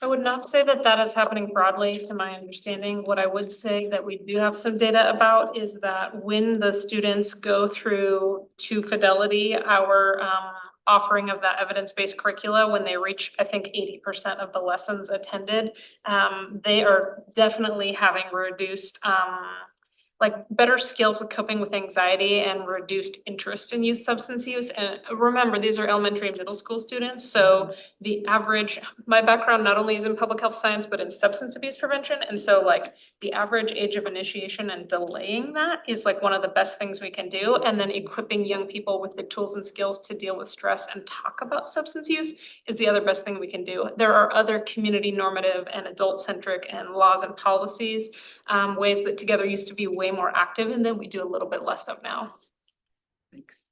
I would not say that that is happening broadly, to my understanding. What I would say that we do have some data about is that when the students go through to Fidelity, our offering of that evidence-based curricula, when they reach, I think 80% of the lessons attended, they are definitely having reduced like better skills with coping with anxiety and reduced interest in youth substance use. And remember, these are elementary and middle school students, so the average, my background not only is in public health science, but in substance abuse prevention. And so like the average age of initiation and delaying that is like one of the best things we can do. And then equipping young people with the tools and skills to deal with stress and talk about substance use is the other best thing we can do. There are other community normative and adult centric and laws and policies, ways that Together used to be way more active and then we do a little bit less of now. Thanks.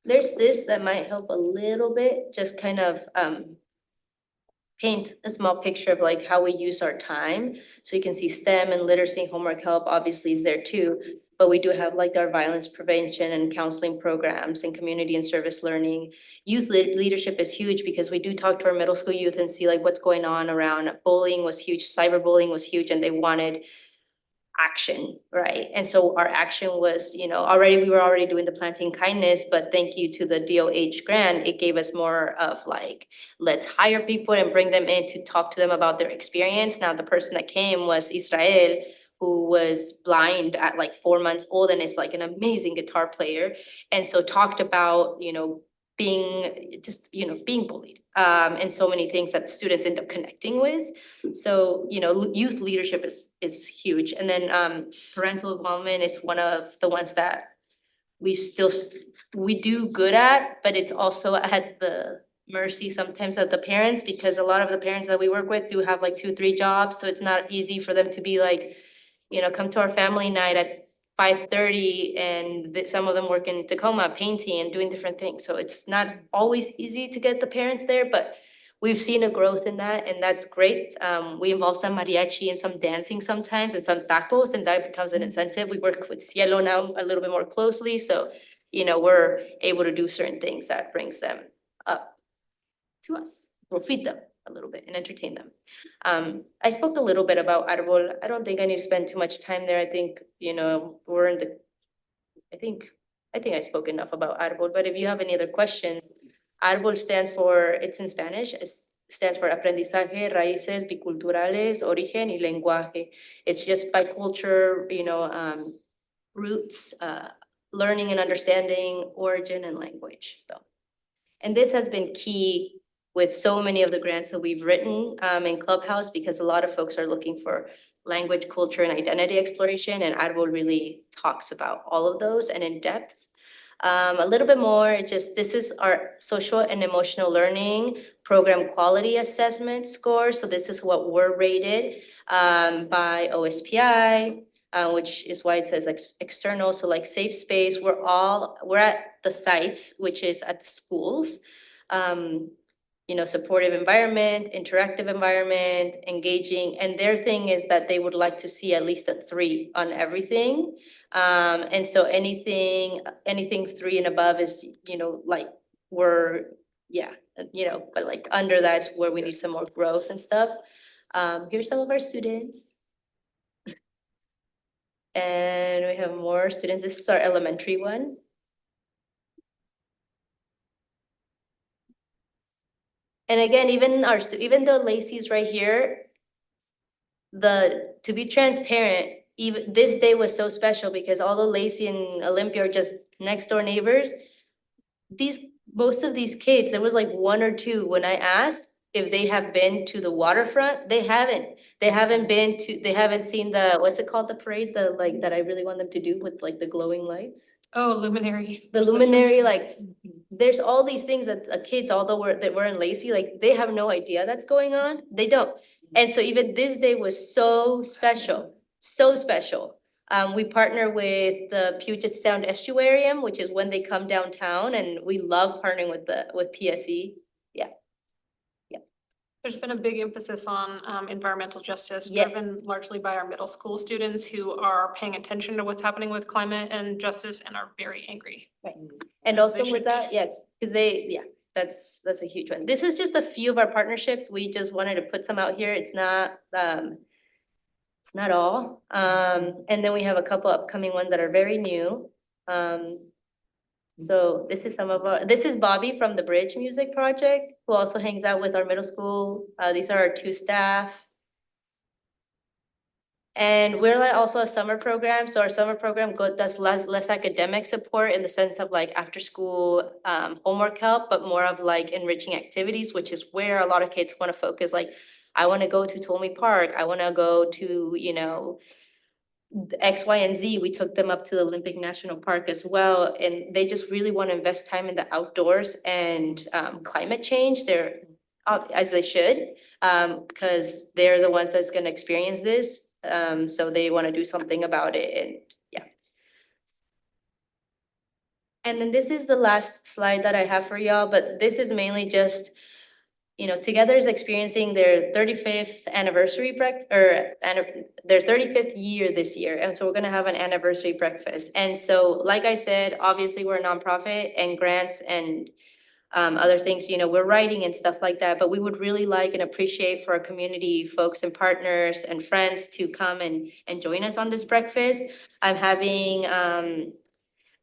There's this that might help a little bit, just kind of paint a small picture of like how we use our time. So you can see STEM and literacy, homework help obviously is there too. But we do have like our violence prevention and counseling programs and community and service learning. Youth leadership is huge because we do talk to our middle school youth and see like what's going on around. Bullying was huge, cyberbullying was huge, and they wanted action, right? And so our action was, we were already doing the planting kindness, but thank you to the DOH grant, it gave us more of like, let's hire people and bring them in to talk to them about their experience. Now, the person that came was Israel, who was blind at like 4 months old and is like an amazing guitar player. And so talked about, being bullied, and so many things that students end up connecting with. So, youth leadership is huge. And then parental involvement is one of the ones that we do good at, but it's also at the mercy sometimes of the parents, because a lot of the parents that we work with do have like 2-3 jobs. So it's not easy for them to be like, come to our family night at 5:30, and some of them work in Tacoma painting and doing different things. So it's not always easy to get the parents there, but we've seen a growth in that, and that's great. We involve some mariachi and some dancing sometimes and some tacos, and that becomes an incentive. We work with Cielo now a little bit more closely, so we're able to do certain things that brings them up to us. We'll feed them a little bit and entertain them. I spoke a little bit about Arbol. I don't think I need to spend too much time there. I think, we're in the, I think I spoke enough about Arbol, but if you have any other questions, Arbol stands for, it's in Spanish, it stands for Aprendizaje, Raíces Biculturales, Origen y Lenguaje. It's just by culture, roots, learning and understanding, origin and language, so. And this has been key with so many of the grants that we've written in Clubhouse, because a lot of folks are looking for language, culture, and identity exploration, and Arbol really talks about all of those and in depth. A little bit more, this is our social and emotional learning program quality assessment score. So this is what we're rated by OSPI, which is why it says external. So like safe space, we're at the sites, which is at the schools. Supportive environment, interactive environment, engaging, and their thing is that they would like to see at least a 3 on everything. And so anything 3 and above is, like but like under that's where we need some more growth and stuff. Here's some of our students. And we have more students. This is our elementary one. And again, even though Lacey's right here, to be transparent, even this day was so special because although Lacey and Olympia are just next door neighbors, most of these kids, there was like 1 or 2 when I asked if they have been to the waterfront, they haven't. They haven't seen the, what's it called, the parade, that I really want them to do with like the glowing lights. Oh, luminary. The luminary, like, there's all these things that kids, although we're in Lacey, like, they have no idea that's going on. They don't. And so even this day was so special, so special. We partner with the Puget Sound Estuarium, which is when they come downtown, and we love partnering with PSE. Yeah. There's been a big emphasis on environmental justice, Yes. driven largely by our middle school students who are paying attention to what's happening with climate and justice and are very angry. Right. And As also they with should that, because that's a huge one. This is just a few of our partnerships. We just wanted to put some out here. It's not all. And then we have a couple upcoming ones that are very new. So this is Bobby from the Bridge Music Project, who also hangs out with our middle school. These are our 2 staff. And we're like also a summer program, so our summer program does less academic support in the sense of like after school homework help, but more of like enriching activities, which is where a lot of kids want to focus. Like, I want to go to Tolme Park, I want to go to, you know, X, Y, and Z. We took them up to the Olympic National Park as well, and they just really want to invest time in the outdoors and climate change. They're as they should, because they're the ones that's gonna experience this. So they want to do something about it, and yeah. And then this is the last slide that I have for y'all, but this is mainly just, you know, Together is experiencing their 35th anniversary their 35th year this year. And so we're gonna have an anniversary breakfast. And so, like I said, obviously we're a nonprofit, and grants and other things, you know, we're writing and stuff like that, but we would really like and appreciate for our community folks and partners and friends to come and join us on this breakfast. I'm having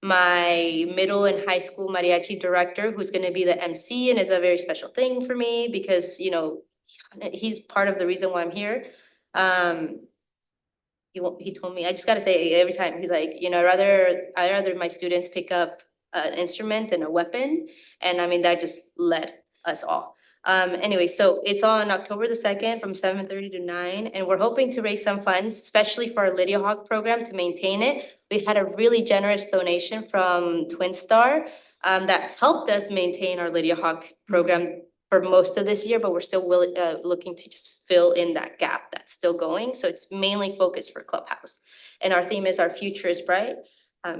my middle and high school mariachi director, who's gonna be the MC, and is a very special thing for me because, you know, he's part of the reason why I'm here. He told me, I just gotta say every time, he's like, you know, I'd rather my students pick up an instrument than a weapon. And I mean, that just led us all. Anyway, so it's on October the 2nd from 7:30 to 9, and we're hoping to raise some funds, especially for our Lydia Hawk program to maintain it. We had a really generous donation from Twin Star that helped us maintain our Lydia Hawk program for most of this year, but we're still looking to just fill in that gap that's still going. So it's mainly focused for Clubhouse. And our theme is Our Future is Bright.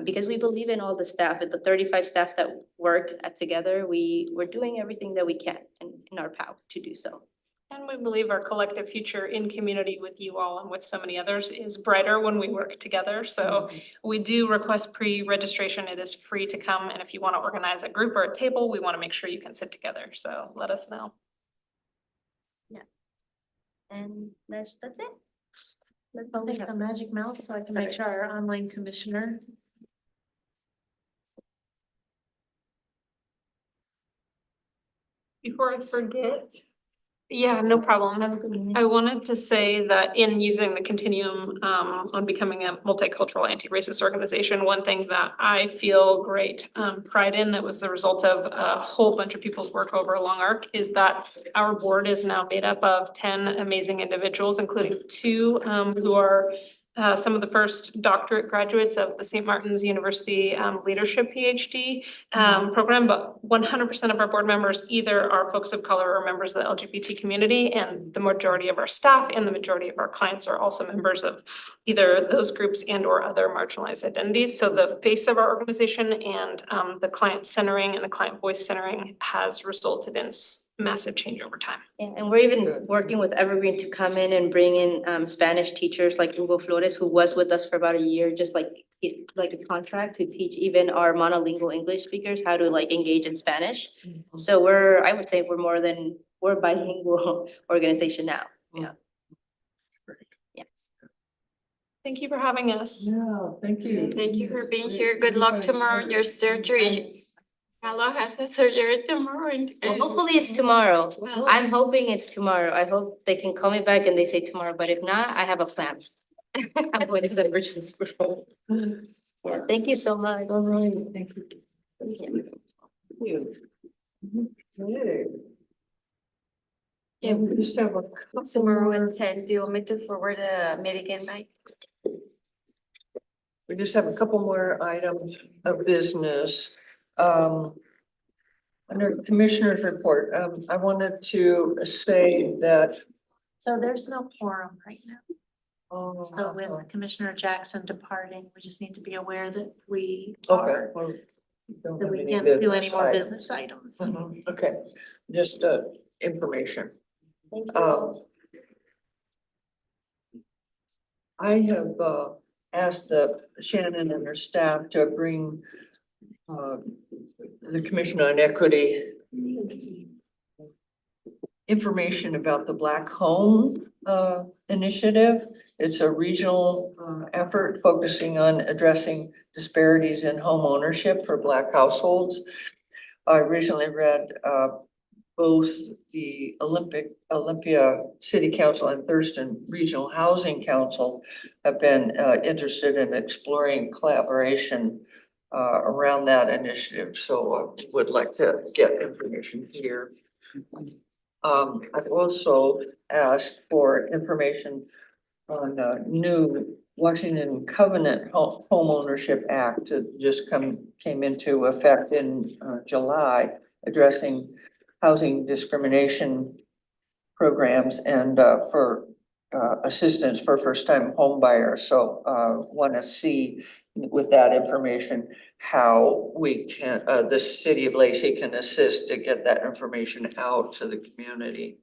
Because we believe in all the staff, and the 35 staff that work together, we're doing everything that we can in our power to do so. And we believe our collective future in community with you all and with so many others is brighter when we work together. So we do request pre-registration. It is free to come. And if you want to organize a group or a table, we want to make sure you can sit together. So let us know. Yeah. And that's it. That's I'll all we take have. the magic mouse so I can Sorry. make sure our online commissioner. Before I forget. Yeah, no problem. Have a good evening. I wanted to say that in using the continuum on becoming a multicultural anti-racist organization, one thing that I feel great pride in, that was the result of a whole bunch of people's work over a long arc, is that our board is now made up of 10 amazing individuals, including 2 who are some of the first doctorate graduates of the St. Martin's University Leadership PhD program, but 100% of our board members either are folks of color or members of the LGBT community, and the majority of our staff and the majority of our clients are also members of either those groups and or other marginalized identities. So the face of our organization and the client centering and the client voice centering has resulted in massive change over time. Yeah, and we're even working with Evergreen to come in and bring in Spanish teachers like Hugo Flores, who was with us for about a year, just like a contract to teach even our monolingual English speakers how to like engage in Spanish. So I would say we're a bilingual organization now. Yeah. Yeah. Thank you for having us. Yeah, thank you. Thank you for being here. Good luck tomorrow on your surgery. Hello has a surgery tomorrow. Well, hopefully it's tomorrow. Well, I'm hoping it's tomorrow. I hope they can call me back and they say tomorrow, but if not, I have a plan. I'm going to the emergency room. Yeah, thank you so much. All right, thank you. Yeah. Okay. Yeah. We just have a couple tomorrow more- at 10. Do you want me to forward a meeting invite? We just have a couple more items of business. Under Commissioner's report, I wanted to say that. So there's no quorum right now. So Okay, with Commissioner Jackson departing, we just need to be aware that we well, are, we don't that have we any can't do any business more items. business items. Mhm, okay, just information. Thank you. I have asked Shannon and her staff to bring the Commission on Equity information about the Black Home initiative. It's a regional effort focusing on addressing disparities in home ownership for Black households. I recently read both the Olympia City Council and Thurston Regional Housing Council have been interested in exploring collaboration around that initiative, so I would like to get information here. I've also asked for information on the new Washington Covenant Home Ownership Act that just came into effect in July, addressing housing discrimination programs and for assistance for first-time home buyers. So want to see with that information how we can, the city of Lacey can assist to get that information out to the community.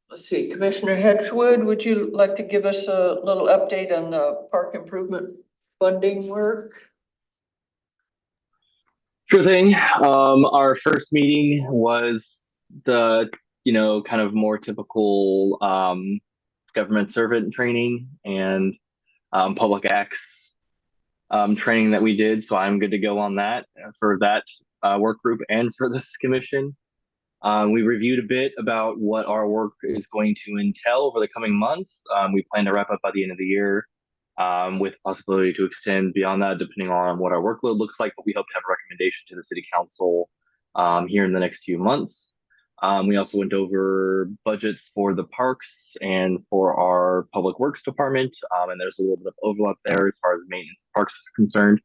Let's see, Commissioner Hedgewood, would you like to give us a little update on the park improvement funding work? Sure thing. Our first meeting was the, kind of more typical government servant training and public acts training that we did. So I'm good to go on that for that work group and for this commission. We reviewed a bit about what our work is going to entail over the coming months. We plan to wrap up by the end of the year with possibility to extend beyond that, depending on what our workload looks like. But we hope to have a recommendation to the city council here in the next few months. We also went over budgets for the parks and for our public works department. And there's a little bit of overlap there as far as maintenance of parks is concerned.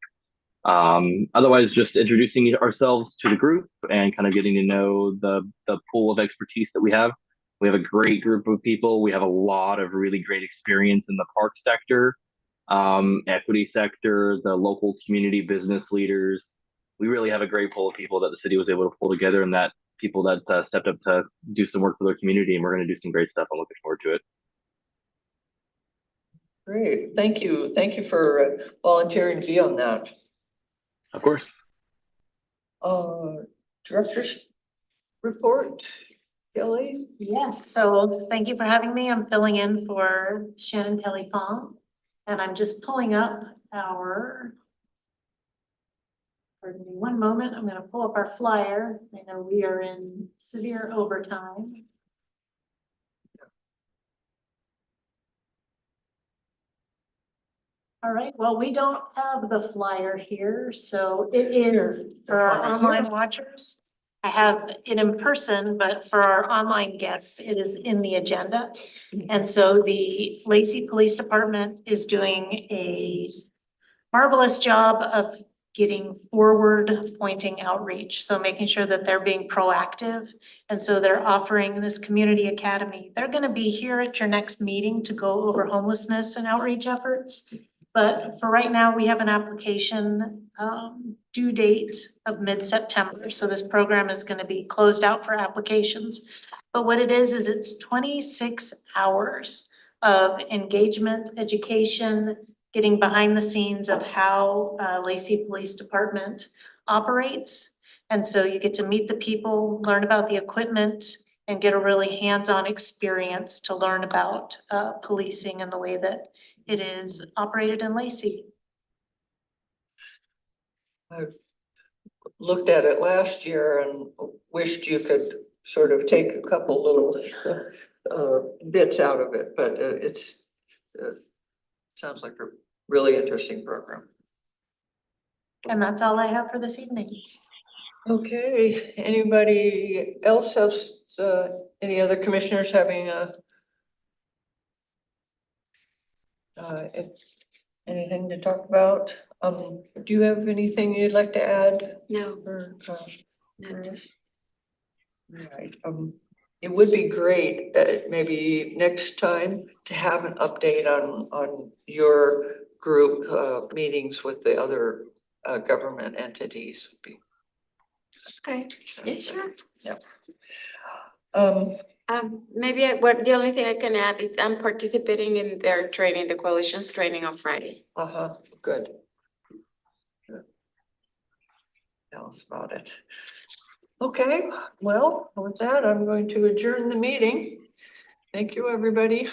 Otherwise, just introducing ourselves to the group and kind of getting to know the pool of expertise that we have. We have a great group of people. We have a lot of really great experience in the park sector, equity sector, the local community business leaders. We really have a great pool of people that the city was able to pull together, and that people that stepped up to do some work for their community, and we're going to do some great stuff. I'm looking forward to it. Great, thank you. Thank you for volunteering to be on that. Of course. Director's report, Kelly? Yes, so thank you for having me. I'm filling in for Shannon Kelly Fong. And I'm just pulling up our, pardon me one moment, I'm gonna pull up our flyer. I know we are in severe overtime. All right, well, we don't have the flyer here, so it is for our online watchers. I have it in person, but for our online guests, it is in the agenda. And so the Lacey Police Department is doing a marvelous job of getting forward pointing outreach. So making sure that they're being proactive. And so they're offering this community academy. They're gonna be here at your next meeting to go over homelessness and outreach efforts. But for right now, we have an application due date of mid-September. So this program is gonna be closed out for applications. But what it is it's 26 hours of engagement, education, getting behind the scenes of how Lacey Police Department operates. And so you get to meet the people, learn about the equipment, and get a really hands-on experience to learn about policing and the way that it is operated in Lacey. I looked at it last year and wished you could sort of take a couple little bits out of it, but it's sounds like a really interesting program. And that's all I have for this evening. Okay, anybody else have any other commissioners having anything to talk about? Do you have anything you'd like to add? No. Or, Not. right, it would be great maybe next time to have an update on your group meetings with the other government entities. Okay, yeah, sure. Yep. Maybe the only thing I can add is I'm participating in their training, the coalition's training on Friday. Good. Tell us about it. Okay, well, with that, I'm going to adjourn the meeting. Thank you, everybody.